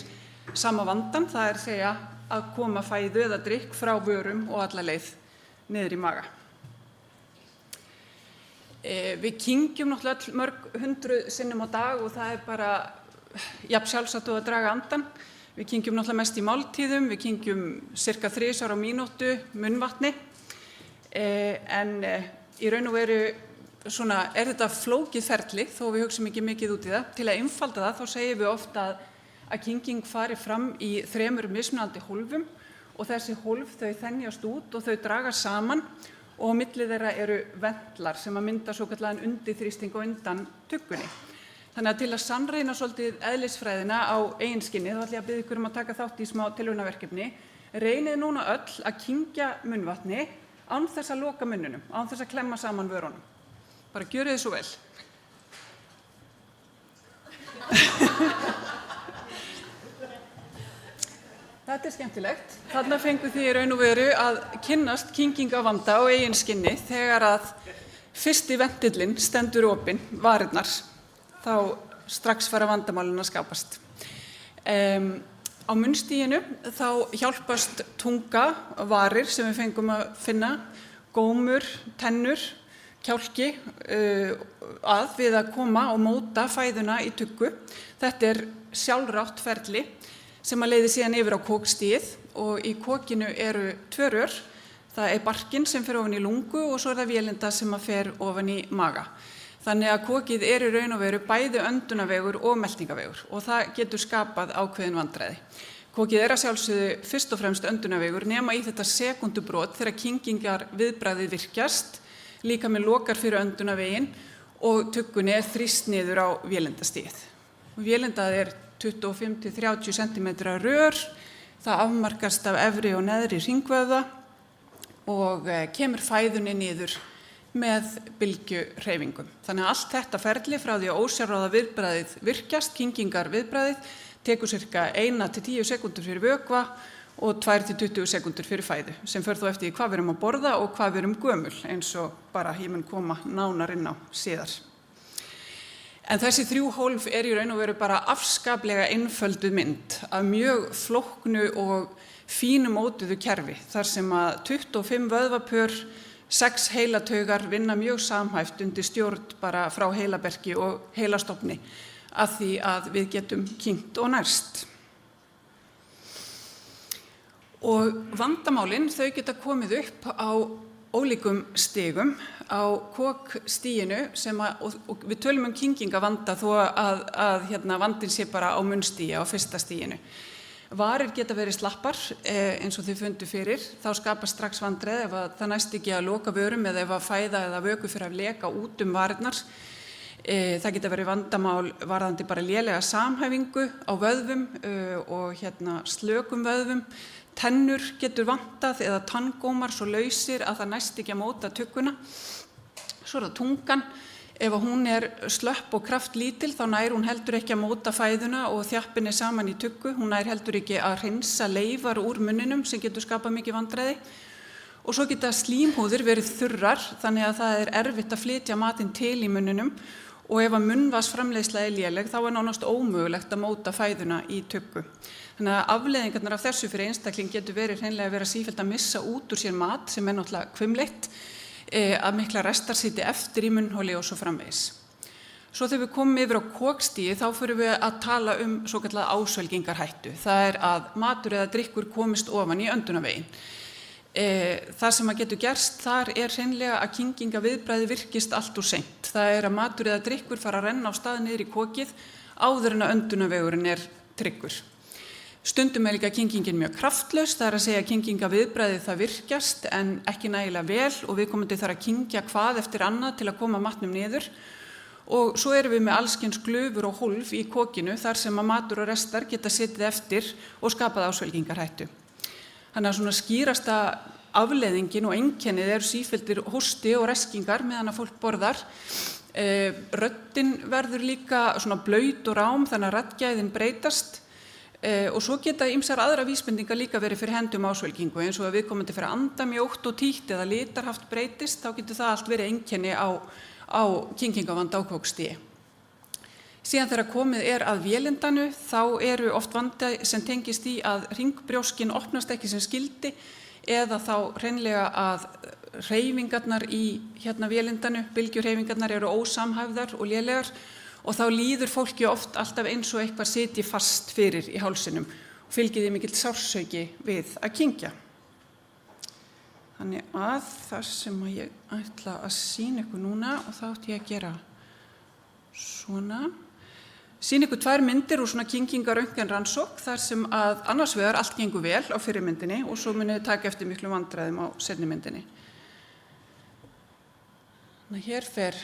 sama vandan, það er að segja að koma fæðu eða drykk frá vörum og alla leið niður í maga. Við kyngjum náttúrulega mörg hundruð sinnum á dag og það er bara jafn sjálfsagt og að draga andan. Við kyngjum náttúrulega mest í máltíðum, við kyngjum cirka 3 á mínútu munnvatni en í raun og veru er þetta flókið ferli þó við hugsum ekki mikið út í það. Til að einfalda það þá segjum við ofta að kynging fari fram í 3 mismunandi hólfum og þessi hólf þau þenjast út og þau dragast saman og á milli þeirra eru ventlar sem að mynda svokallaðan undirþrýsting og undan tuggunni. Þannig að til að sannreyna svolítið eðlisfræðina á eigin skinni þá ætla ég að biðja ykkur að taka þátt í smá tilraunaverkefni. Reynið núna öll að kyngja munnvatni án þess að loka munnunum, án þess að klemma saman vörunum. Bara gjörið þið svo vel. Þetta er skemmtilegt. Þarna fengu þið í raun og veru að kynnast kyngingavanda á eigin skinni þegar að fyrsti ventillinn stendur opinn, varirnar, þá strax fara vandamálin að skapast. Á munnstiginu þá hjálpast tunga, varir sem við fengum að finna, gómur, tennur, kjálki við að koma og móta fæðuna í tuggu. Þetta er sjálfrátt ferli sem að leiði síðan yfir á kokstigið og í kokinu eru 2 rör. Það er barkinn sem fer ofan í lungu og svo er það vélinda sem að fer ofan í maga. Þannig að kokið er í raun og veru bæði öndunarvegur og meltingavegur og það getur skapað ákveðin vandræði. Kokið er að sjálfsögðu fyrst og fremst öndunarvegur nema í þetta sekúndubrot þegar kyngingar viðbragðið virkjast, líka með lokar fyrir öndunarveginn og tuggunni er þrýst niður á vélindastigið. Vélindað er 25-30 cm rör, það afmarkast af efri og neðri hringvöðva og kemur fæðunni niður með bylgjuhreyfingum. Þannig að allt þetta ferli frá því að ósjálfráða viðbragðið virkjast, kyngingar viðbragðið, tekur cirka 1-10 sekúndur fyrir vökva og 2-20 sekúndur fyrir fæðu, sem fer þó eftir hvað við erum að borða og hvað við erum gömul, eins og bara ég mun koma nánar inn á síðar. En þessi 3 hólf er í raun og veru bara afskaplega einfölduð mynd af mjög flóknu og fínu mótuðu kerfi, þar sem að 25 vöðvapör 6 heilataugar vinna mjög samhæft undir stjórn bara frá heilaberki og heilastofni að því að við getum kyngt og nærst. Og vandamálin þau geta komið upp á ólíkum stigum. Á kokstiginu og við tölum kyngingavanda þó að vandinn sé bara á munnstigi á fyrsta stiginu. Varir geta verið slappar eins og þið fundu fyrir, þá skapast strax vandræði ef það næst ekki að loka vörum eða ef að fæða eða vöku fyrir að leka út varirnar. Það geta verið vandamál varðandi bara lélega samhæfingu á vöðvum og slökum vöðvum. Tennur getur vantað eða tanngómar svo lausir að það næst ekki að móta tugguna. Svo það tungan. Ef hún slöpp og kraftlítil þá nær hún heldur ekki að móta fæðuna og þjappinni saman í tuggu. Hún nær heldur ekki að hreinsa leifar úr munninum sem getur skapað mikið vandræði. Og svo geta slímhúðir verið þurrar þannig að það erfitt að flytja matinn til í munninum og ef að munnvatnsframleiðsla léleg þá nánast ómögulegt að móta fæðuna í tuggu. Þannig að afleiðingarnar af þessu fyrir einstakling getur verið hreinlega að vera sífellt að missa út úr sér mat sem náttúrulega hvimleitt, að mikla restar sitji eftir í munnholi og svo framvegis. Svo þegar við komum yfir á kokstigi þá fyrir við að tala svokallað ásvelgingarhættu. Það að matur eða drykkur komist ofan í öndunarveginn. Það sem að getur gerst þar hreinlega að kyngingaviðbragðið virkist allt úr seint. Það að matur eða drykkur fara að renna á stað niður í kokið áður en að öndunarvegurinn tryggur. Stundum líka kyngingin mjög kraftlaus, það að segja að kyngingaviðbragðið það virkjast en ekki nægilega vel og viðkomandi þarf að kyngja hvað eftir annað til að koma matnum niður. Og svo erum við með allskyns glufur og hólf í kokinu þar sem að matur og restar geta setið eftir og skapað ásvelgingarhættu. Þannig að svona skýrasta afleiðingin og einkennið sífelldir hósti og reskingar meðan að fólk borðar. Röddin verður líka svona blaut og rám þannig að raddgæðin breytast. Og svo geta ýmsar aðra vísbendingar líka verið fyrir hendum ásvelgingu eins og að viðkomandi fyrir að anda mjótt og títt eða litarhaft breytist þá getur það allt verið einkenni á kyngingavanda á kokstigi. Síðan þegar komið að vélindanu þá eru oft vandi sem tengist í að hringbrjóskin opnast ekki sem skyldi eða þá hreinlega að hreyfingarnar í vélindanu, bylgjuhreyfingarnar eru ósamhæfðar og lélegar og þá líður fólki oft alltaf eins og eitthvað sitji fast fyrir í hálsinum og fylgir því mikill sársauki við að kyngja. Þannig að það sem ég ætla að sýna ykkur núna og þá ætti ég að gera svona. Sýna ykkur 2 myndir úr svona kyngingaröntgenrannsókn þar sem að annars vegar allt gengur vel á fyrri myndinni og svo munið þið taka eftir miklu vandræðum á seinni myndinni. Þannig að hér fer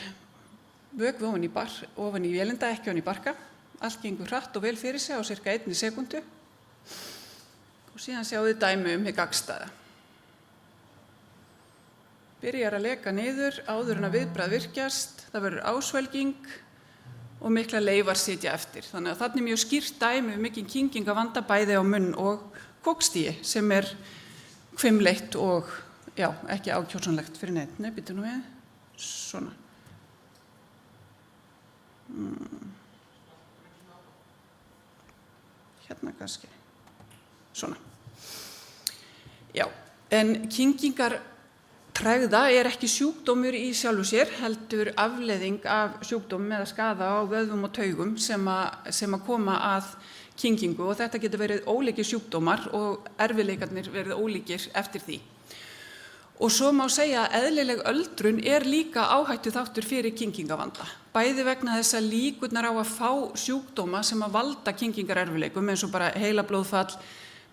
vökvi ofan í vélinda, ekki ofan í barka. Allt gengur hratt og vel fyrir sig á cirka 1 sekúndu. Og síðan sjáum við dæmi hið gagnstæða. Byrjar að leka niður áður en að viðbragð virkjast. Það verður ásvelging og mikla leifar sitja eftir. Þannig að þarna mjög skýrt dæmi mikinn kyngingavanda bæði á munn og kokstigi sem hvimleitt og ekki ákjósanlegt fyrir neitt. Nei, býtum nú við. Svona. Hérna kannski. Svona. Já, en kyngingartregða ekki sjúkdómur í sjálfu sér, heldur afleiðing af sjúkdómum eða skaða á vöðvum og taugum sem að koma að kyngingu og þetta getur verið ólíkir sjúkdómar og erfiðleikarnir verið ólíkir eftir því. Og svo má segja að eðlileg öldrun líka áhættu þáttur fyrir kyngingavanda. Bæði vegna þess að líkurnar á að fá sjúkdóma sem að valda kyngingarerfiðleikum eins og bara heilablóðfall,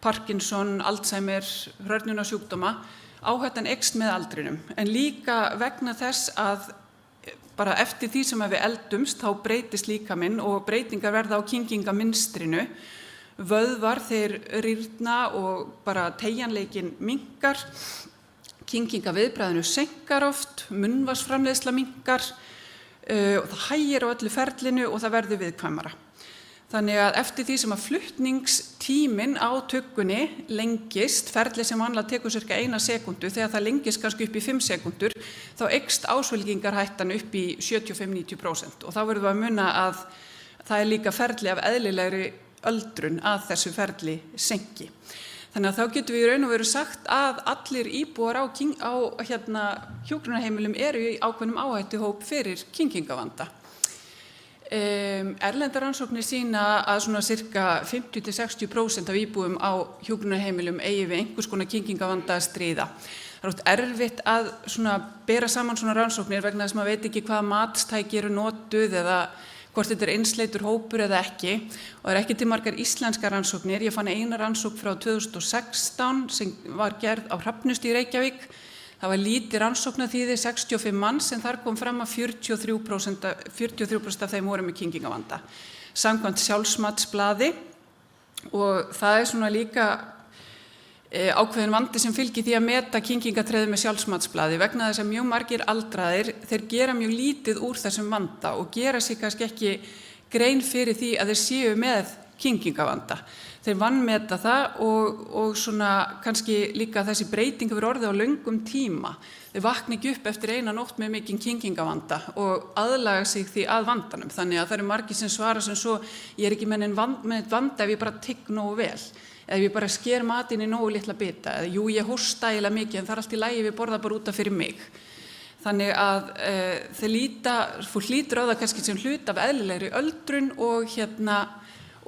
Parkinson, Alzheimer, hrörnunarsjúkdóma, áhættan eykst með aldrinum. En líka vegna þess að bara eftir því sem við eldumst þá breytist líkaminn og breytingar verða á kyngingaminstrinu. Vöðvar þeir rýrna og bara teygjanleikinn minnkar. Kyngingaviðbragðinu seinkar oft, munnvatnsframleiðsla minnkar og það hægir á öllu ferlinu og það verður viðkvæmara. Þannig að eftir því sem að flutningstíminn á tuggunni lengist, ferli sem vanlega tekur cirka 1 sekúndu, þegar það lengist kannski upp í 5 sekúndur, þá eykst ásvelgingarhættan upp í 75–90% og þá verðum við að muna að það líka ferli af eðlilegri öldrun að þessu ferli senki. Þannig að þá getum við í raun og veru sagt að allir íbúar á hjúkrunarheimilum eru í ákveðnum áhættuhóp fyrir kyngingavanda. Erlendar rannsóknir sýna að svona cirka 50–60% af íbúum á hjúkrunarheimilum eigi við einhvers konar kyngingavanda að stríða. Það er oft erfitt að svona bera saman svona rannsóknir vegna þess að maður veit ekki hvaða matstæki eru notuð eða hvort þetta einsleitur hópur eða ekki, og það ekki til margar íslenskar rannsóknir. Ég fann eina rannsókn frá 2016 sem var gerð á Hrafnistu í Reykjavík. Það var lítið rannsóknarþýði, 65 manns, en þar kom fram að 43% af þeim voru með kyngingavanda. Samkvæmt sjálfsmatsblaði, og það svona líka ákveðin vandi sem fylgir því að meta kyngingatreið með sjálfsmatsblaði vegna þess að mjög margir aldraðir, þeir gera mjög lítið úr þessum vanda og gera sig kannski ekki grein fyrir því að þeir séu með kyngingavanda. Þeir vanmeta það og svona kannski líka þessi breyting hefur orðið á löngum tíma. Þeir vakna ekki upp eftir eina nótt með mikinn kyngingavanda og aðlaga sig því að vandanum. Þannig að það eru margir sem svara sem svo, ég er ekki með neitt vanda ef ég bara tygg nógu vel. Eða ég bara sker matinn í nógu litla bita, eða jú, ég hósta eiginlega mikið en það allt í lagi, við borða bara út af fyrir mig. Þannig að fólk lítur á það kannski sem hlut af eðlilegri öldrun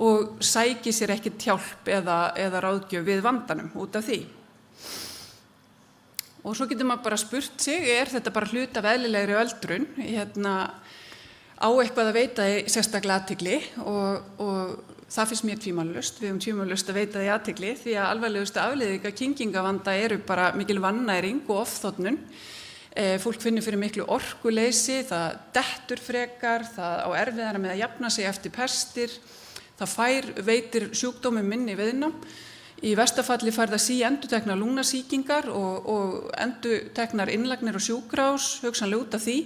og sæki sér ekkert hjálp eða ráðgjöf við vandanum út af því. Og svo getur maður bara spurt sig, er þetta bara hlut af eðlilegri öldrun? Á eitthvað að veita sérstaklega athygli og það finnst mér tvímælalaust. Við höfum tvímælalaust að veita því athygli því að alvarlegustu afleiðingar kyngingavanda eru bara mikil vannæring og ofþornun. Fólk finnur fyrir miklu orkuleysi, það dettur frekar, það á erfiðara með að jafna sig eftir pestir, það veitir sjúkdómum minni viðnám. Í versta falli fær það endurteknar lungnasýkingar og endurteknar innlagnir og sjúkrahús, hugsanlega út af því.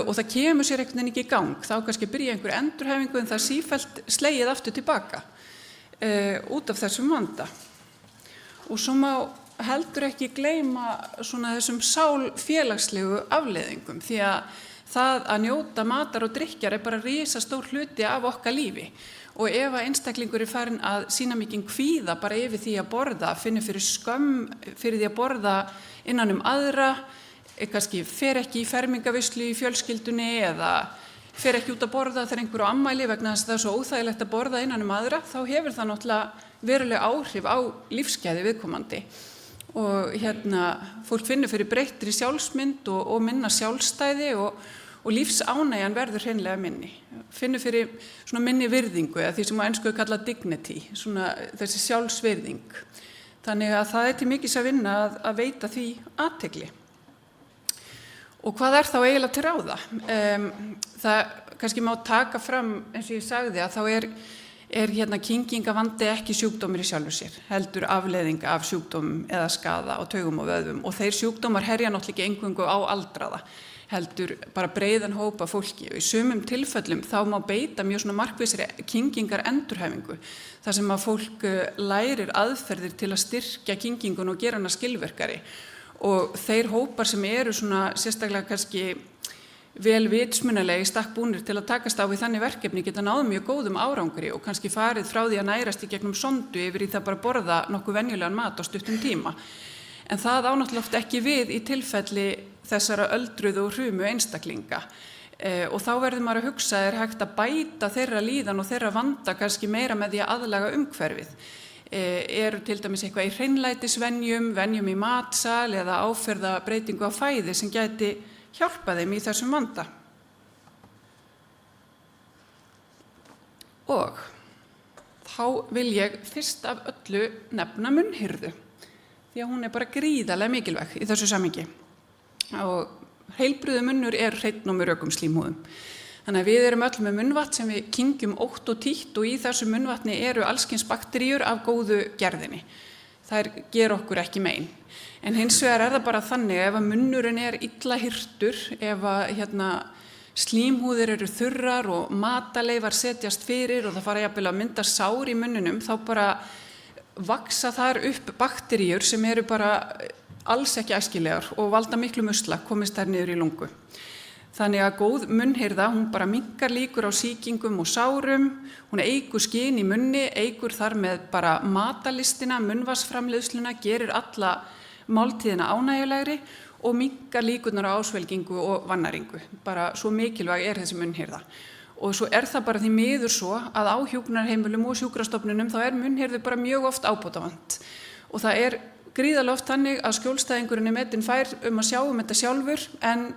Og það kemur sér einhvern veginn ekki í gang. Þá kannski byrja einhver endurhæfingu en það sífellt slegið aftur tilbaka út af þessum vanda. Og svo má heldur ekki gleyma svona þessum sálfélagslegu afleiðingum því að það að njóta matar og drykkjar er bara risastór hluti af okkar lífi. Og ef að einstaklingur er farin að sýna mikinn kvíða bara yfir því að borða, finnur fyrir skömm fyrir því að borða innan aðra, kannski fer ekki í fermingaveislu í fjölskyldunni eða fer ekki út að borða þegar einhver á afmæli vegna þess að það er svo óþægilegt að borða innan aðra, þá hefur það náttúrulega veruleg áhrif á lífsgæði viðkomandi. Og fólk finnur fyrir breyttri sjálfsmynd og minna sjálfstæði og lífsánægjan verður hreinlega minni. Finnur fyrir svona minni virðingu eða því sem á ensku er kallað dignity, svona þessi sjálfsvirðing. Þannig að það er til mikils að vinna að veita því athygli. Og hvað er þá eiginlega til ráða? Það kannski má taka fram, eins og ég sagði, að þá er kyngingavandi ekki sjúkdómur í sjálfu sér, heldur afleiðing af sjúkdómum eða skaða á taugum og vöðvum. Og þeir sjúkdómar herja náttúrulega ekki eingöngu á aldraða, heldur bara breiðan hóp af fólki. Og í sumum tilfellum þá má beita mjög svona markvissri kyngingar endurhæfingu, þar sem að fólk lærir aðferðir til að styrkja kyngingun og gera hana skilvirkari. Og þeir hópar sem eru svona sérstaklega kannski vel vitsmunalegi stakk búnir til að takast á við þannig verkefni geta náð mjög góðum árangri og kannski farið frá því að nærast í gegnum sondu yfir í það bara borða nokkuð venjulegan mat á stuttum tíma. En það á náttúrulega oft ekki við í tilfelli þessara öldruðu og hrumu einstaklinga. Og þá verður maður að hugsa hægt að bæta þeirra líðan og þeirra vanda kannski meira með því að aðlaga umhverfið. Eru til dæmis eitthvað í hreinlætisvenjum, venjum í matsal eða áferða breytingu á fæði sem gæti hjálpað þeim í þessum vanda. Og þá vil ég fyrst af öllu nefna munnhirðu, því að hún er bara gríðarlega mikilvæg í þessu samhengi. Og heilbrigður munnur er hreinn og með rökum slímhúðum. Þannig að við erum öll með munnvatn sem við kyngjum ótt og títt og í þessu munnvatni eru allskyns bakteríur af góðu gerðinni. Þær ger okkur ekki mein. En hins vegar er það bara þannig ef að munnurinn er illa hirtur, ef að slímhúðir eru þurrar og mataleifar setjast fyrir og það fara jafnvel að mynda sár í munninum, þá bara vaxa þar upp bakteríur sem eru bara alls ekki æskilegar og valda miklu musla komist þær niður í lungu. Þannig að góð munnheyrða, hún bara minnkar líkur á sýkingum og sárum, hún eykur skyn í munni, eykur þar með bara matalistina, munnvatnsframleiðsluna, gerir alla máltíðina ánægjulegri og minnkar líkurnar á ásvelgingu og vannæringu. Bara svo mikilvæg þessi munnheyrða. Og svo það bara því miður svo að á hjúkrunarheimilum og sjúkrastofnunum þá munnheyrðu bara mjög oft ábótavant. Og það gríðarlega oft þannig að skjólstæðingurinn metinn fær að sjá þetta sjálfur en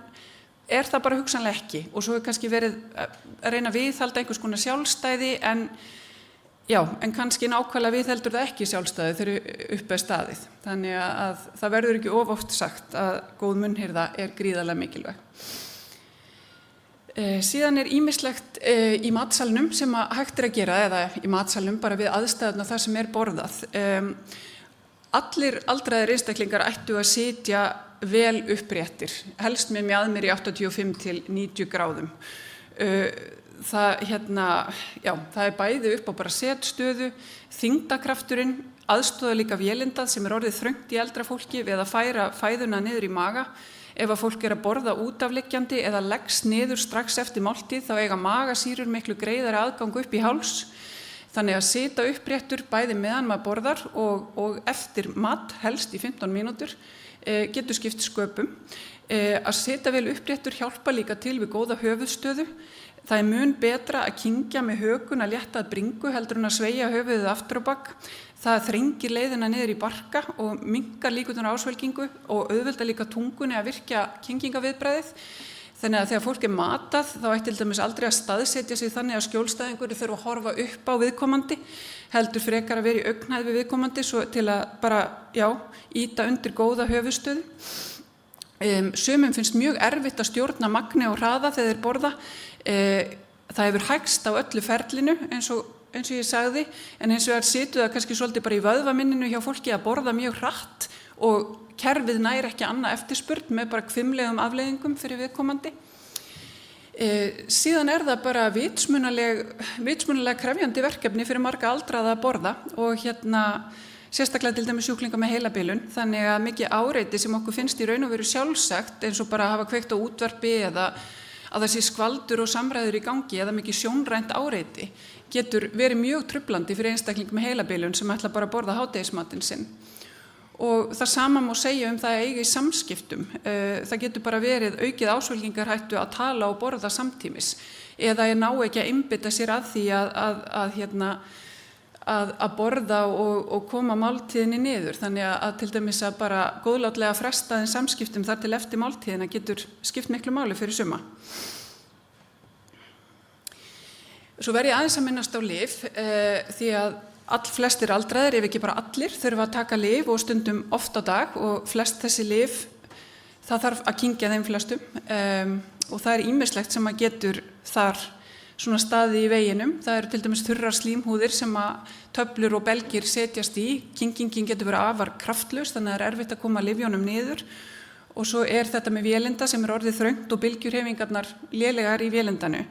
það bara hugsanlega ekki. Og svo kannski verið að reyna að viðhalda einhvers konar sjálfstæði en kannski nákvæmlega viðheldur það ekki sjálfstæði þegar upp staðið. Þannig að það verður ekki of oft sagt að góð munnheyrða gríðarlega mikilvæg. Síðan ýmislegt í matsalnum sem hægt að gera eða í matsalnum bara við aðstæðuna þar sem borðað. Allir aldraðir einstaklingar ættu að sitja vel uppréttir, helst með mjaðmir í 85 til 90 gráðum. Það bæði upp á bara setstöðu, þyngdarkrafturinn, aðstoða líka vélindað sem orðið þröngt í eldra fólki við að færa fæðuna niður í maga. Ef að fólk að borða útafliggjandi eða leggst niður strax eftir máltíð þá eiga magasýrur miklu greiðari aðgang upp í háls. Þannig að sita uppréttur bæði meðan maður borðar og eftir mat, helst í 15 mínútur, getur skipt sköpum. Að sita vel uppréttur hjálpa líka til við góða höfuðstöðu. Það mun betra að kyngja með hökun að létta að bringu heldur en að sveigja höfuðið aftur á bak. Það þrengir leiðina niður í barka og minnkar líkurnar á ásvelgingu og auðvelda líka tungunni að virkja kyngingaviðbragðið. Þannig að þegar fólk matað þá ætti til dæmis aldrei að staðsetja sig þannig að skjólstæðingur þurfa að horfa upp á viðkomandi, heldur frekar að vera í augnhæð við viðkomandi svo til að bara, ýta undir góða höfuðstöðu. Sumum finnst mjög erfitt að stjórna magni og hraða þegar þeir borða. Það hefur hægst á öllu ferlinu eins og ég sagði, en hins vegar situr það kannski svolítið bara í vöðvaminninu hjá fólki að borða mjög hratt og kerfið nær ekki annað eftirspurn með bara hvimlegum afleiðingum fyrir viðkomandi. Síðan það bara vitsmunalega krefjandi verkefni fyrir marga aldraða að borða og sérstaklega til dæmis sjúklinga með heilabilun, þannig að mikið áreiti sem okkur finnst í raun og veru sjálfsagt eins og bara að hafa kveikt á útvarpi eða að það sé skvaldur og samræður í gangi eða mikið sjónrænt áreiti getur verið mjög trublandi fyrir einstakling með heilabilun sem ætla bara að borða hádegismatinn sinn. Og það sama má segja það að eiga í samskiptum. Það getur bara verið aukið ásvelgingarhættu að tala og borða samtímis eða ná ekki að einbeita sér að því að borða og koma máltíðinni niður. Þannig að til dæmis að bara góðlátlega fresta þeim samskiptum þar til eftir máltíðina getur skipt miklu máli fyrir suma. Svo verð ég aðeins að minnast á lyf því að flestir aldraðir, ef ekki bara allir, þurfa að taka lyf og stundum oft á dag og flest þessi lyf, það þarf að kyngja þeim flestum og það ýmislegt sem að getur þar svona staði í veginum. Það eru til dæmis þurrar slímhúðir sem að töflur og belgir setjast í. Kyngingin getur verið afar kraftlaus, þannig að erfitt að koma lyfjónum niður. Og svo þetta með vélinda sem orðið þröngt og bylgjurhefingarnar lélegar í vélindanu.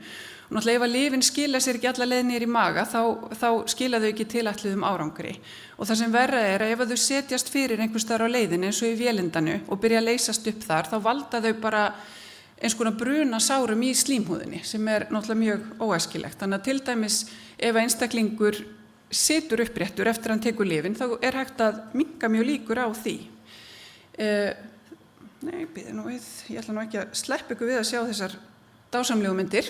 Og náttúrulega ef að lyfin skila sér ekki alla leið niður í maga, þá skila þau ekki tilætluðum árangri. Og það sem verra að ef þau setjast fyrir einhvers staðar á leiðinni eins og í vélindanu og byrja að leysast upp þar, þá valda þau bara eins konar bruna sárum í slímhúðinni sem náttúrulega mjög óæskilegt. Þannig að til dæmis ef einstaklingur situr uppréttur eftir að hann tekur lyfin, þá hægt að minnka mjög líkur á því. Ég ætla ekki að sleppa ykkur við að sjá þessar dásamlegu myndir.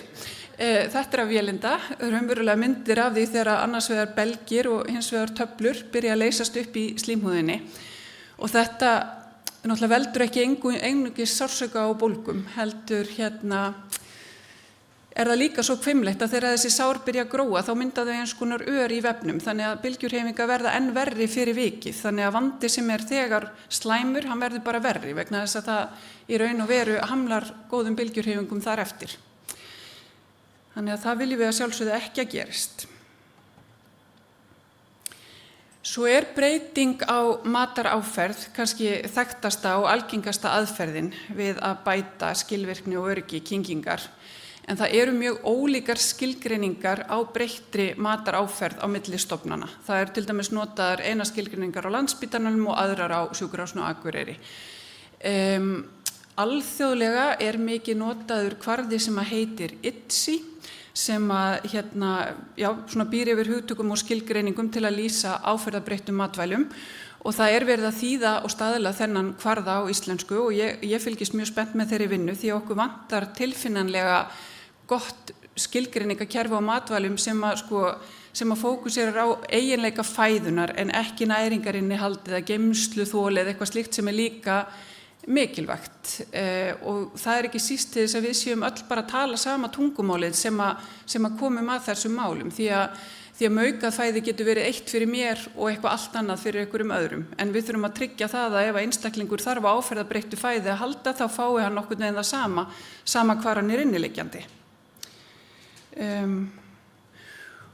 Þetta af vélinda, raunverulega myndir af því þegar annars vegar belgir og hins vegar töflur byrja að leysast upp í slímhúðinni. Og þetta náttúrulega veldur ekki einungis sársauka og bólgum, heldur það líka svo hvimleitt að þegar þessi sár byrja að gróa þá mynda þau eins konar ör í vefnum, þannig að bylgjurhefingar verða enn verri fyrir vikið, þannig að vandi sem þegar slæmur, hann verður bara verri vegna þess að það í raun og veru hamlar góðum bylgjurhefingum þar eftir. Þannig að það viljum við að sjálfsögðu ekki að gerist. Svo breyting á mataráferð kannski þekktasta og algengasta aðferðin við að bæta skilvirkni og öryggi kyngingar. En það eru mjög ólíkar skilgreiningar á breyttri mataráferð á milli stofnana. Það til dæmis notaðar eina skilgreiningar á Landspítalanum og aðrar á Sjúkrahúsinu á Akureyri. alþjóðlega mikið notaður kvarði sem heitir ITSI, sem svona býr yfir hugtökum og skilgreiningum til að lýsa áferðarbreyttum matvælum, og það verið að þýða og staðla þennan kvarða á íslensku, og ég fylgist mjög spennt með þeirri vinnu því okkur vantar tilfinnanlega gott skilgreiningakerfi á matvælum sem að fókuserar á eiginleika fæðunar en ekki næringarinnihald eða geymsluþol eða eitthvað slíkt sem líka mikilvægt, og það ekki síst til þess að við séum öll bara að tala sama tungumálið sem að komum að þessum málum, því að maukað fæði getur verið eitt fyrir mér og eitthvað allt annað fyrir einhverjum öðrum, en við þurfum að tryggja það að ef einstaklingur þarf á áferðarbreyttu fæði að halda, þá fái hann nokkurn veginn það sama hvar hann inniliggjandi.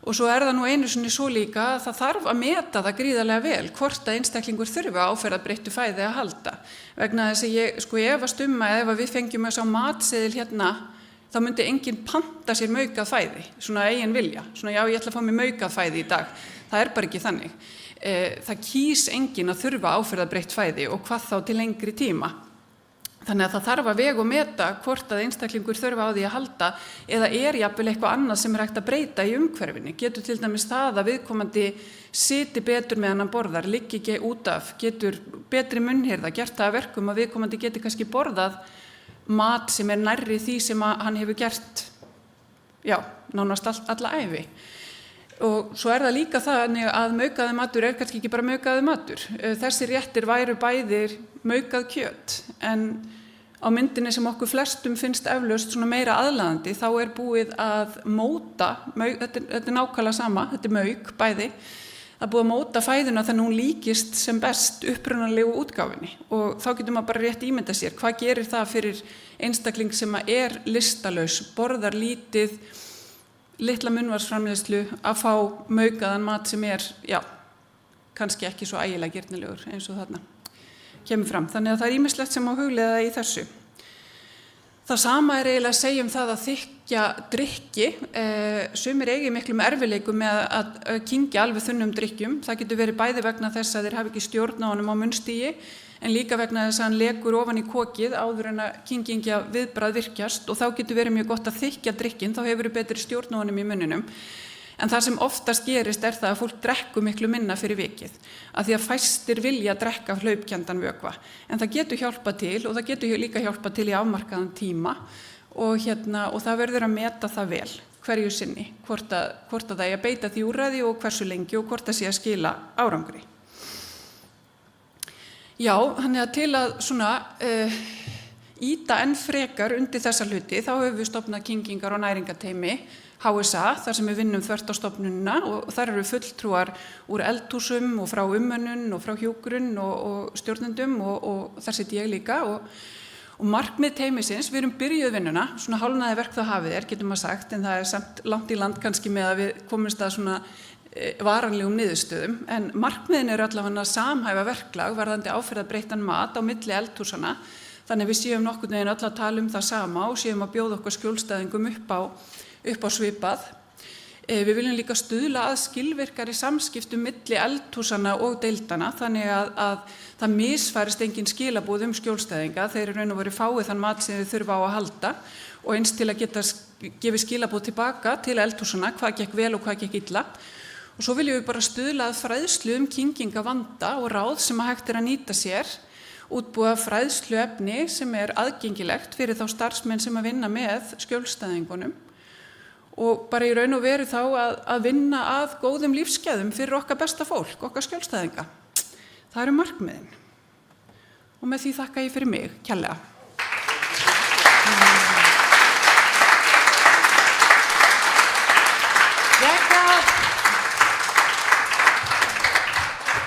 Og svo það nú einu sinni svo líka að það þarf að meta það gríðarlega vel hvort að einstaklingur þurfi á áferðarbreyttu fæði að halda, vegna þess að ég efast að ef við fengjum þess á matseðil þá myndi enginn panta sér maukað fæði, svona eigin vilja, svona já, ég ætla að fá mér maukað fæði í dag. Það bara ekki þannig. Það kýs enginn að þurfa áferðarbreytt fæði og hvað þá til lengri tíma. Þannig að það þarf að vega og meta hvort að einstaklingur þurfa á því að halda eða jafnvel eitthvað annað sem hægt að breyta í umhverfinu. Getur til dæmis það að viðkomandi siti betur meðan hann borðar, liggi ekki út af, getur betri munnhirða, gert það að verkum að viðkomandi geti kannski borðað mat sem nærri því sem hann hefur gert, nánast alla ævi. Og svo það líka þannig að maukaður matur kannski ekki bara maukaður matur. Þessi réttir væru bæðir maukað kjöt, en á myndinni sem okkur flestum finnst eflaust svona meira aðlaðandi, þá búið að móta, þetta nákvæmlega sama, þetta mauk bæði, það búið að móta fæðuna þannig hún líkist sem best upprunalegu útgáfinni, og þá getur maður bara rétt ímynda sér hvað gerir það fyrir einstakling sem listalaus, borðar lítið, litla munnvarsframleiðslu að fá maukaðan mat sem kannski ekki svo ægilega girnilegur eins og þarna kemur fram. Þannig að það ýmislegt sem á hugleiða í þessu. Það sama eiginlega að segja það að þykkja drykki. Sumir eigi miklum erfiðleikum með að kyngja alveg þunnum drykkjum. Það getur verið bæði vegna þess að þeir hafi ekki stjórn á honum á munnstigi, en líka vegna þess að hann lekur ofan í kokið áður en að kyngingja viðbragð virkjast, og þá getur verið mjög gott að þykkja drykkinn, þá hefur betri stjórn á honum í munninum. En það sem oftast gerist það að fólk drekkur miklu minna fyrir vikið, af því að fæstir vilja drekka hlaupkenndan vökva. En það getur hjálpað til, og það getur líka hjálpað til í afmarkaðan tíma, og það verður að meta það vel hverju sinni, hvort að það að beita því úrræði og hversu lengi og hvort það sé að skila árangri. Já, þannig að til að ýta enn frekar undir þessa hluti, þá höfum við stofnað kyngingar- og næringateymi HSA, þar sem við vinnum þvert á stofnunina, og þar eru fulltrúar úr eldhúsum og frá umönnun og frá hjúkrun og stjórnendum, og þar sitt ég líka, og markmið teymisins, við erum byrjuð vinnuna, svona hálfnaði verk það hafið getum maður sagt, en það samt langt í land kannski með að við komumst að svona varanlegum niðurstöðum, en markmiðin allavega samhæfa verklag varðandi áferðarbreyttan mat á milli eldhúsana, þannig að við séum nokkurn veginn öll að tala það sama og séum að bjóða okkar skjólstæðingum upp á svipað. Við viljum líka stuðla að skilvirkari samskiptum milli eldhúsana og deildana, þannig að það misfærist engin skilaboð skjólstæðinga, þeir raun og veru fáið þann mat sem þau þurfa á að halda, og eins til að geta gefið skilaboð tilbaka til eldhúsana, hvað gekk vel og hvað gekk illa. Og svo viljum við bara stuðla að fræðslu kyngingavanda og ráð sem hægt að nýta sér, útbúa fræðsluefni sem aðgengilegt fyrir þá starfsmenn sem að vinna með skjólstæðingunum, og bara í raun og veru þá að vinna að góðum lífsgæðum fyrir okkar besta fólk, okkar skjólstæðinga. Það eru markmiðin. Og með því þakka ég fyrir mig kærlega.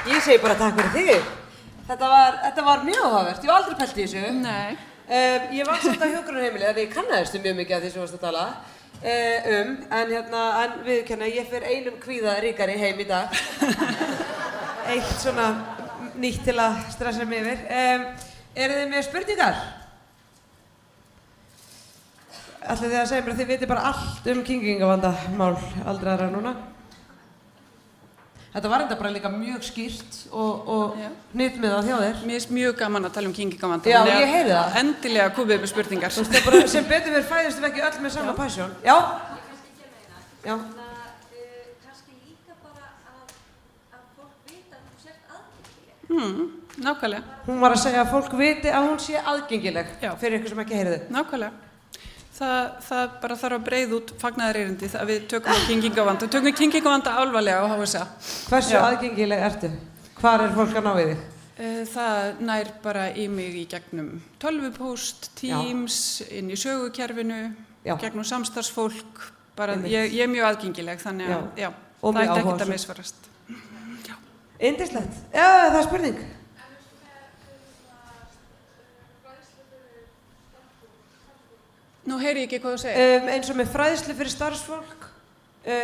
Ég segi bara takk fyrir þig. Þetta var mjög áhugavert. Ég var aldrei pælt í þessu. Nei. Ég var samt á hjúkrunarheimili, þannig ég kannaðist mjög mikið af því sem varst að tala en viðurkenna, ég fer einum kvíða ríkari heim í dag. Eitt svona nýtt til að stressa mig yfir. Eru þið með spurningar? Ætlið þið að segja mér að þið viti bara allt kyngingavandamál aldraðra núna? Þetta var enda bara líka mjög skýrt og hnitmiðað hjá þér. Mér finnst mjög gaman að tala kyngingavanda. Já, ég heyri það. Endilega komið með spurningar. Þú veist, bara, sem betur við fæðist við ekki öll með sama passion. Já? Já. Kannski líka bara að fólk vita að þú sért aðgengileg. Nákvæmlega. Hún var að segja að fólk viti að hún sé aðgengileg fyrir ykkur sem ekki heyrðu. Nákvæmlega. Það bara þarf að breiða út fagnaðarerindið að við tökum kyngingavanda. Tökum kyngingavanda alvarlega á HSA. Hversu aðgengileg ertu? Hvar er fólk að ná í þig? Það nær bara í mig í gegnum tölvupóst, Teams, inn í sögukerfinu, gegnum samstarfsfólk. Bara, ég er mjög aðgengileg, þannig að það er ekkert að misfarast. Yndislegt. Já, það er spurning. Nú heyri ég ekki hvað þú segir. Eins og með fræðslu fyrir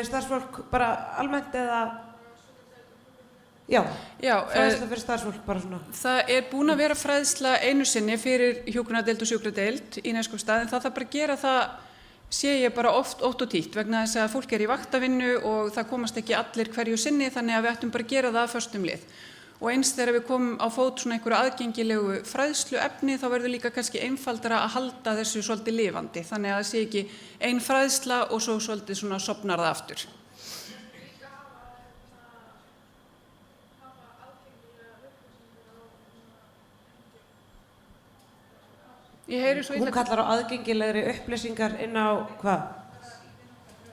starfsfólk bara almennt eða... Já, fræðsla fyrir starfsfólk bara svona. Það er búin að vera fræðsla einu sinni fyrir hjúkrunardeild og sjúkradeild í Neskaupstað, en það þarf bara að gera það, sé ég bara oft og títt, vegna þess að fólk er í vaktavinnu og það komast ekki allir hverju sinni, þannig að við ættum bara að gera það föstum lið. Og eins þegar við komum á fót svona einhverju aðgengilegu fræðsluefni þá verður líka kannski einfaldara að halda þessu svolítið lifandi. Þannig að það sé ekki ein fræðsla og svo svolítið svona sofnar það aftur. Ég heyri svo Hún kallar á aðgengilegri upplýsingar inn á hvað?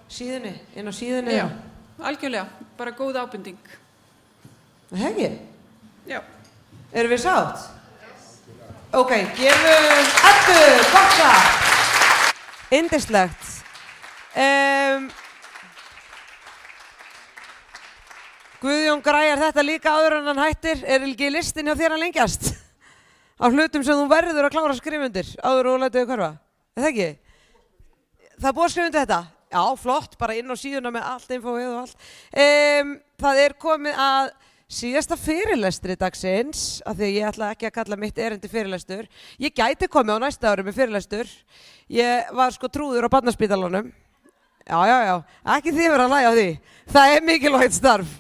Síðunni? Inn á síðunni? Já, algjörlega. Bara góð ábending. Það ekki? Já. Erum við sátt? Ok, gefum Eddu bakka. Yndislegt. Guðjón græjar þetta líka áður en hann hættir. Er ekki listin hjá þér að lengjast? Á hlutum sem þú verður að klára skrifundir áður og lætu þau hverfa. Er það ekki? Það er búið að skrifundir þetta? Já, flott. Bara inn á síðuna með allt infóið og allt. Það er komið að síðasta fyrirlestri dagsins, af því að ég ætla ekki að kalla mitt erindi fyrirlestur. Ég gæti komið á næsta ári með fyrirlestur. Ég var sko trúður á barnaspítalanum. Já, ekki þið vera að hlæja á því. Það er mikilvægt starf.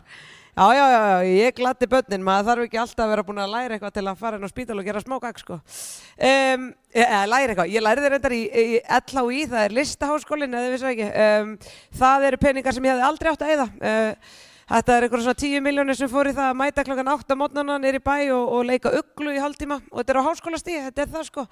Já, ég gladdi börnin, maður þarf ekki alltaf að vera búin að læra eitthvað til að fara inn á spítal og gera smá gagg, sko. Læra eitthvað. Ég lærði reyndar í LHÍ, það er listaháskólinn, eða þið vissu ekki. Það eru peningar sem ég hefði aldrei átt að eyða. Þetta er einhverjum svona 10 milljónir sem fór í það að mæta klokkan 8 á morgnana niður í bæ og leika uglu í hálftíma og þetta er á háskólastigi, þetta er það sko.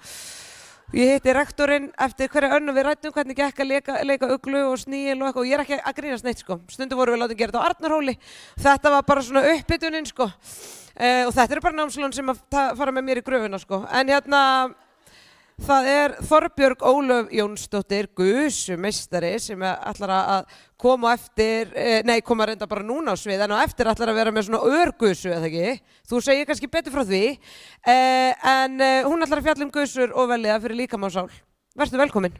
Ég hitti rektorinn eftir hverja önnu við ræddum hvernig gekk að leika uglu og sníil og eitthvað og ég er ekki að grínast neitt sko. Stundum vorum við látið gera þetta á Arnarhóli, þetta var bara svona upphitunin sko. Og þetta eru bara námslán sem að fara með mér í gröfuna sko. En hérna, það er Þorbjörg Ólöf Jónsdóttir, gusumeistari sem ætlar að koma eftir, koma reynda bara núna á svið, en á eftir ætlar að vera með svona örgusu, eða ekki? Þú segir kannski betur frá því, en hún ætlar að fjalla gusur og veliða fyrir líkama og sál. Vertu velkomin.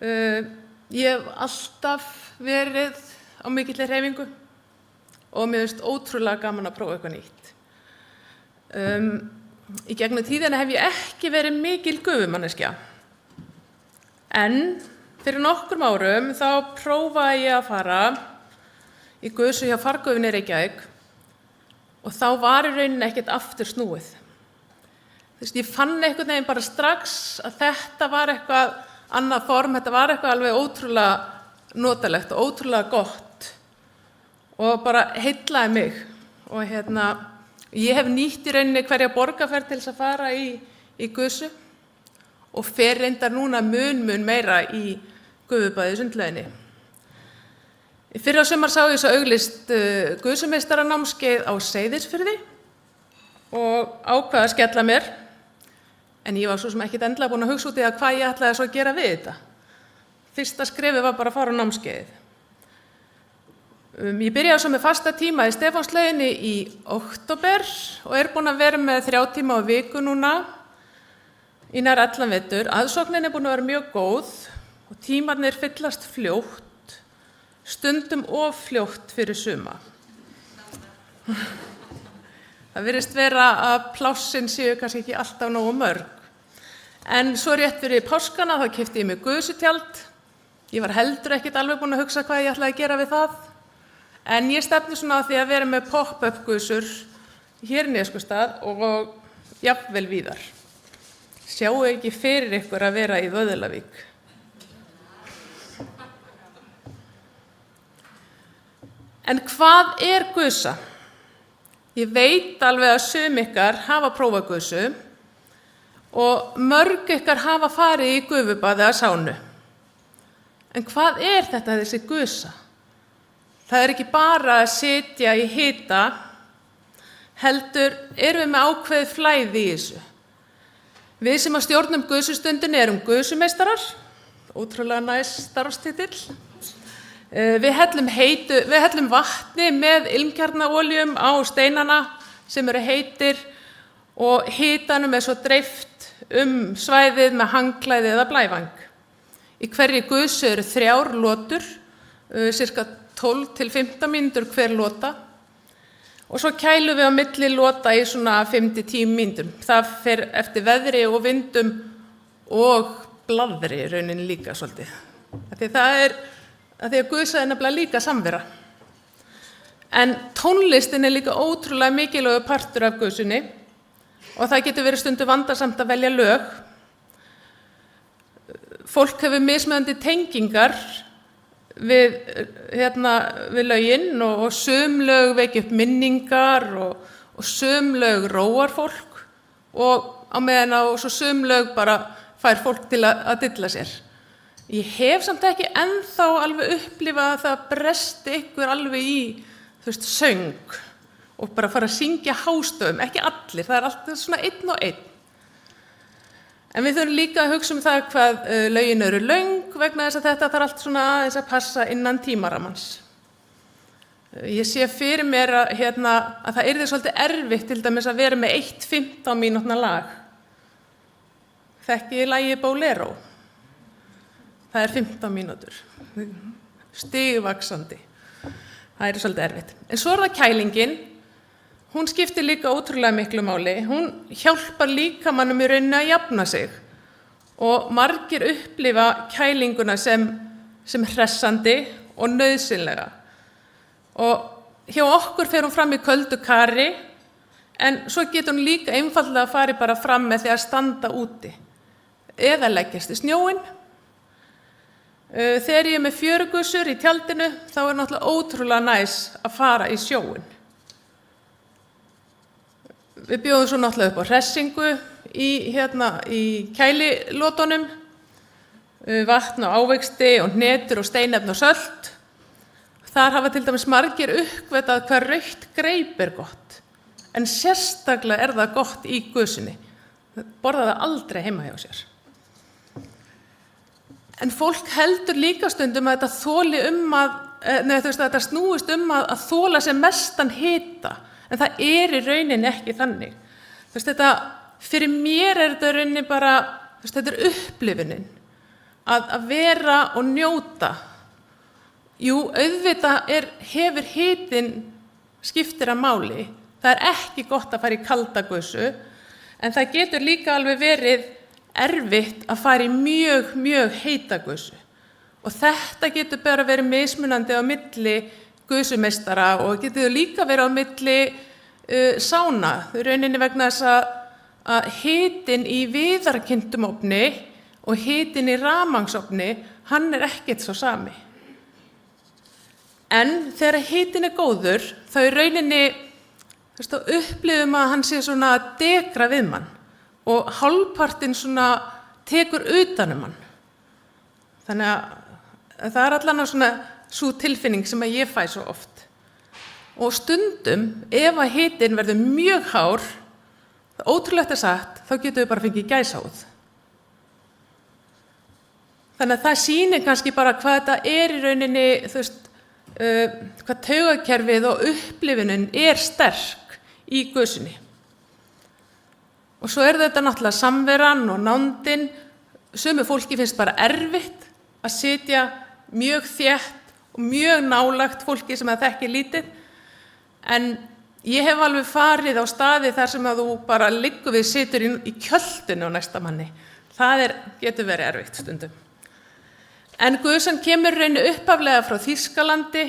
Ég hef alltaf verið á mikilli hreyfingu og mér finnst ótrúlega gaman að prófa eitthvað nýtt. Í gegnum tíðina hef ég ekki verið mikil gufumanneskja. En fyrir nokkrum árum þá prófaði ég að fara í gusu hjá Fargufunni í Reykjavík og þá var í rauninni ekkert aftur snúið. Ég fann einhvern veginn bara strax að þetta var eitthvað annað form, þetta var eitthvað alveg ótrúlega notalegt og ótrúlega gott og bara heillaði mig. Og ég hef nýtt í rauninni hverja borgarferð til þess að fara í gusu og fer reyndar núna mun meira í gufubæði í Sundlauginni. Fyrr á sumar sá ég svo auglýst gusumeistarannámskeið á Seyðisfirði og ákvað að skella mér. En ég var svo sem ekkert endilega búin að hugsa út í að hvað ég ætlaði svo að gera við þetta. Fyrsta skrefið var bara að fara á námskeiðið. Ég byrjaði svo með fasta tíma í Stefánslauginni í október og búin að vera með 3 tíma á viku núna í nær allan vetur. Aðsóknin búin að vera mjög góð og tímarnir fyllast fljótt, stundum of fljótt fyrir suma. Það virðist vera að plássin séu kannski ekki alltaf nógu mörg. En svo rétt fyrir páskana þá keypti ég mig gusutjald. Ég var heldur ekkert alveg búin að hugsa hvað ég ætlaði að gera við það. En ég stefni svona á því að vera með pop-up gusur hér í Neskaupstað og jafnvel víðar. Sjáu ekki fyrir ykkur að vera í Vöðlavík. En hvað gusa? Ég veit alveg að sum ykkar hafa prófað gusu og mörg ykkar hafa farið í gufubaði að sánu. En hvað þetta þessi gusa? Það ekki bara að sitja í hita, heldur við með ákveðið flæði í þessu. Við sem að stjórnum gusustundinni erum gusumeistarar, ótrúlega næs starfstitill. Við hellum vatni með ilmkjarnaolíum á steinana sem eru heitir og hitanum svo dreift svæðið með hangklæði eða blævang. Í hverri gusu eru 3 lotur, cirka 12 til 15 mínútur hver lota og svo kælum við á milli lota í svona 5 til 10 mínútur. Það fer eftir veðri og vindum og blaðri raunin líka svolítið. Því að gusa nefnilega líka samvera. En tónlistin líka ótrúlega mikilvægur partur af gusunni og það getur verið stundum vandasamt að velja lög. Fólk hefur mismunandi tengingar við lögin og sum lög vekja upp minningar og sum lög róar fólk og á meðan og svo sum lög bara fær fólk til að dilla sér. Ég hef samt ekki ennþá alveg upplifað að það bresti ykkur alveg í söng og bara fara að syngja hástöfum, ekki allir, það alltaf svona einn og einn. En við þurfum líka að hugsa það hvað lögin eru löng vegna þess að þetta þarf allt svona aðeins að passa innan tímaramans. Ég sé fyrir mér að það yrði svolítið erfitt til dæmis að vera með 1 15 mínútna lag. Þekki lagið Bolero. Það 15 mínútur. Stigvaxandi. Það svolítið erfitt. En svo það kælingin. Hún skiptir líka ótrúlega miklu máli. Hún hjálpar líkamannum í rauninni að jafna sig og margir upplifa kælinguna sem hressandi og nauðsynlega. Og hjá okkur fer hún fram í köldu kari en svo getur hún líka einfaldlega að fara bara fram með því að standa úti eða leggjast í snjóinn. Þegar ég með fjörugusur í tjaldinu þá náttúrulega ótrúlega næs að fara í sjóinn. Við bjóðum svo náttúrulega upp á hressingu í kælilotunum, vatn og ávexti og hnetur og steinefni og sölt. Þar hafa til dæmis margir uppgötvað hvað rautt greip gott, en sérstaklega það gott í gusunni. Borða það aldrei heima hjá sér. En fólk heldur líka stundum að þetta snúist að þola sem mestan hita. En það í rauninni ekki þannig. Fyrir mér þetta í rauninni bara, þetta upplifunin. Að vera og njóta. Jú, auðvitað hefur hitinn skiptir að máli. Það ekki gott að fara í kalda gusu, en það getur líka alveg verið erfitt að fara í mjög, mjög heita gusu. Og þetta getur bara verið mismunandi á milli gusumeistara og getur líka verið á milli sána. Rauninni vegna þess að hitinn í viðarkynntum ofni og hitinn í rafmagnsofni, hann ekkert svo sami. En þegar hitinn góður, þá í rauninni upplifum að hann sé svona að degra við mann og hálfpartinn svona tekur utan hann. Þannig að það allan svona sú tilfinning sem að ég fæ svo oft. Og stundum, ef að hitinn verður mjög hár, ótrúlegt sagt, þá getum við bara fengið gæsahúð. Þannig að það sýnir kannski bara hvað þetta í rauninni, hvað taugakerfið og upplifunin sterk í gusunni. Og svo þetta náttúrulega samveran og nándin. Sumu fólki finnst bara erfitt að sitja mjög þétt og mjög nálægt fólki sem það þekkir lítið. En ég hef alveg farið á staði þar sem að þú bara liggur við situr í kjöldinu á næsta manni. Það getur verið erfitt stundum. En gusan kemur raun upphaflega frá Þýskalandi.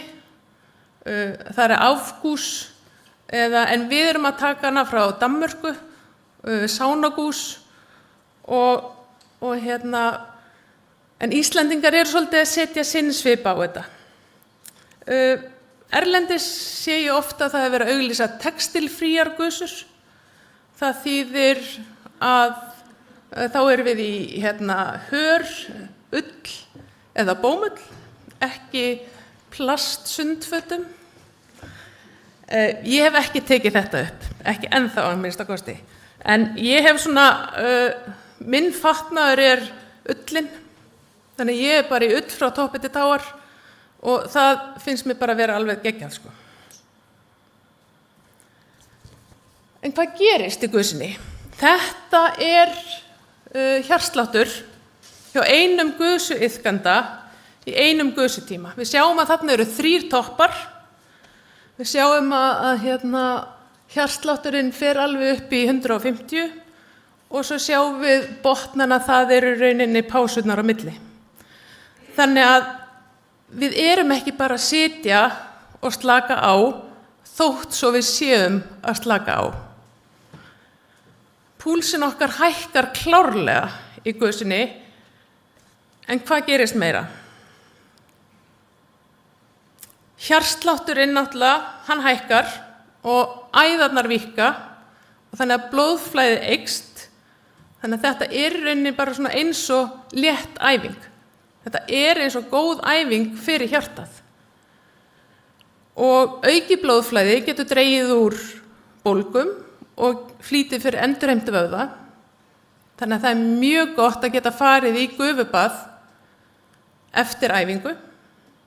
Það Aufguss, en við erum að taka hana frá Danmörku, Sánagús en Íslendingar eru svolítið að setja sinn svip á þetta. Erlendis sé ég ofta að það hefur verið að auglýsa textilfríar gusur. Það þýðir að þá erum við í hör, ull eða bómull, ekki plastsundfötum. Ég hef ekki tekið þetta upp, ekki ennþá að minnsta kosti. En ég hef minn fatnaður ullin, þannig ég bara í ull frá toppi til táar og það finnst mér bara að vera alveg geggjað, sko. En hvað gerist í gusunni? Þetta hjartsláttur hjá einum gusuiðkanda í einum gusutíma. Við sjáum að þarna eru 3 toppar. Við sjáum að hjartslátturinn fer alveg upp í 150 og svo sjáum við botnana, það eru rauninni pásurnar á milli. Þannig að við erum ekki bara að sitja og slaka á þótt svo við séum að slaka á. Púlsinn okkar hækkar klárlega í gusunni, en hvað gerist meira? Hjartslátturinn náttúrulega, hann hækkar og æðarnar víkka og þannig að blóðflæðið eykst. Þannig að þetta í rauninni bara svona eins og létt æfing. Þetta eins og góð æfing fyrir hjartað. Og auki blóðflæði getur dregið úr bólgum og flýtið fyrir endurheimtu vöðva. Þannig að það mjög gott að geta farið í gufubað eftir æfingu.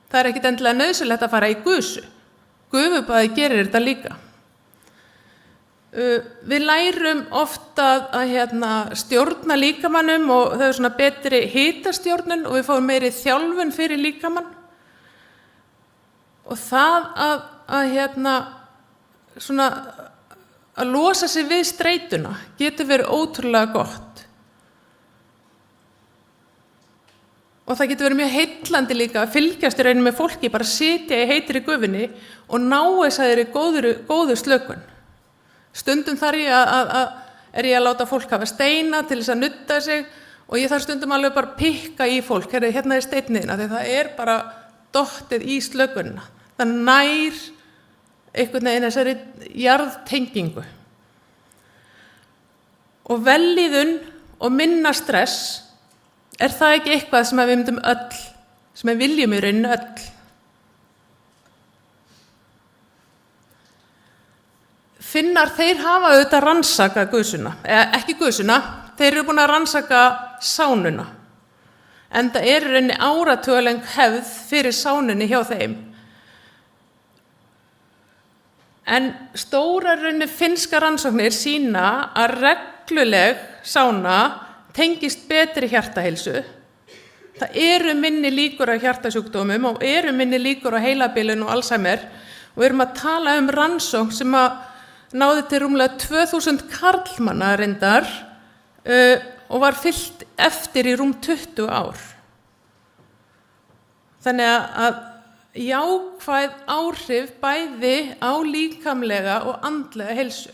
Það ekkert endilega nauðsynlegt að fara í gusu. Gufubaði gerir þetta líka. Við lærum oft að stjórna líkamannum og það svona betri hitastjórnun og við fáum meiri þjálfun fyrir líkamann. Og það að losa sig við streituna getur verið ótrúlega gott. Og það getur verið mjög heillandi líka að fylgjast í rauninu með fólki, bara sitja í heitri gufunni og ná þess að góðu slökun. Stundum þarf ég að láta fólk hafa steina til þess að nudda sig og ég þarf stundum alveg bara að pikka í fólk, hérna steinninn, því það bara dottið í slökunina. Það nær einhvern veginn þessari jarðtengingu. Og vellíðun og minna stress, það ekki eitthvað sem við myndum öll, sem við viljum í rauninu öll? Finnar, þeir hafa auðvitað rannsakað gusuna, ekki gusuna, þeir eru búin að rannsaka sánuna. En það í rauninni áratugalöng hefð fyrir sánunni hjá þeim. En stóra rauninni finnska rannsóknir sýna að regluleg sána tengist betri hjartaheilsu. Það eru minni líkur á hjartasjúkdómum og eru minni líkur á heilabilun og Alzheimer og við erum að tala rannsókn sem náði til rúmlega 2000 karlmanna reyndar og var fylgt eftir í rúm 20 ár. Þannig að jákvæð áhrif bæði á líkamlega og andlega heilsu.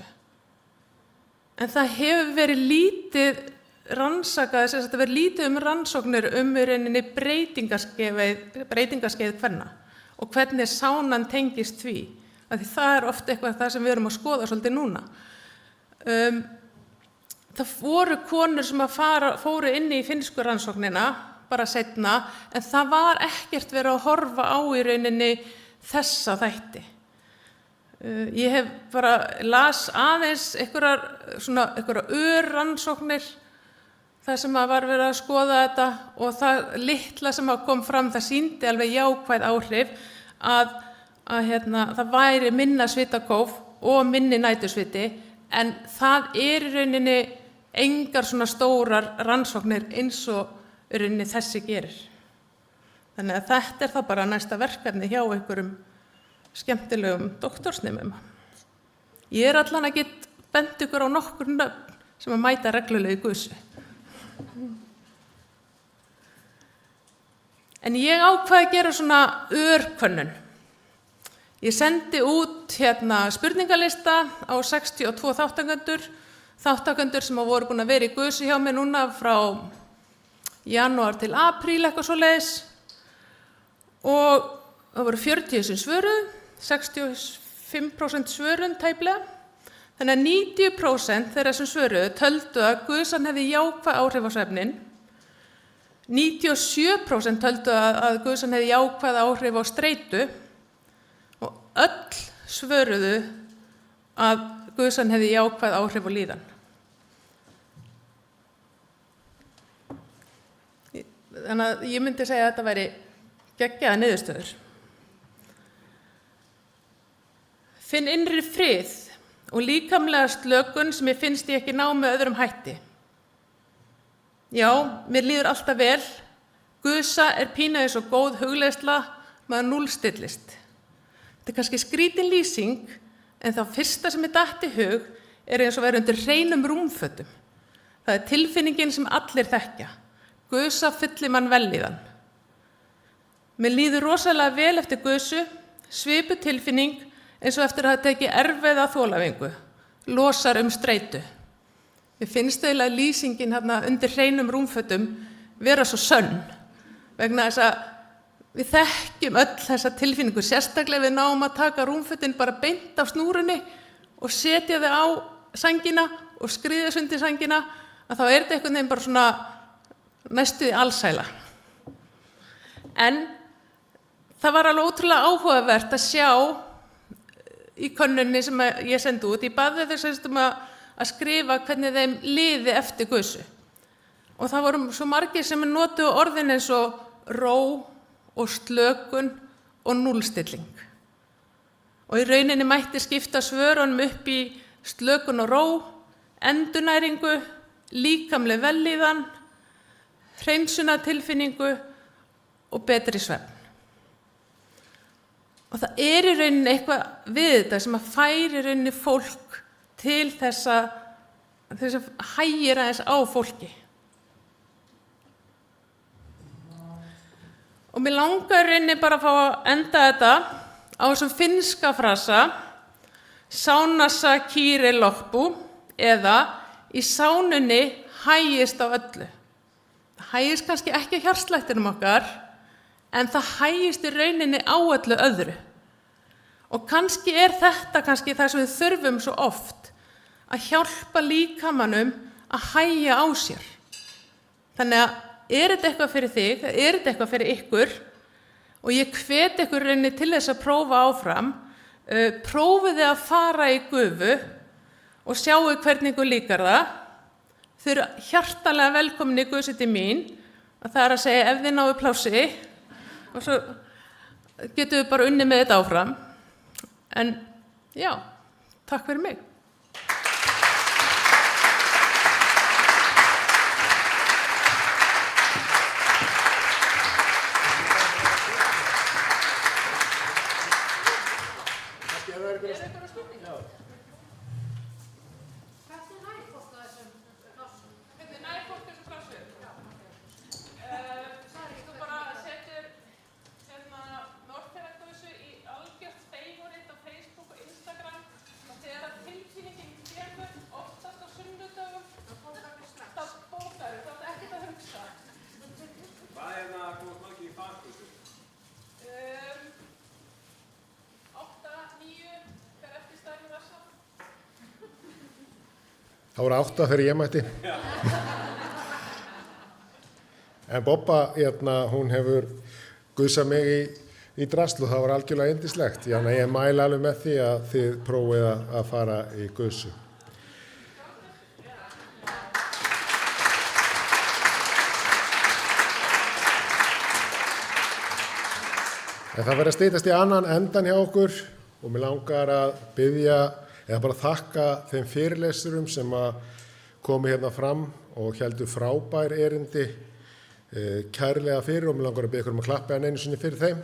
En það hefur verið lítið rannsakað, þess að þetta verið lítið rannsóknir í rauninni breytingaskeið kvenna og hvernig sánan tengist því. Því það oft eitthvað það sem við erum að skoða svolítið núna. Það voru konur sem fóru inn í finnsku rannsóknina bara seinna, en það var ekkert verið að horfa á í rauninni þessa þætti. Ég hef bara las aðeins einhverjar rannsóknir þar sem var verið að skoða þetta og það litla sem kom fram, það sýndi alveg jákvæð áhrif að það væri minna svitakóf og minni nætursviti, en það í rauninni engar svona stórar rannsóknir eins og í rauninni þessi gerir. Þannig að þetta þá bara næsta verkefni hjá einhverjum skemmtilegum doktorsnemum. Ég allan að get bent ykkur á nokkur nöfn sem að mæta reglulega í gusu. En ég ákvað að gera svona örkönnun. Ég sendi út spurningalista á 62 þátttakendur sem voru búin að vera í gusu hjá mér núna frá janúar til apríl, eitthvað svoleiðis. Og það voru 40 sem svöruðu, 65% svörun tæplega. Þannig að 90% þeirra sem svöruðu töldu að gusan hefði jákvæð áhrif á svefninn. 97% töldu að gusan hefði jákvæð áhrif á streitu og öll svöruðu að gusan hefði jákvæð áhrif á líðan. Þannig að ég myndi segja að þetta væri geggjaða niðurstöður. Finn innri frið og líkamlega slökun sem ég finnst ég ekki ná með öðrum hætti. Já, mér líður alltaf vel. Gusa pínu eins og góð hugleiðsla, maður núllstillist. Þetta kannski skrítin lýsing, en þá fyrsta sem datt í hug eins og vera undir hreinum rúmfötum. Það tilfinningin sem allir þekkja. Gusa fyllir mann vellíðan. Mér líður rosalega vel eftir gusu, svipuð tilfinning eins og eftir að tekið erfiða þolafingu, losar streitu. Mér finnst eiginlega lýsingin undir hreinum rúmfötum vera svo sönn, vegna þess að við þekkjum öll þessa tilfinningu, sérstaklega við náum að taka rúmfötin bara beint af snúrunni og setja þau á sængina og skríða undir sængina, að þá þetta einhvern veginn bara svona næstuði alsæla. En það var alveg ótrúlega áhugavert að sjá í könnunni sem ég sendi út. Ég baði þess að skrifa hvernig þeim liði eftir gusu. Og það voru svo margir sem notuðu orðin eins og ró og slökun og núllstilling. Og í rauninni mætti skipta svörunum upp í slökun og ró, endurnæringu, líkamleg vellíðan, hreinsunartilfinningu og betri svefn. Og það í rauninni eitthvað við þetta sem að færi í rauninni fólk til þess að hægir aðeins á fólki. Og mér langar í rauninni bara að fá að enda þetta á þessum finnska frasa saunassa kiire loppu, eða í sánunni hægist á öllu. Það hægist kannski ekki á hjartslættinum okkar, en það hægist í rauninni á öllu öðru. Og kannski þetta kannski það sem við þurfum svo oft, að hjálpa líkamanum að hægja á sér. Þannig að þetta eitthvað fyrir þig, þetta eitthvað fyrir ykkur, og ég hvet ykkur í rauninni til þess að prófa áfram, prófiði að fara í gufu og sjáu hvernig ykkur líkar það. Þau eru hjartalega velkomin í gusu til mín, það er að segja ef þið náu plássi, og svo getum við bara unnið með þetta áfram. En já, takk fyrir mig. Það voru 8 þegar ég mætti. En Bobba, hún hefur gusað mig í drasl og það var algjörlega yndislegt. Ég mæla alveg með því að þið prófið að fara í gusu. En það verður að styttast í annan endan hjá okkur og mér langar að biðja eða bara þakka þeim fyrirlesturum sem að komu hérna fram og héldu frábær erindi kærlega fyrir og mér langar að biðja ykkur um að klappa einu sinni fyrir þeim.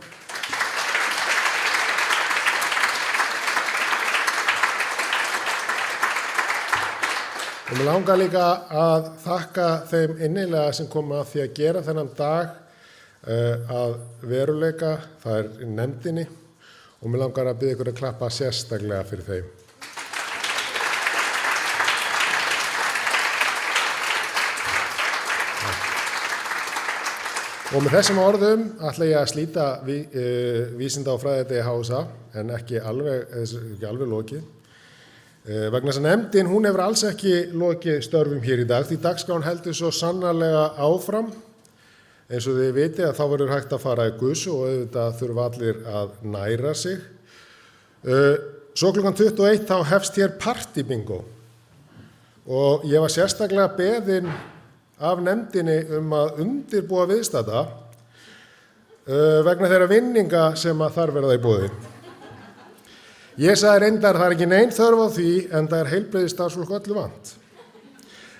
Og mér langar líka að þakka þeim innilega sem komu að því að gera þennan dag að veruleika, það er nefndinni og mér langar að biðja ykkur að klappa sérstaklega fyrir þeim. Og með þessum orðum ætla ég að slíta vísinda- og fræðidegi HSA en ekki alveg lokið. Vegna þess að nefndin, hún hefur alls ekki lokið störfum hér í dag því dagskráin heldur svo sannarlega áfram. Eins og þið vitið að þá verður hægt að fara í gusu og auðvitað þurfa allir að næra sig. Svo klukkan 21 þá hefst hér partybingo og ég var sérstaklega beðinn af nefndinni að undirbúa viðstadda vegna þeirra vinninga sem að þar verða í boði. Ég sagði reyndar það er ekki nein þörf á því en það er heilbrigðisstarfsfólk öllu vant.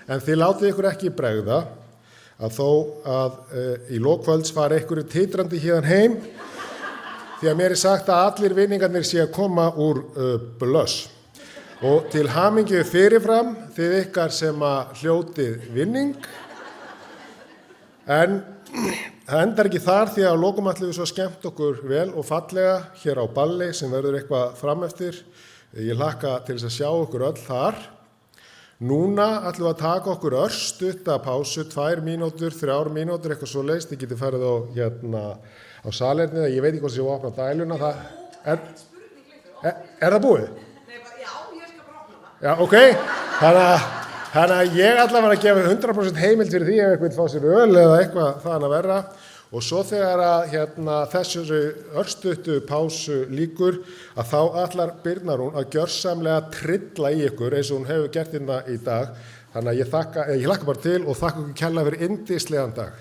En þið látið ykkur ekki bregða að þó að í lok kvölds fari einhverju titrandi héðan heim því að mér er sagt að allir vinningarnir sé að koma úr blöss. Og til hamingju fyrirfram þið ykkar sem að hljótið vinning en það endar ekki þar því að á lokum ætlum við svo skemmt okkur vel og fallega hér á balli sem verður eitthvað frameftir. Ég hlakka til þess að sjá okkur öll þar. Núna ætlum við að taka okkur örstutta pásu, 2 mínútur, 3 mínútur, eitthvað svoleiðis. Þið getið farið á salernið, ég veit ekki hvað sem ég opna dæluna. Er það búið? Nei, já, ég skal bara opna það. Já, ok. Þannig að ég allavega að gefa 100% heimild fyrir því ef eitthvað vil fá sér öl eða eitthvað þaðan að verra. Og svo þegar að þessari örstuttu pásu lýkur að þá ætlar Birna Rún að gjörsamlega trilla í ykkur eins og hún hefur gert hérna í dag. Þannig að ég hlakka bara til og þakka ykkur kærlega fyrir yndislegan dag.